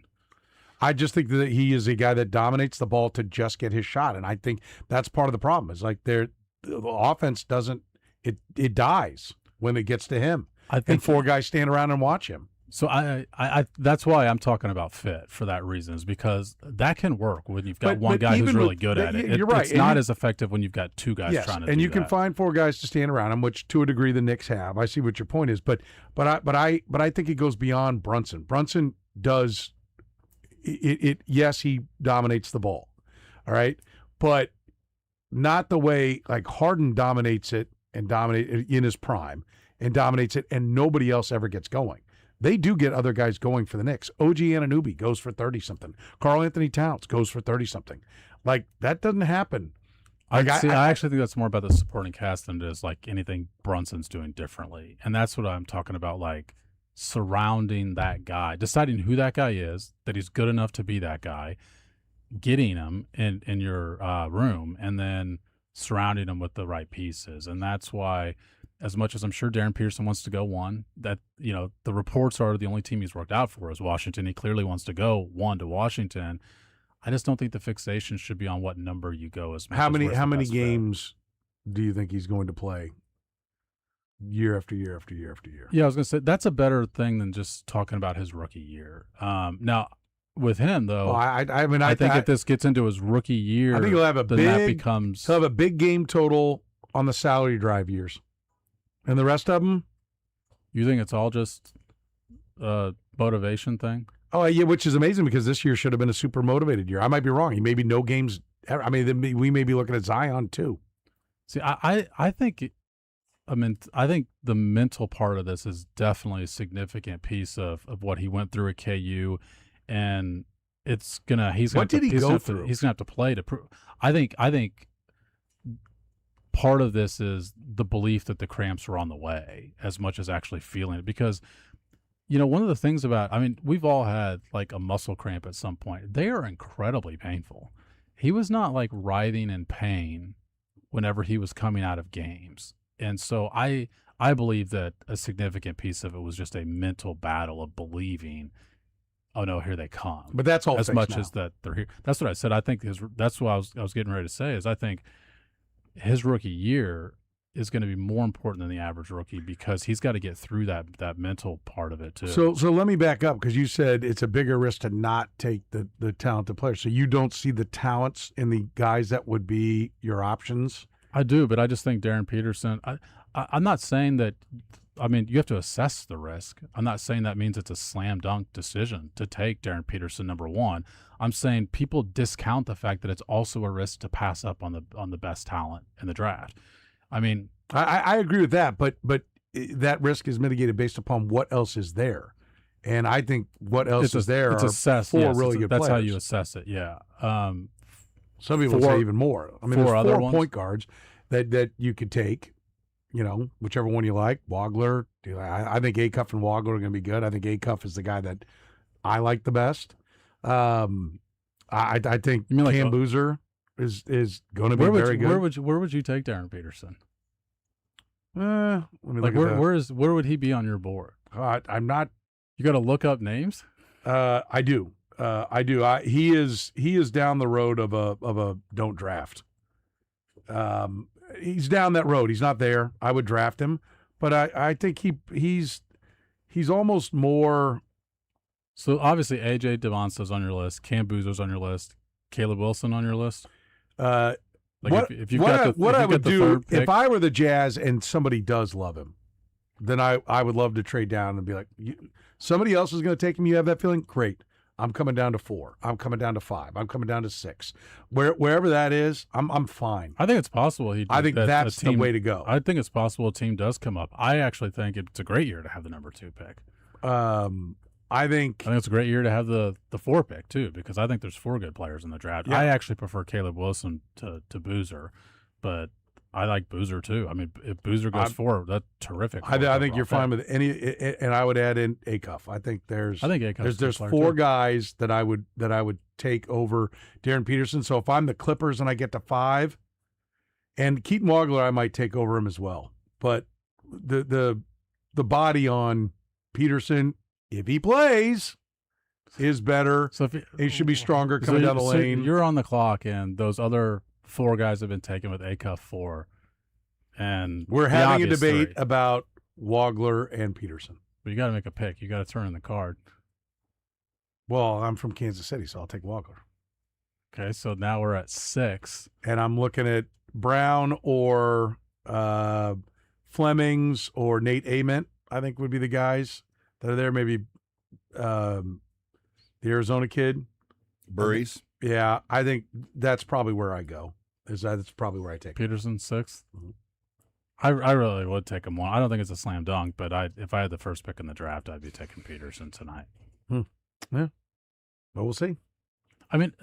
I just think that he is a guy that dominates the ball to just get his shot, and I think that's part of the problem. Is like the offense doesn't it dies when it gets to him. I think and 4 guys stand around and watch him. So I that's why I'm talking about fit for that reason, is because that can work when you've got one guy who's really good at it. You're right. It's not as effective when you've got 2 guys trying to do that. And you can find 4 guys to stand around him, which to a degree the Knicks have. I see what your point is, but I think it goes beyond Brunson. Brunson does it. Yes, he dominates the ball. All right, but not the way like Harden dominates it and dominate in his prime and dominates it, and nobody else ever gets going. They do get other guys going for the Knicks. OG Anunoby goes for 30-something. Karl Anthony Towns goes for 30-something. Like, that doesn't happen. I actually think that's more about the supporting cast than it is like anything Brunson's doing differently. And that's what I'm talking about, like surrounding that guy, deciding who that guy is, that he's good enough to be that guy, getting him in your room, and then surrounding him with the right pieces. And that's why, as much as I'm sure Darren Peterson wants to go one, that, the reports are the only team he's worked out for is Washington. He clearly wants to go one to Washington. I just don't think the fixation should be on what number you go as much How as many where's the best fit. games do you think he's going to play year after year after year after year? Yeah, I was going to say that's a better thing than just talking about his rookie year. Now, with him though, I think if this gets into his rookie year, I think he'll have a he'll have a big game total on the salary drive years, and the rest of them. You think it's all just a motivation thing? Oh yeah, which is amazing because this year should have been a super motivated year. I might be wrong. He may be no games. I mean, we may be looking at Zion too. See, I think the mental part of this is definitely a significant piece of what he went through at KU, and he's gonna have to play to prove. I think part of this is the belief that the cramps are on the way as much as actually feeling it, because one of the things we've all had like a muscle cramp at some point. They are incredibly painful. He was not like writhing in pain whenever he was coming out of games. And so I believe that a significant piece of it was just a mental battle of believing, oh no, here they come. But that's all as fixed much now. as that they're here. That's what I said. I think that's what I was getting ready to say is I think his rookie year is going to be more important than the average rookie because he's got to get through that mental part of it too. So let me back up because you said it's a bigger risk to not take the talented players. So you don't see the talents in the guys that would be your options? I do, but I just think Darren Peterson, I'm not saying that, you have to assess the risk. I'm not saying that means it's a slam dunk decision to take Darren Peterson number one. I'm saying people discount the fact that it's also a risk to pass up on the best talent in the draft. I agree with that, but that risk is mitigated based upon what else is there. And I think what else is there are assessed, four yes, really good that's players. how you assess it, yeah. Some people say even more. There's other four point guards that you could take, whichever one you like. Wagler, I think Acuff and Wagler are going to be good. I think Acuff is the guy that I like the best. I think Cam Boozer is going to be very good. Where would you take Darren Peterson? Let me look at that. Where would he be on your board? I'm not. You got to look up names. I do. He is down the road of a don't draft. He's down that road. He's not there. I would draft him, but I think he's almost more. So obviously AJ Devonsta's on your list. Cam Boozer's on your list. Caleb Wilson on your list. What I would do if I were the Jazz and somebody does love him, then I would love to trade down and be like, somebody else is going to take him. You have that feeling? Great. I'm coming down to 4. I'm coming down to 5. I'm coming down to 6. Wherever that is, I'm fine. I think it's possible. I think that's the way to go. I think it's possible a team does come up. I actually think it's a great year to have the number 2 pick. I think it's a great year to have the 4 pick too, because I think there's 4 good players in the draft. Yeah. I actually prefer Caleb Wilson to Boozer, but I like Boozer too. If Boozer goes 4, that's terrific. I think you're fine with any, and I would add in Acuff. I think there's 4 guys that I would take over Darren Peterson. So if I'm the Clippers and I get to 5, and Keaton Wagler, I might take over him as well. But the body on Peterson, if he plays, is better. So he should be stronger coming down the lane. You're on the clock, and those other 4 guys have been taken with Acuff 4, and we're having a debate about Wagler and Peterson. But you got to make a pick. You got to turn in the card. Well, I'm from Kansas City, so I'll take Wagler. Okay, so now we're at 6, and I'm looking at Brown or Flemings or Nate Ament. I think would be the guys that are there. Maybe the Arizona kid, Burries. Yeah, I think that's probably where I go. That's probably where I take Peterson 6th. Mm-hmm. I really would take him 1. I don't think it's a slam dunk, but if I had the first pick in the draft, I'd be taking Peterson tonight. Yeah, but we'll see. I think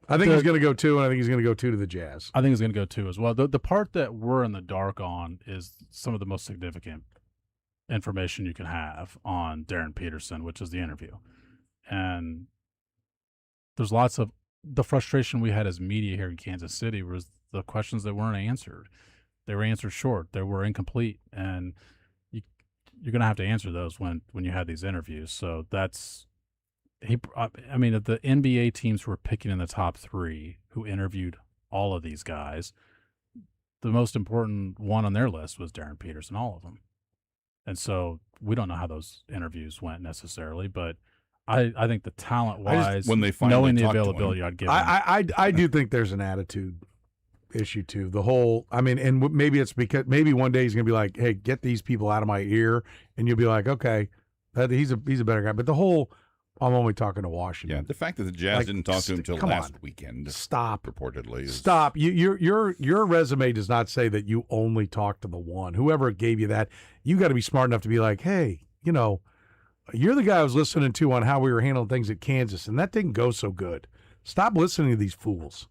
he's going to go 2, and I think he's going to go 2 to the Jazz. I think he's going to go 2 as well. The part that we're in the dark on is some of the most significant information you can have on Darren Peterson, which is the interview. And there's lots of the frustration we had as media here in Kansas City was the questions that weren't answered. They were answered short. They were incomplete, and you're going to have to answer those when you had these interviews. So that's I mean, the NBA teams who were picking in the top 3 who interviewed all of these guys, the most important one on their list was Darren Peterson, all of them. And so we don't know how those interviews went necessarily, but I think the talent-wise, when they finally knowing the talked to availability, him, I'd give him. I do think there's an attitude issue too. The whole, I mean, and maybe it's because maybe one day he's going to be like, hey, get these people out of my ear, and you'll be like, okay, he's a better guy. But the whole, I'm only talking to Washington. Yeah, the fact that the Jazz didn't talk to him until last weekend. Stop. Reportedly. Stop. Your resume does not say that you only talk to the one. Whoever gave you that, you got to be smart enough to be like, hey, you're the guy I was listening to on how we were handling things at Kansas, and that didn't go so good. Stop listening to these fools.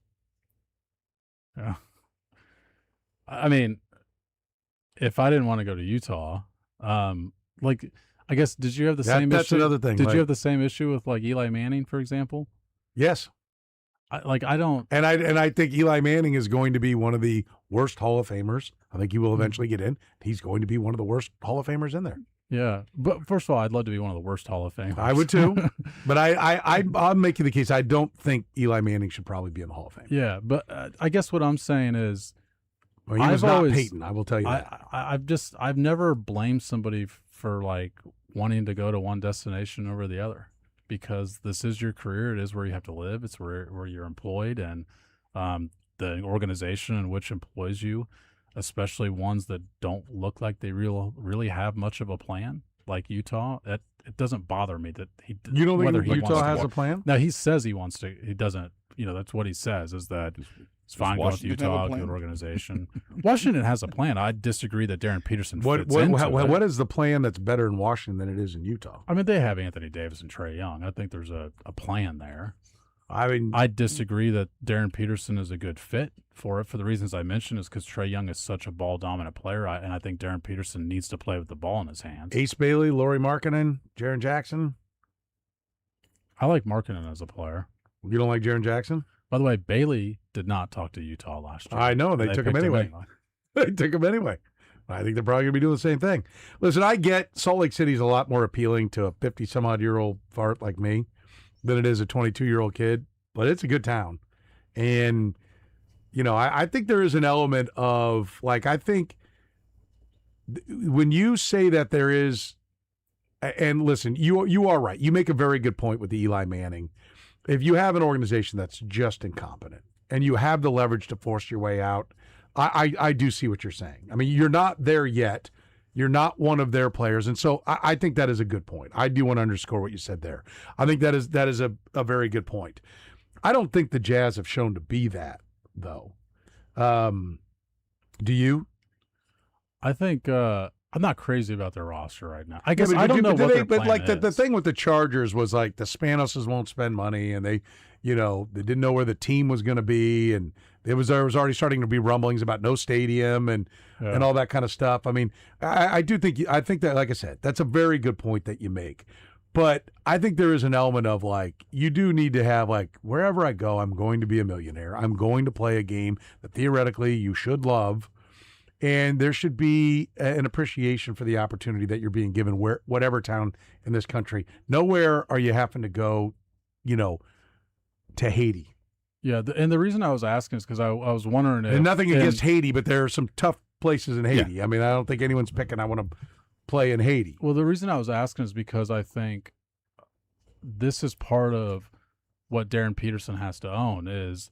Yeah. I mean, if I didn't want to go to Utah, I guess, did you have the same issue? That's another thing. Did you have the same issue with like Eli Manning, for example? Yes. I don't. And I think Eli Manning is going to be one of the worst Hall of Famers. I think he will eventually get in. He's going to be one of the worst Hall of Famers in there. Yeah, but first of all, I'd love to be one of the worst Hall of Famers. I would too. But I'll make you the case. I don't think Eli Manning should probably be in the Hall of Fame. Yeah, but I guess what I'm saying is, well, he was not Peyton. I will tell you that. I've never blamed somebody for like wanting to go to one destination over the other, because this is your career. It is where you have to live. It's where you're employed, and the organization in which employs you, especially ones that don't look like they really have much of a plan, like Utah. It doesn't bother me that he. You don't think Utah has a plan? No, he says he wants to. He doesn't. That's what he says, is that it's fine going to Utah, good organization. Washington has a plan. I disagree that Darren Peterson fits into it. What is the plan that's better in Washington than it is in Utah? I mean, they have Anthony Davis and Trae Young. I think there's a plan there. I mean, I disagree that Darren Peterson is a good fit for it, for the reasons I mentioned, is because Trae Young is such a ball-dominant player, and I think Darren Peterson needs to play with the ball in his hands. Ace Bailey, Lauri Markkanen, Jaren Jackson. I like Markkanen as a player. You don't like Jaren Jackson? By the way, Bailey did not talk to Utah last year. I know. They took him anyway. They took him anyway. I think they're probably going to be doing the same thing. Listen, I get Salt Lake City's a lot more appealing to a 50-some-odd-year-old fart like me than it is a 22-year-old kid, but it's a good town. And, I think there is an element of, like, I think when you say that there is, and listen, you are right. You make a very good point with the Eli Manning. If you have an organization that's just incompetent and you have the leverage to force your way out, I do see what you're saying. I mean, you're not there yet. You're not one of their players. And so I think that is a good point. I do want to underscore what you said there. I think that is a very good point. I don't think the Jazz have shown to be that, though. Do you? I think I'm not crazy about their roster right now. I guess I don't know what their plan is. The thing with the Chargers was like the Spanoses won't spend money, and they didn't know where the team was going to be, and there was already starting to be rumblings about no stadium and all that kind of stuff. I mean, I think that, like I said, that's a very good point that you make. But I think there is an element of, like, you do need to have, like, wherever I go, I'm going to be a millionaire. I'm going to play a game that theoretically you should love. And there should be an appreciation for the opportunity that you're being given whatever town in this country. Nowhere are you having to go, to Haiti. Yeah, and the reason I was asking is because I was wondering if... And nothing against Haiti, but there are some tough places in Haiti. Yeah. I mean, I don't think anyone's picking I want to play in Haiti. Well, the reason I was asking is because I think this is part of what Darren Peterson has to own is...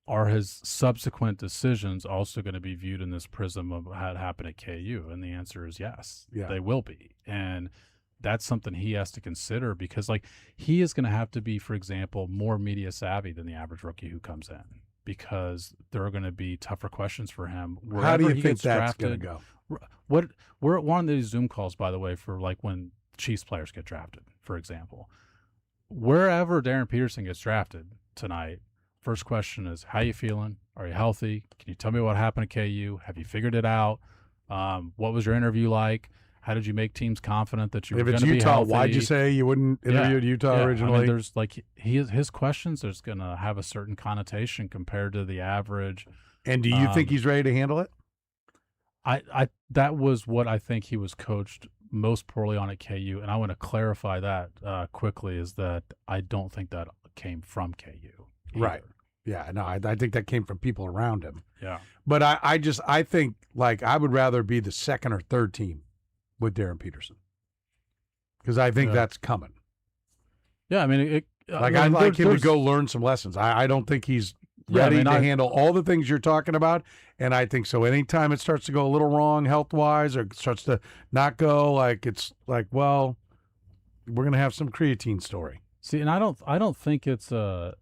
Are his subsequent decisions also going to be viewed in this prism of what happened at KU? And the answer is yes, they will be. And that's something he has to consider because, like, he is going to have to be, for example, more media savvy than the average rookie who comes in because there are going to be tougher questions for him. How do you think that's going to go? We're at one of these Zoom calls, by the way, for like when Chiefs players get drafted, for example. Wherever Darren Peterson gets drafted tonight, first question is, how you feeling? Are you healthy? Can you tell me what happened at KU? Have you figured it out? What was your interview like? How did you make teams confident that you were going to be healthy? If it's Utah, why'd you say you wouldn't interview at Utah originally? I mean, there's like his questions, there's going to have a certain connotation compared to the average And do you think he's ready to handle it? I that was what I think he was coached most poorly on at KU, and I want to clarify that quickly, is that I don't think that came from KU. Either. Right. Yeah, no, I think that came from people around him. Yeah. But I think, like, I would rather be the second or third team with Darren Peterson, because I think that's coming. Yeah, I mean, I'd like him to go learn some lessons. I don't think he's ready to handle all the things you're talking about, and I think so. Anytime it starts to go a little wrong health-wise, or starts to not go, like, it's like, well, we're gonna have some creatine story. See, and I don't think it's the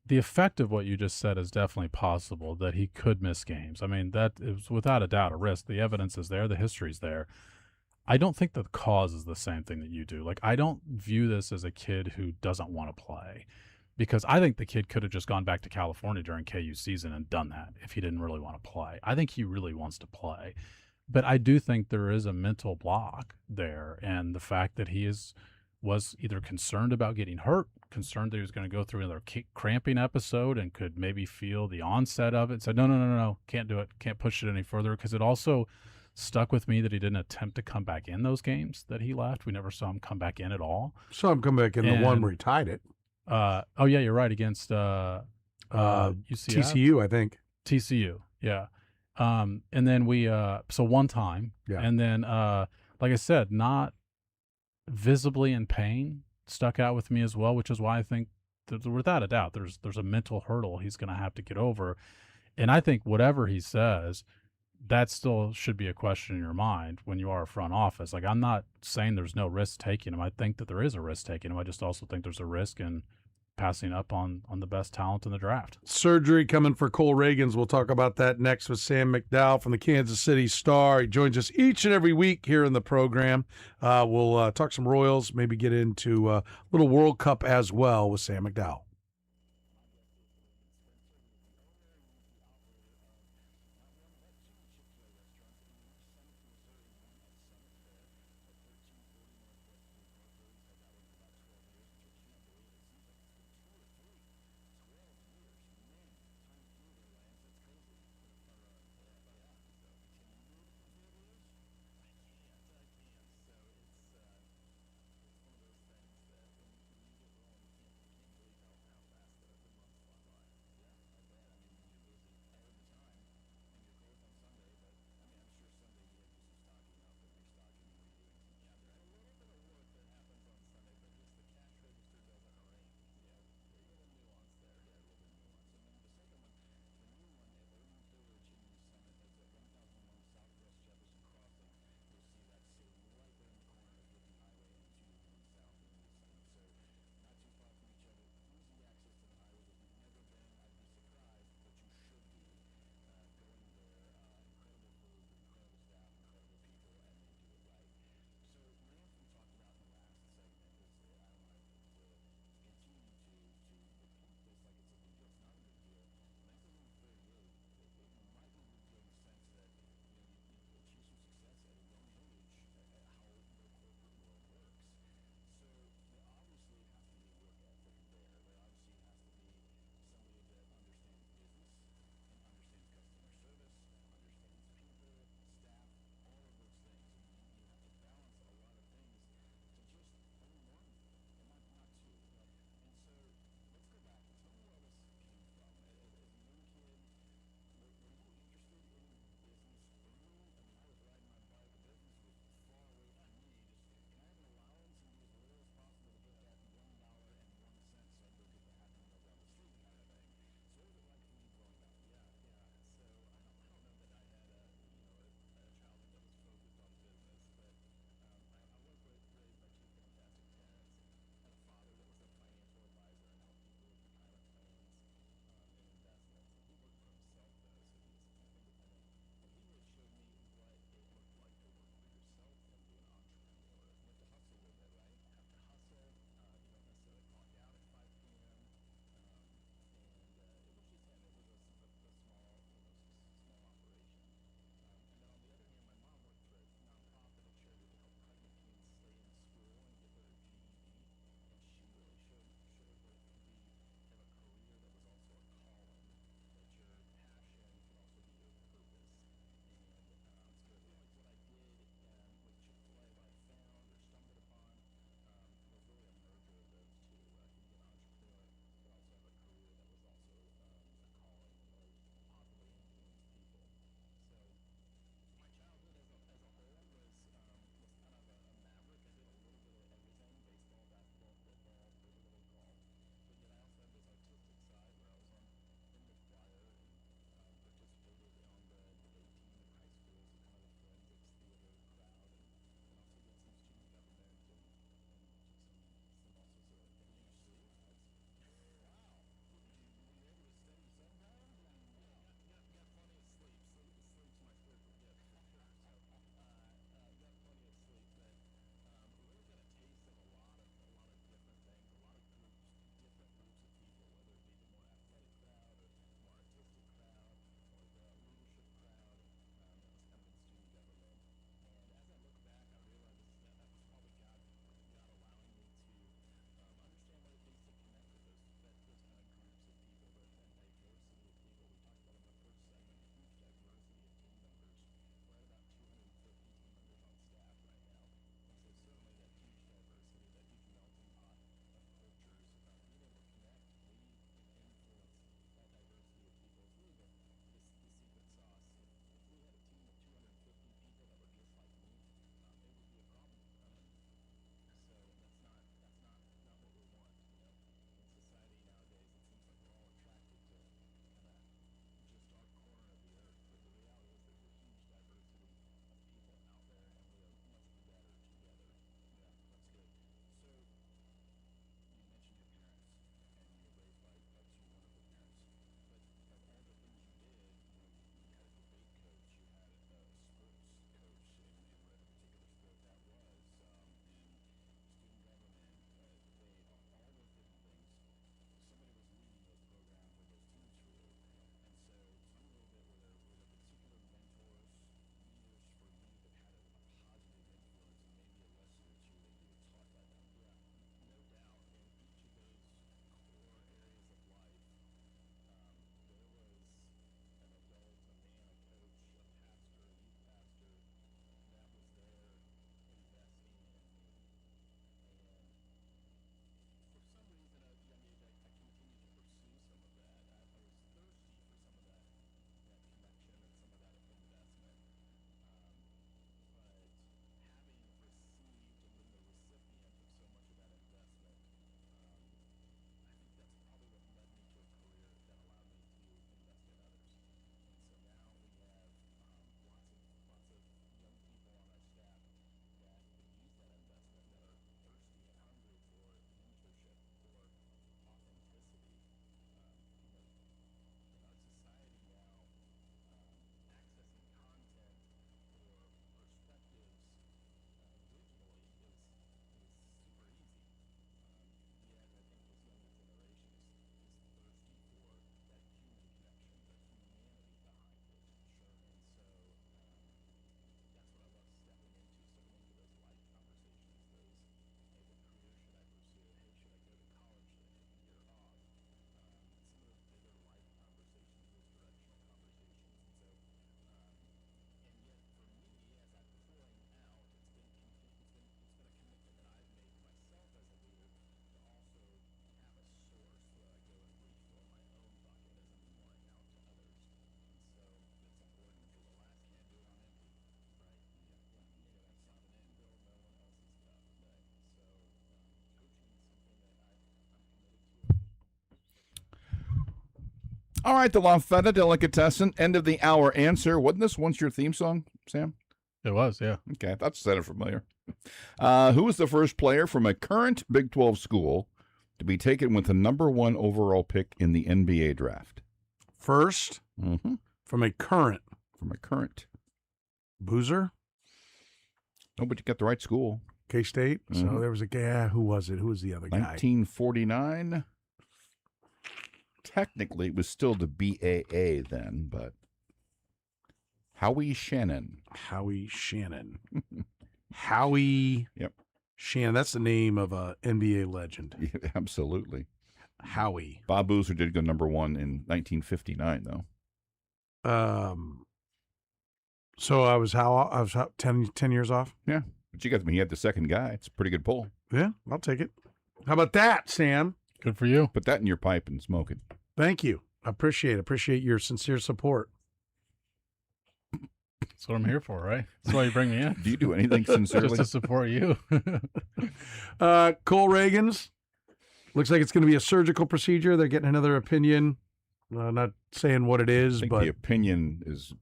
effect of what you just said is definitely possible, that he could miss games. I mean, that is without a doubt a risk. The evidence is there, the history's there. I don't think the cause is the same thing that you do. Like, I don't view this as a kid who doesn't want to play, because I think the kid could have just gone back to California during KU season and done that if he didn't really want to play. I think he really wants to play. But I do think there is a mental block there, and the fact that he was either concerned about getting hurt, concerned that he was going to go through another cramping episode and could maybe feel the onset of it, said, no, can't do it, can't push it any further, because it also stuck with me that he didn't attempt to come back in those games that he left. We never saw him come back in at all. Saw him come back in the one where he tied it. Oh, yeah, you're right, against UCF? TCU, I think. TCU, yeah. And then so one time, and then, like I said, not visibly in pain stuck out with me as well, which is why I think that without a doubt there's a mental hurdle he's going to have to get over. And I think whatever he says, that still should be a question in your mind when you are a front office. Like, I'm not saying there's no risk taking him. I think that there is a risk taking him. I just also think there's a risk in passing up on the best talent in the draft. Surgery coming for Cole Reagans. We'll talk about that next with Sam McDowell from the Kansas City Star. He joins us each and every week here in the program. We'll talk some Royals, maybe get into a little World Cup as well with Sam McDowell. All right, the La Feta Delicatessen, end of the hour answer. Wasn't this once your theme song, Sam? It was, yeah. Okay, I thought it sounded familiar. Who was the first player from a current Big 12 school to be taken with the number 1 overall pick in the NBA draft? First? From a current. Boozer? No, but you got the right school. K-State? So there was a guy. Who was it? Who was the other guy? 1949. Technically, it was still the BAA then, but Howie Shannon. Howie Shannon. Howie Shannon. That's the name of a NBA legend. Yeah, absolutely. Howie. Bob Boozer did go number 1 in 1959, though. So I was 10 years off? Yeah. But you got, he had the second guy. It's a pretty good pull. Yeah, I'll take it. How about that, Sam? Good for you. Put that in your pipe and smoke it. Thank you. I appreciate your sincere support. That's what I'm here for, right? That's why you bring me in. Do you do anything sincerely? Just to support you. Cole Reagan's. Looks like it's going to be a surgical procedure. They're getting another opinion. Not saying what it is, I think but the opinion is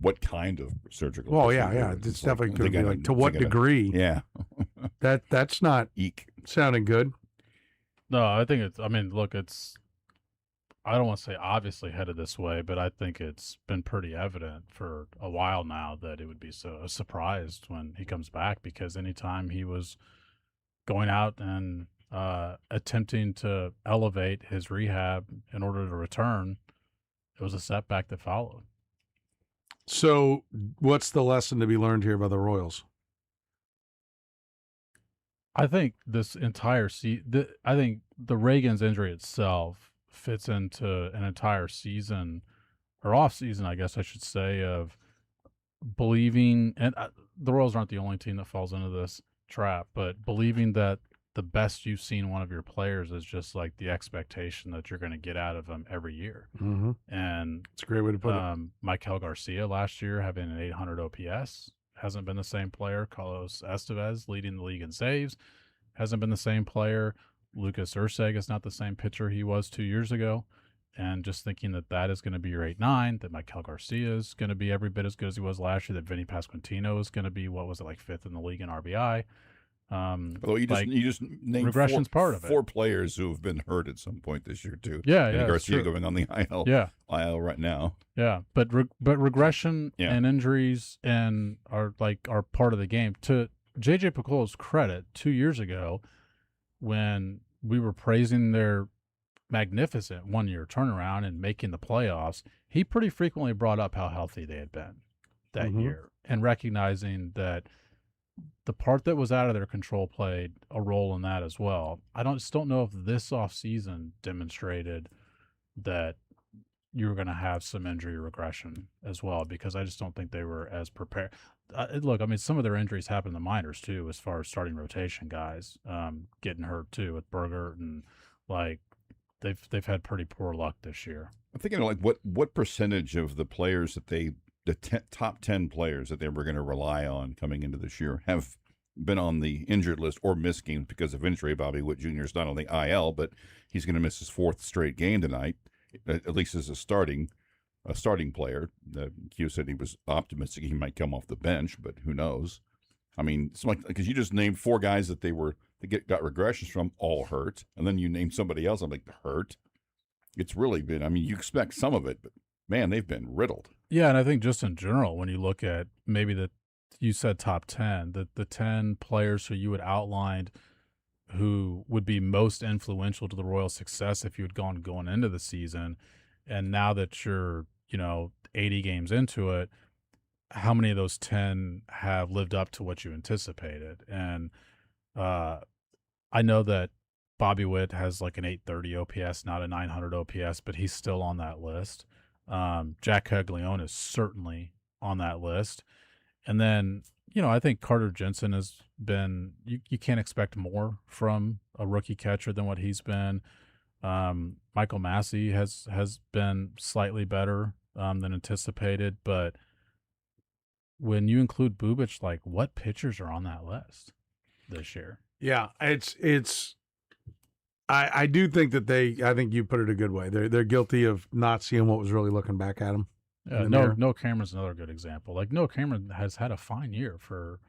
what kind of surgical Oh, procedure. yeah. It's definitely going to be like, to what gonna- degree? Yeah. That's not sounding good. No, I think it's, look, I don't want to say obviously headed this way, but I think it's been pretty evident for a while now that it would be so surprised when he comes back, because anytime he was going out and attempting to elevate his rehab in order to return, it was a setback that followed. So what's the lesson to be learned here by the Royals? I think this entire I think the Reagan's injury itself fits into an entire season, or off season, I guess I should say, of believing, and the Royals aren't the only team that falls into this trap, but believing that the best you've seen one of your players is just like the expectation that you're going to get out of them every year. Mm-hmm. And it's a great way to put it. Michael Garcia last year having an 800 OPS hasn't been the same player. Carlos Estevez leading the league in saves hasn't been the same player. Lucas Urseg is not the same pitcher he was 2 years ago. And just thinking that is going to be your 8-9, that Michael Garcia is going to be every bit as good as he was last year, that Vinny Pasquantino is going to be, what was it, like 5th in the league in RBI. Although you just named regression's part of it. 4 players who have been hurt at some point this year too. Yeah, and Garcia going on the IL. Yeah, IL right now. Yeah, but regression and injuries are part of the game. To JJ Piccolo's credit, 2 years ago, when we were praising their magnificent 1-year turnaround and making the playoffs, he pretty frequently brought up how healthy they had been that year, and recognizing that the part that was out of their control played a role in that as well. I just don't know if this offseason demonstrated that you were going to have some injury regression as well, because I just don't think they were as prepared. Look, some of their injuries happen in the minors too, as far as starting rotation guys getting hurt too with Berger, and they've had pretty poor luck this year. I'm thinking what percentage of the players that the top 10 players that they were going to rely on coming into this year have been on the injured list or missed games because of injury. Bobby Witt Jr. is not on the IL, but he's going to miss his 4th straight game tonight, at least as a starting player. Q said he was optimistic he might come off the bench, but who knows? It's like, because you just named 4 guys that got regressions from, all hurt, and then you named somebody else. I'm like, hurt. It's really been. You expect some of it, but man, they've been riddled. Yeah, and I think just in general, when you look at maybe you said top 10, the 10 players who you had outlined who would be most influential to the Royals' success if you had going into the season, and now that you're 80 games into it, how many of those 10 have lived up to what you anticipated? And I know that Bobby Witt has like an 830 OPS, not a 900 OPS, but he's still on that list. Jack Caglione is certainly on that list. And then, I think Carter Jensen has been, you can't expect more from a rookie catcher than what he's been. Michael Massey has been slightly better than anticipated, but when you include Bubic, what pitchers are on that list this year? Yeah, it's I do think that I think you put it a good way. They're guilty of not seeing what was really looking back at them. Noah Cameron's another good example. Like Noah Cameron has had a fine year for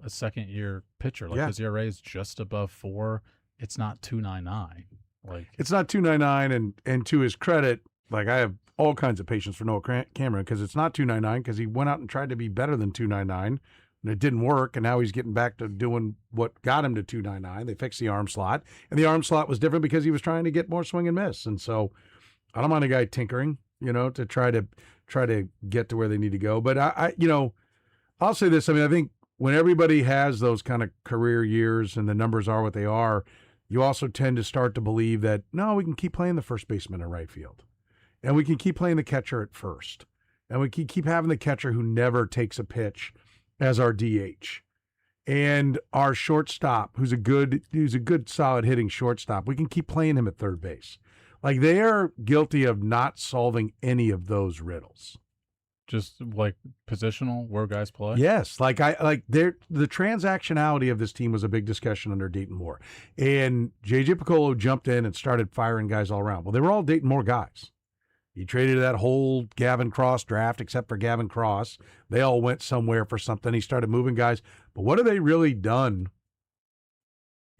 a second-year pitcher. Like his ERA is just above 4. It's not 2.99. Like it's not 2.99, and to his credit, like I have all kinds of patience for Noah Cameron because it's not 2.99 because he went out and tried to be better than 2.99. And it didn't work, and now he's getting back to doing what got him to 2.99. They fixed the arm slot, and the arm slot was different because he was trying to get more swing and miss. And so, I don't mind a guy tinkering, to try to get to where they need to go. But I'll say this. I mean, I think when everybody has those kind of career years and the numbers are what they are, you also tend to start to believe that no, we can keep playing the first baseman in right field, and we can keep playing the catcher at first, and we can keep having the catcher who never takes a pitch as our DH, and our shortstop, who's a good solid hitting shortstop. We can keep playing him at third base. Like they are guilty of not solving any of those riddles. Just like positional where guys play. Yes, the transactionality of this team was a big discussion under Dayton Moore, and JJ Piccolo jumped in and started firing guys all around. Well, they were all Dayton Moore guys. He traded that whole Gavin Cross draft, except for Gavin Cross. They all went somewhere for something. He started moving guys. But what have they really done?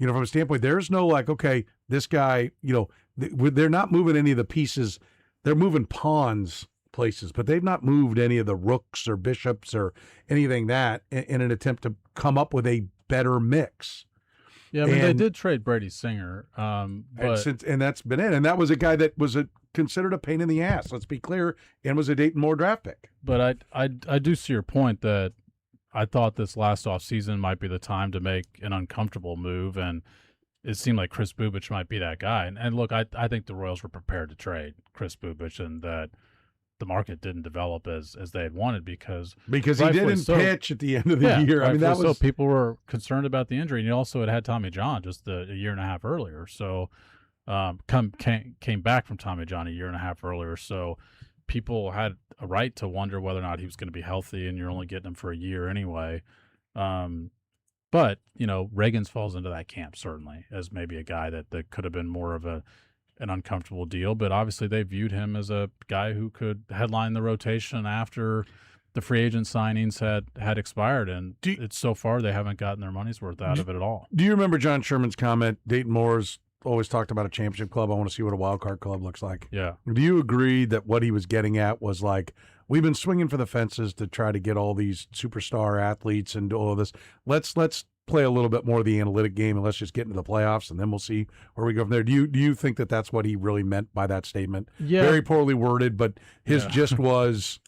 From a standpoint, there's no okay, this guy, they're not moving any of the pieces. They're moving pawns places, but they've not moved any of the rooks or bishops or anything that in an attempt to come up with a better mix. Yeah, I mean, they did trade Brady Singer, and that's been it. And that was a guy that was considered a pain in the ass, let's be clear, and was a Dayton Moore draft pick. But I do see your point that I thought this last offseason might be the time to make an uncomfortable move, and it seemed like Chris Bubich might be that guy. And look, I think the Royals were prepared to trade Chris Bubich, and that the market didn't develop as they had wanted because he didn't pitch at the end of the year. I mean, that was so people were concerned about the injury, and he also had Tommy John just a year and a half earlier. So came back from Tommy John a year and a half earlier. So people had a right to wonder whether or not he was going to be healthy, and you're only getting him for a year anyway. But Reagans falls into that camp certainly as maybe a guy that could have been more of an uncomfortable deal, but obviously they viewed him as a guy who could headline the rotation after the free agent signings had expired, and so far they haven't gotten their money's worth out of it at all. Do you remember John Sherman's comment? Dayton Moore's always talked about a championship club. I want to see what a wild card club looks like. Yeah. Do you agree that what he was getting at was like, we've been swinging for the fences to try to get all these superstar athletes and all of this. Let's play a little bit more of the analytic game, and let's just get into the playoffs, and then we'll see where we go from there. Do you think that that's what he really meant by that statement? Yeah. Very poorly worded, but his gist was,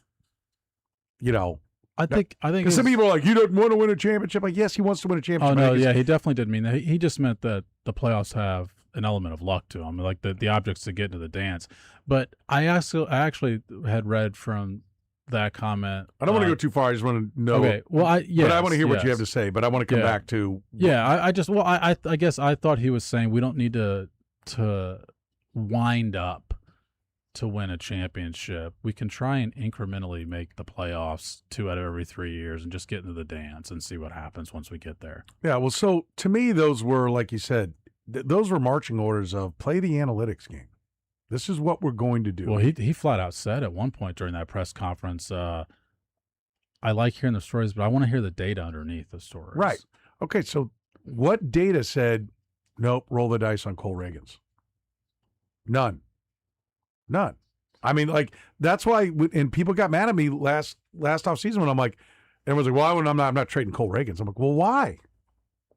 I think some people are like, he doesn't want to win a championship. Like, yes, he wants to win a championship. Oh no, yeah, he definitely didn't mean that. He just meant that the playoffs have an element of luck to them, like the objects to get into the dance. But I actually had read from that comment. I don't want to go too far. I just want to know. Okay. Well, but I want to hear what you have to say. But I want to come back to. Yeah, I guess I thought he was saying we don't need to wind up to win a championship. We can try and incrementally make the playoffs 2 out of every 3 years and just get into the dance and see what happens once we get there. Yeah. Well, so to me, those were, like you said, those were marching orders of play the analytics game. This is what we're going to do. Well, he flat out said at one point during that press conference, I like hearing the stories, but I want to hear the data underneath the stories. Right. Okay, so what data said, nope, roll the dice on Cole Reagans? None. I mean, like, that's why, and people got mad at me last offseason when I'm like, everyone's like, well, I'm not trading Cole Reagans. I'm like, well, why?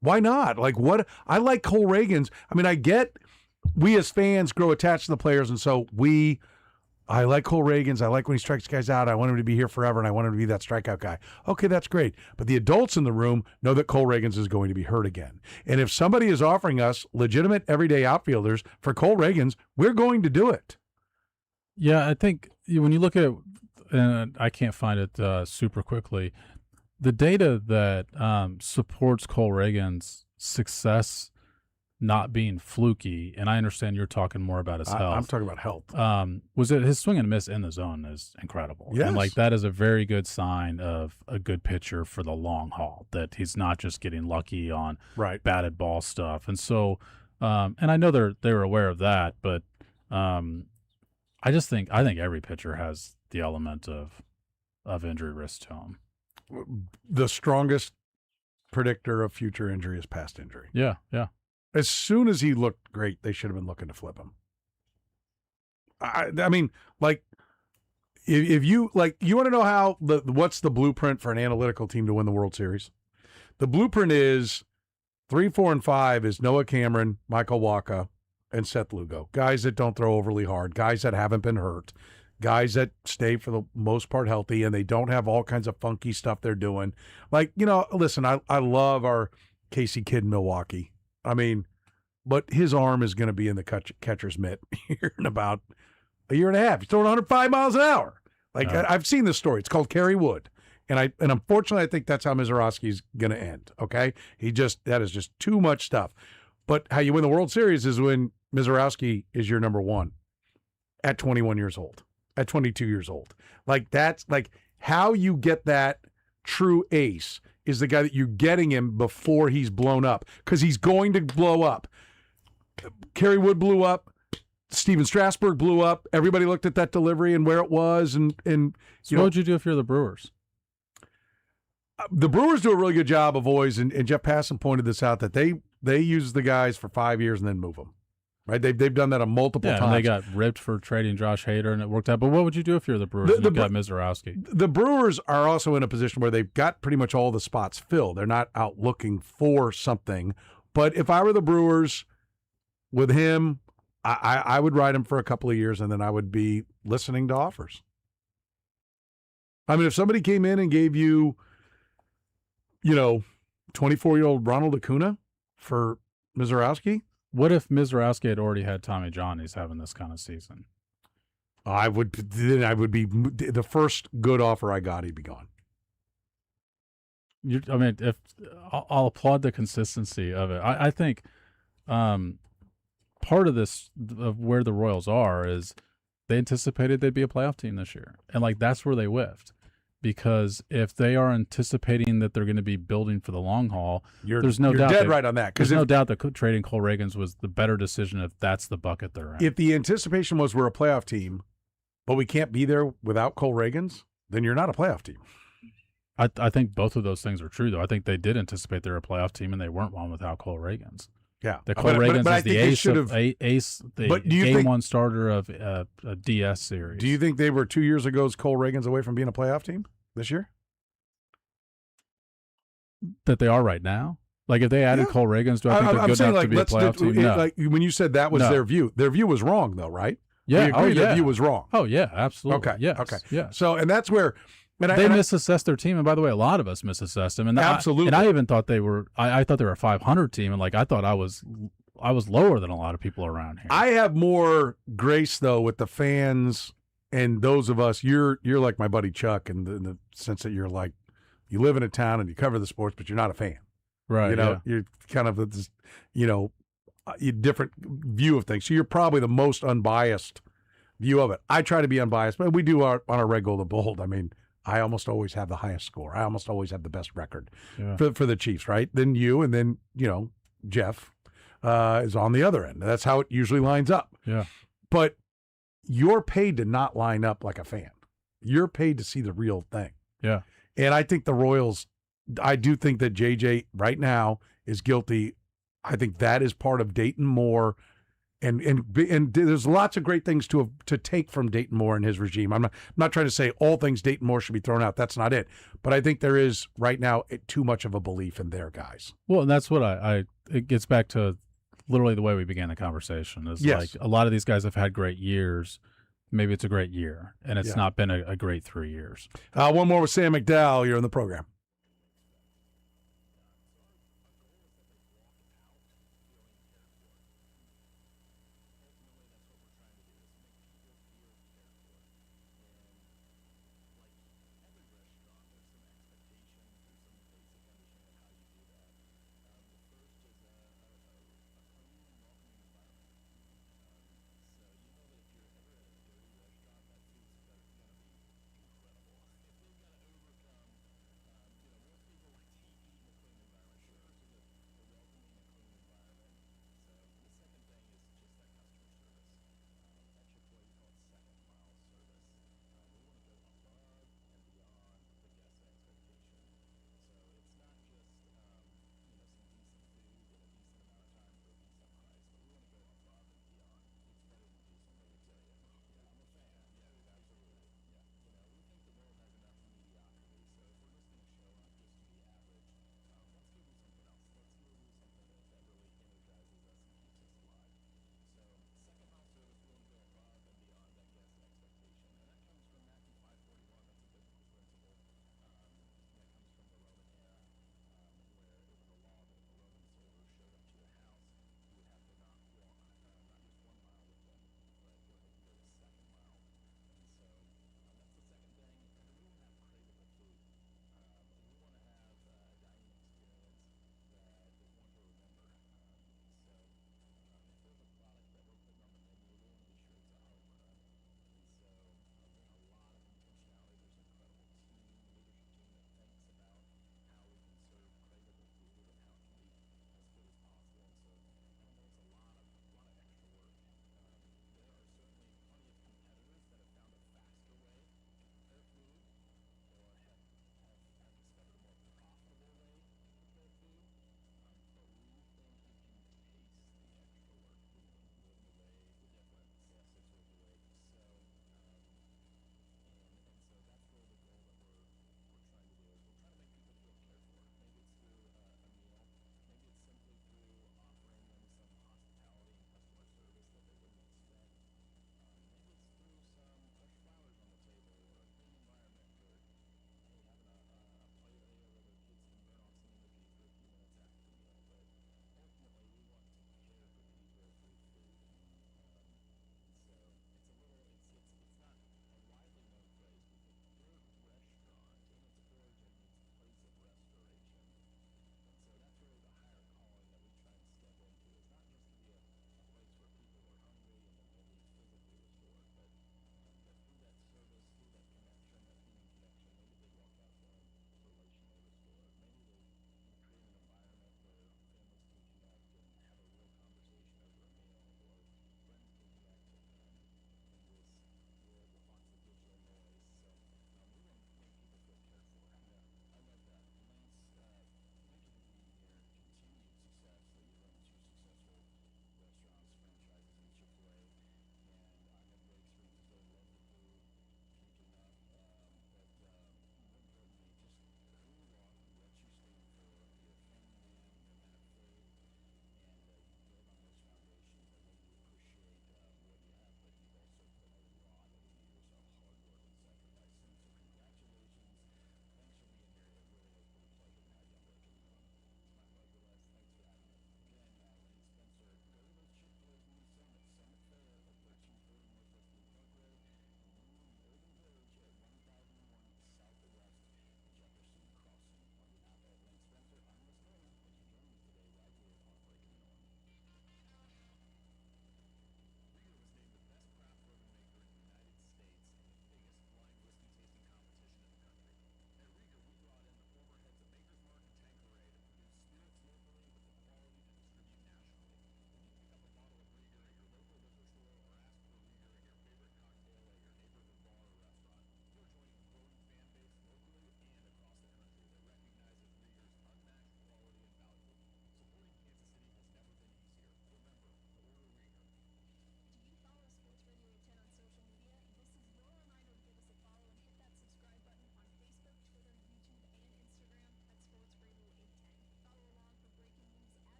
Why not? Like, what? I like Cole Reagans. I mean, I get we as fans grow attached to the players, and so I like Cole Reagans. I like when he strikes guys out. I want him to be here forever, and I want him to be that strikeout guy. Okay, that's great. But the adults in the room know that Cole Reagans is going to be hurt again. And if somebody is offering us legitimate everyday outfielders for Cole Reagans, we're going to do it. Yeah, I think when you look at it, and I can't find it super quickly, the data that supports Cole Reagans' success not being fluky, and I understand you're talking more about his health. I'm talking about health. Was it his swing and miss in the zone is incredible. Yes. And like that is a very good sign of a good pitcher for the long haul, that he's not just getting lucky on batted ball stuff. And so And I know they were aware of that, but I think every pitcher has the element of injury risk to him. The strongest predictor of future injury is past injury. Yeah, yeah. As soon as he looked great, they should have been looking to flip him. I mean, like, if you want to know how what's the blueprint for an analytical team to win the World Series? The blueprint is 3, 4, and 5 is Noah Cameron, Michael Wacha, and Seth Lugo. Guys that don't throw overly hard, guys that haven't been hurt, guys that stay for the most part healthy, and they don't have all kinds of funky stuff they're doing. Like, listen, I love our Casey Kidd in Milwaukee. I mean, but his arm is going to be in the catcher's mitt here in about a year and a half. He's throwing 105 miles an hour. Like, I've seen this story. It's called Kerry Wood. And unfortunately, I think that's how Mazeroski's going to end, okay? That is just too much stuff. But how you win the World Series is when Mazeroski is your number one at 21 years old, at 22 years old. Like, that's like how you get that true ace is the guy that you're getting him before he's blown up, because he's going to blow up. Kerry Wood blew up. Steven Strasburg blew up. Everybody looked at that delivery and where it was. And so what would you do if you're the Brewers? The Brewers do a really good job of always, and Jeff Passan pointed this out, that they use the guys for 5 years and then move them. Right? They've done that multiple times. And they got ripped for trading Josh Hader, and it worked out. But what would you do if you're the Brewers and you've got Mazeroski? The Brewers are also in a position where they've got pretty much all the spots filled. They're not out looking for something. But if I were the Brewers with him, I would ride him for a couple of years, and then I would be listening to offers. I mean, if somebody came in and gave you, 24-year-old Ronald Acuna for Mazeroski. What if Mazeroski had already had Tommy John? He's having this kind of season. I would be the first good offer I got. He'd be gone. I'll applaud the consistency of it. I think part of this, of where the Royals are, is they anticipated they'd be a playoff team this year, and that's where they whiffed. Because if they are anticipating that they're going to be building for the long haul, there's no doubt dead right on that. There's no doubt that trading Cole Reagans was the better decision if that's the bucket they're in. If the anticipation was we're a playoff team, but we can't be there without Cole Reagans, then you're not a playoff team. I think both of those things are true, though. I think they did anticipate they're a playoff team, and they weren't one without Cole Reagans. Yeah, the Cole Reagans is the ace, the game one starter of a DS series. Do you think they were 2 years ago's Cole Reagans away from being a playoff team this year? That they are right now? Like, if they added Cole Reagans, do I think they're good enough to be a playoff team? No. Like, when you said that was their view was wrong, though, right? Yeah. Their view was wrong. Oh, yeah, absolutely. Okay. Yes. Okay. Yeah. So, and that's where they misassessed their team. And by the way, a lot of us misassessed them. And absolutely. I even thought they were. I thought they were a 500 team, and I thought I was lower than a lot of people around here. I have more grace though with the fans and those of us. You're like my buddy Chuck in the sense that you're like, you live in a town and you cover the sports, but you're not a fan. Right. You're kind of this, a different view of things. So you're probably the most unbiased view of it. I try to be unbiased, but we do on our Red, Gold, and Bold. I mean, I almost always have the highest score. I almost always have the best record for the Chiefs, right? Then you, and then, Jeff is on the other end. That's how it usually lines up. Yeah. But you're paid to not line up like a fan. You're paid to see the real thing. Yeah. And I think the Royals, I do think that JJ right now is guilty. I think that is part of Dayton Moore. And there's lots of great things to take from Dayton Moore and his regime. I'm not trying to say all things Dayton Moore should be thrown out. That's not it. But I think there is right now too much of a belief in their guys. Well, and that's what it gets back to literally the way we began the conversation. Is yes. Like a lot of these guys have had great years. Maybe it's a great year, and it's not been a great 3 years. One more with Sam McDowell. You're in the program.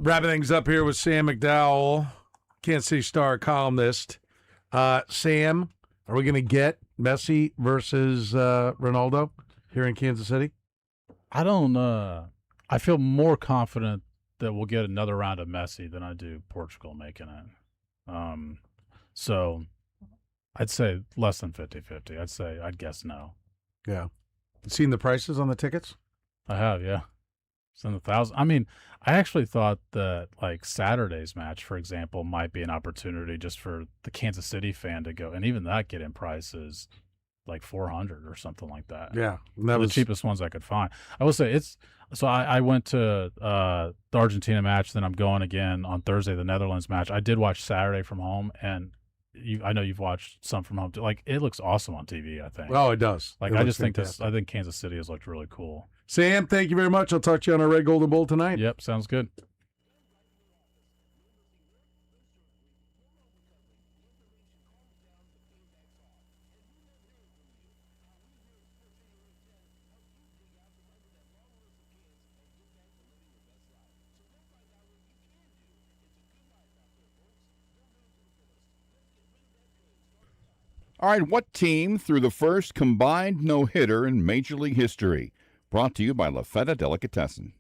Wrapping things up here with Sam McDowell, Kansas City Star columnist. Sam, are we going to get Messi versus Ronaldo here in Kansas City? I don't. I feel more confident that we'll get another round of Messi than I do Portugal making it. So I'd say less than 50-50. I'd guess no. Yeah. Seen the prices on the tickets? I have, yeah. It's in the thousands. I mean, I actually thought that like Saturday's match, for example, might be an opportunity just for the Kansas City fan to go, and even that get in prices like 400 or something like that. Yeah, and that the was cheapest ones I could find. I will say it's so. I went to the Argentina match, then I'm going again on Thursday, the Netherlands match. I did watch Saturday from home, and I know you've watched some from home too. Like it looks awesome on TV. I think. Oh, it does. Like It I looks just think fantastic. I think Kansas City has looked really cool. Sam, thank you very much. I'll talk to you on our Red Golden Bowl tonight. Yep, sounds good. All right, what team threw the first combined no-hitter in Major League history? Brought to you by La Feta Delicatessen.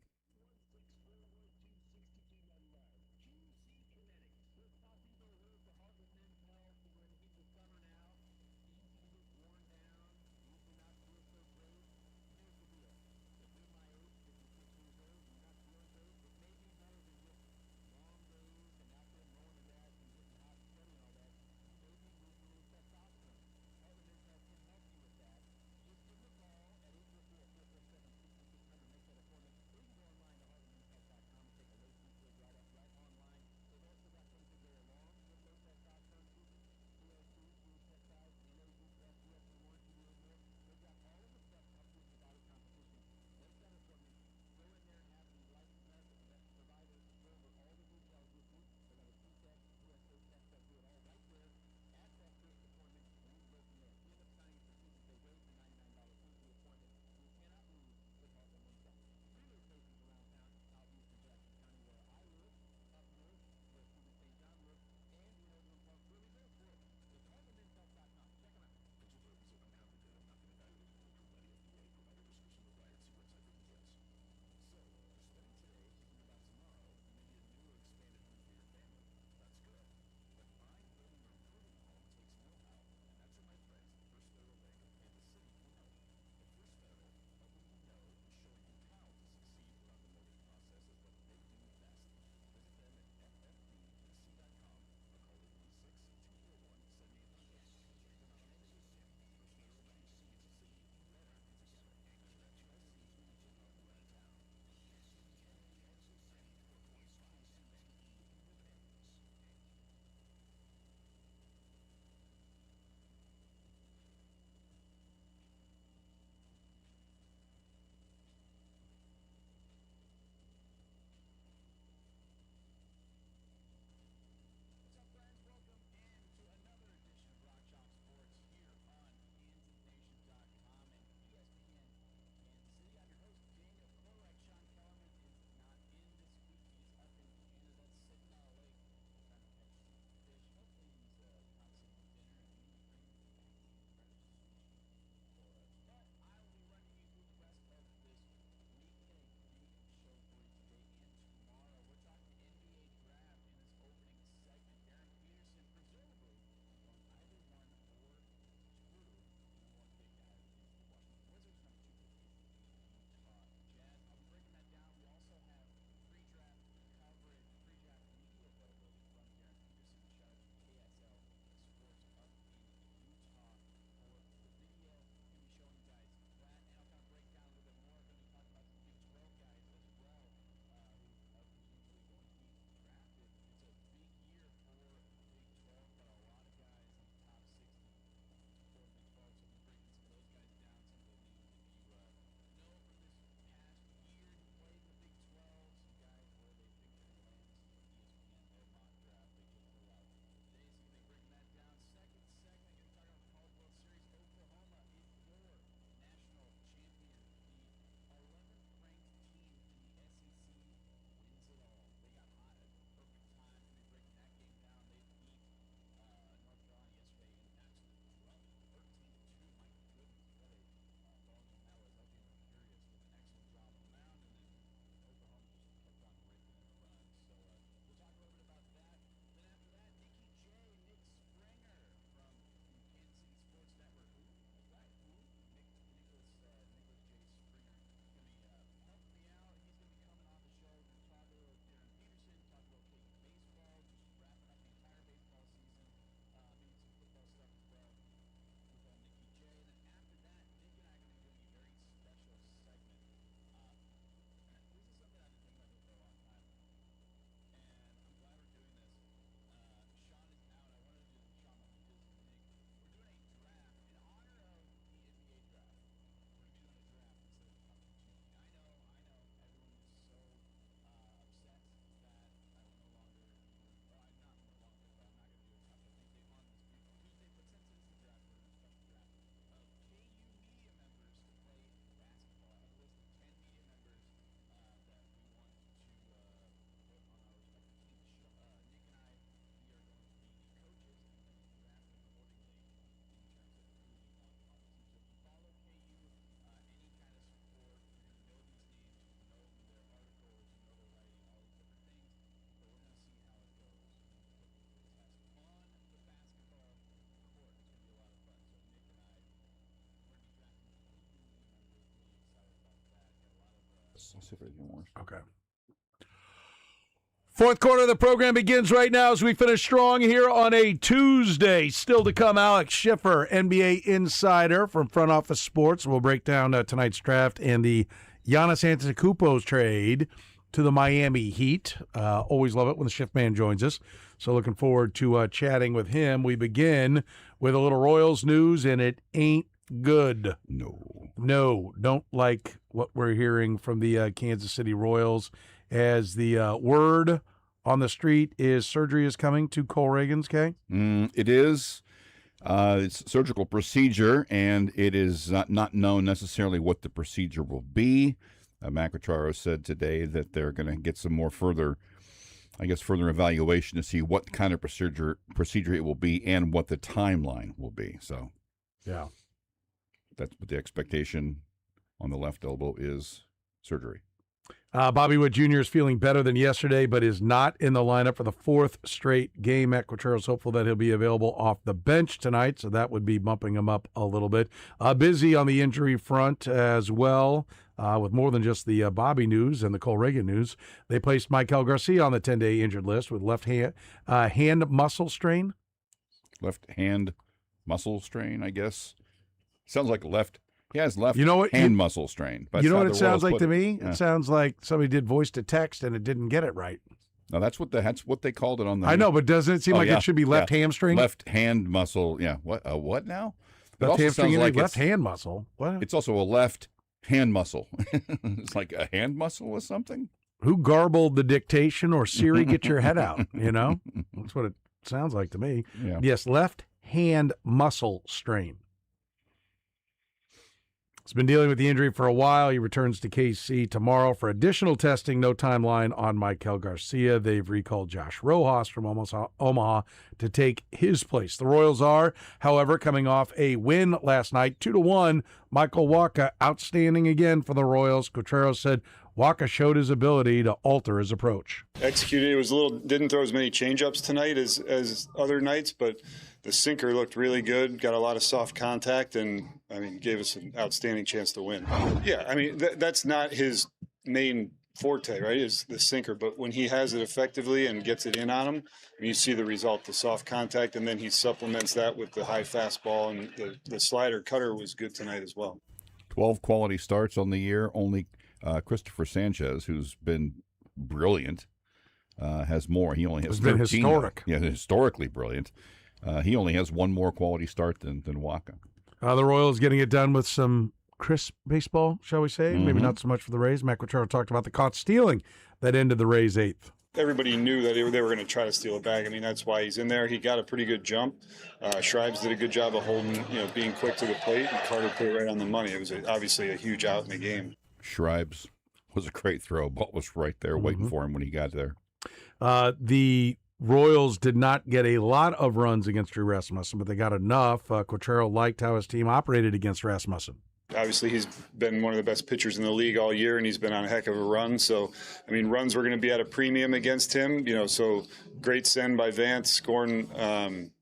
I'll see if I can more. Okay. Fourth quarter of the program begins right now as we finish strong here on a Tuesday. Still to come, Alex Schiffer, NBA insider from Front Office Sports. We'll break down tonight's draft and the Giannis Antetokounmpo's trade to the Miami Heat. Always love it when the Shift Man joins us. So looking forward to chatting with him. We begin with a little Royals news, and it ain't good. No, don't like what we're hearing from the Kansas City Royals, as the word on the street is surgery is coming to Cole Reagans, Kay? It is. It's a surgical procedure, and it is not known necessarily what the procedure will be. Macrotaro said today that they're going to get some more further evaluation to see what kind of procedure it will be and what the timeline will be. So, yeah, that's what the expectation on the left elbow is: surgery. Bobby Wood Jr. is feeling better than yesterday, but is not in the lineup for the fourth straight game. Matt Quattro is hopeful that he'll be available off the bench tonight, so that would be bumping him up a little bit. Busy on the injury front as well, with more than just the Bobby news and the Cole Reagan news. They placed Michael Garcia on the 10-day injured list with left hand muscle strain. Left hand muscle strain, I guess. Sounds like left. He has left hand muscle strain. You know what it sounds like to me? It sounds like somebody did voice to text and it didn't get it right. No, that's what they called it on the. I know, but doesn't it seem like it should be left hamstring? Left hand muscle. Yeah. What now? Left hamstring, like left hand muscle. What? It's also a left hand muscle. It's like a hand muscle or something. Who garbled the dictation, or Siri, get your head out? You know, that's what it sounds like to me. Yeah. Yes, left hand muscle strain. He's been dealing with the injury for a while. He returns to KC tomorrow for additional testing. No timeline on Michael Garcia. They've recalled Josh Rojas from Omaha to take his place. The Royals are, however, coming off a win last night, 2-1. Michael Wacha outstanding again for the Royals. Contreras said Wacha showed his ability to alter his approach. Executed. It was didn't throw as many changeups tonight as other nights, but the sinker looked really good, got a lot of soft contact, and, gave us an outstanding chance to win. Yeah, that's not his main forte, right, is the sinker. But when he has it effectively and gets it in on him, you see the result, the soft contact, and then he supplements that with the high fastball, and the slider cutter was good tonight as well. 12 quality starts on the year. Only Christopher Sanchez, who's been brilliant, has more. He only has 13. Been historic. Yeah, historically brilliant. He only has one more quality start than Wacha. The Royals getting it done with some crisp baseball, shall we say? Mm-hmm. Maybe not so much for the Rays. Matt Quattro talked about the caught stealing that ended the Rays' eighth. Everybody knew that they were going to try to steal a bag. That's why he's in there. He got a pretty good jump. Shrives did a good job of holding, being quick to the plate, and Carter put it right on the money. It was obviously a huge out in the game. Shrives was a great throw. Ball was right there waiting for him when he got there. The Royals did not get a lot of runs against Drew Rasmussen, but they got enough. Quattro liked how his team operated against Rasmussen. Obviously, he's been one of the best pitchers in the league all year, and he's been on a heck of a run. So, runs were going to be at a premium against him. So great send by Vance, scoring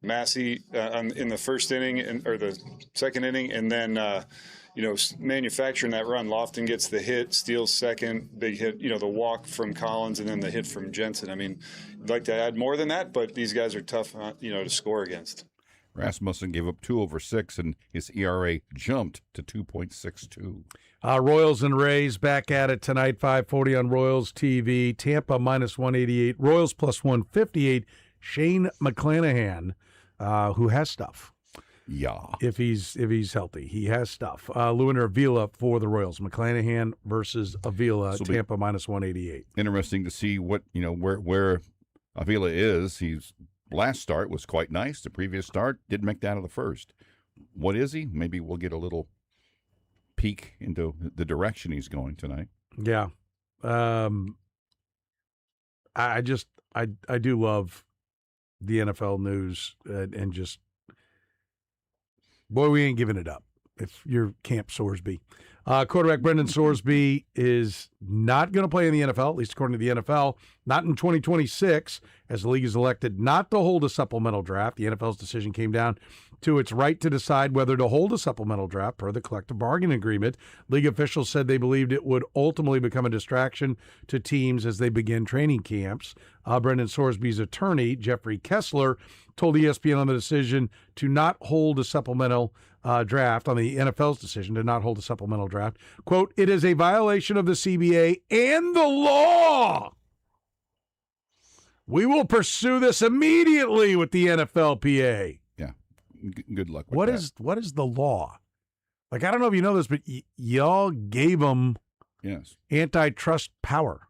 Massey in the first inning or the second inning, and then manufacturing that run. Lofton gets the hit, steals second, big hit, the walk from Collins, and then the hit from Jensen. I'd like to add more than that, but these guys are tough, to score against. Rasmussen gave up 2 over 6, and his ERA jumped to 2.62. Royals and Rays back at it tonight, 5:40 on Royals TV. Tampa -188, Royals +158. Shane McClanahan, who has stuff. Yeah. If he's healthy, he has stuff. Luiner Avila for the Royals. McClanahan versus Avila. So Tampa -188. Interesting to see what where Avila is. His last start was quite nice. The previous start didn't make that out of the first. What is he? Maybe we'll get a little peek into the direction he's going tonight. Yeah. I do love the NFL news and just. Boy, we ain't giving it up. if you're Camp Sorsby. Quarterback Brendan Sorsby is not going to play in the NFL, at least according to the NFL, not in 2026, as the league is elected not to hold a supplemental draft. The NFL's decision came down to its right to decide whether to hold a supplemental draft per the collective bargaining agreement. League officials said they believed it would ultimately become a distraction to teams as they begin training camps. Brendan Sorsby's attorney, Jeffrey Kessler, told ESPN on the decision to not hold a supplemental draft, on the NFL's decision to not hold a supplemental draft. Quote, "It is a violation of the CBA and the law. We will pursue this immediately with the NFLPA." Yeah. Good luck with What that. what is the law? Like, I don't know if you know this, but y'all gave them antitrust power.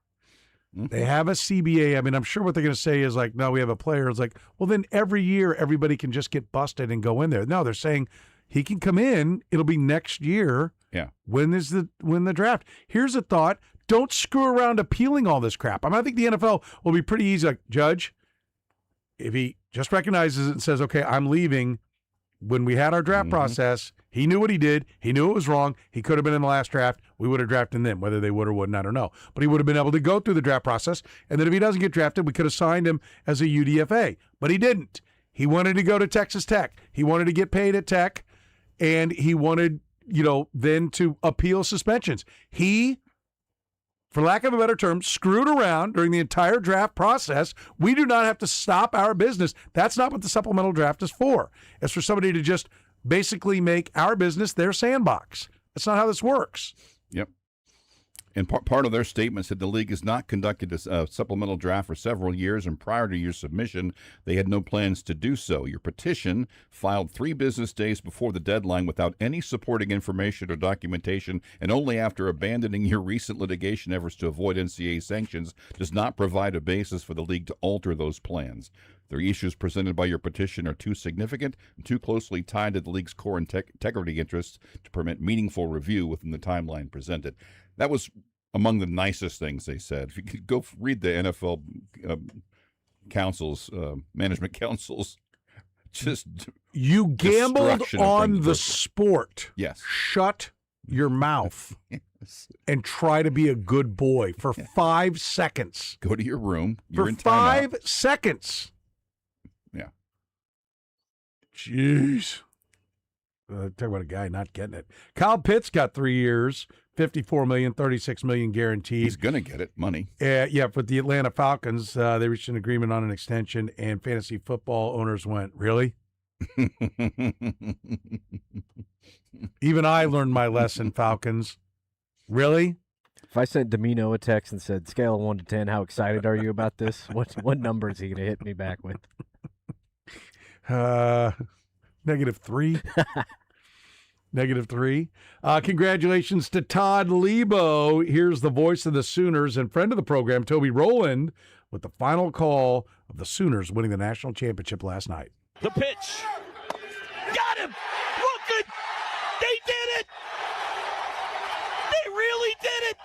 They have a CBA. I mean, I'm sure what they're going to say is like, no, we have a player. It's like, well, then every year everybody can just get busted and go in there. No, they're saying he can come in. It'll be next year. Yeah. When the draft? Here's a thought. Don't screw around appealing all this crap. I mean, I think the NFL will be pretty easy. Like, Judge, if he just recognizes it and says, okay, I'm leaving. When we had our draft process, he knew what he did. He knew it was wrong. He could have been in the last draft. We would have drafted them. Whether they would or wouldn't, I don't know. But he would have been able to go through the draft process. And then if he doesn't get drafted, we could have signed him as a UDFA. But he didn't. He wanted to go to Texas Tech. He wanted to get paid at Tech. And he wanted, then to appeal suspensions. He, for lack of a better term, screwed around during the entire draft process. We do not have to stop our business. That's not what the supplemental draft is for. It's for somebody to just basically make our business their sandbox. That's not how this works. Yep. And part of their statement said the league has not conducted a supplemental draft for several years, and prior to your submission, they had no plans to do so. Your petition, filed 3 business days before the deadline without any supporting information or documentation, and only after abandoning your recent litigation efforts to avoid NCAA sanctions, does not provide a basis for the league to alter those plans. The issues presented by your petition are too significant and too closely tied to the league's core integrity interests to permit meaningful review within the timeline presented. That was among the nicest things they said. If you could go read the NFL management councils, just you gambled destruction of on the Brent sport. Yes. Shut your mouth and try to be a good boy for 5 seconds. Go to your room. You're For in timeout. 5 seconds. Yeah. Jeez. Talk about a guy not getting it. Kyle Pitts got 3 years, $54 million, $36 million guaranteed. He's going to get it, money. Yeah, but the Atlanta Falcons, they reached an agreement on an extension, and fantasy football owners went, really? Even I learned my lesson, Falcons. Really? If I sent Domino a text and said, scale of 1 to 10, how excited are you about this? What number is he going to hit me back with? -3. -3. Congratulations to Todd Lebo. Here's the voice of the Sooners and friend of the program, Toby Rowland, with the final call of the Sooners winning the national championship last night. The pitch. Got him! Look it! They did it! They really did it!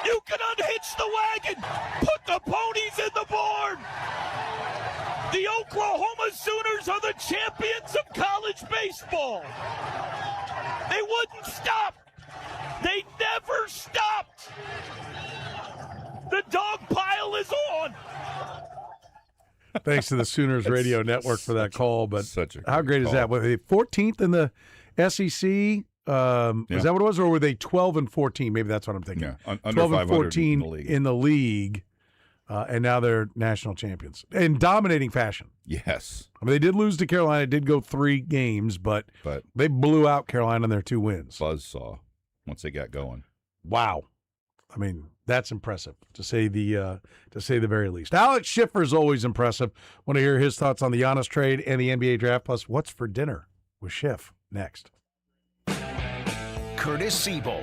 You can unhitch the wagon! Put the ponies in the barn! The Oklahoma Sooners are the champions of college baseball! They wouldn't stop! They never stopped! The dog pile is on! Thanks to the Sooners Radio Network for that call. But how great is call. that? Were they 14th in the SEC? Is that what it was? Or were they 12 and 14? Maybe that's what I'm thinking. Yeah, under 12 and 500 14 in the league. And now they're national champions in dominating fashion. Yes. I mean, they did lose to Carolina. Did go 3 games, but they blew out Carolina in their 2 wins. Buzzsaw once they got going. Wow. I mean, that's impressive to say the very least. Alex Schiffer is always impressive. Want to hear his thoughts on the Giannis trade and the NBA draft, plus what's for dinner with Schiff next. Curtis Siebel.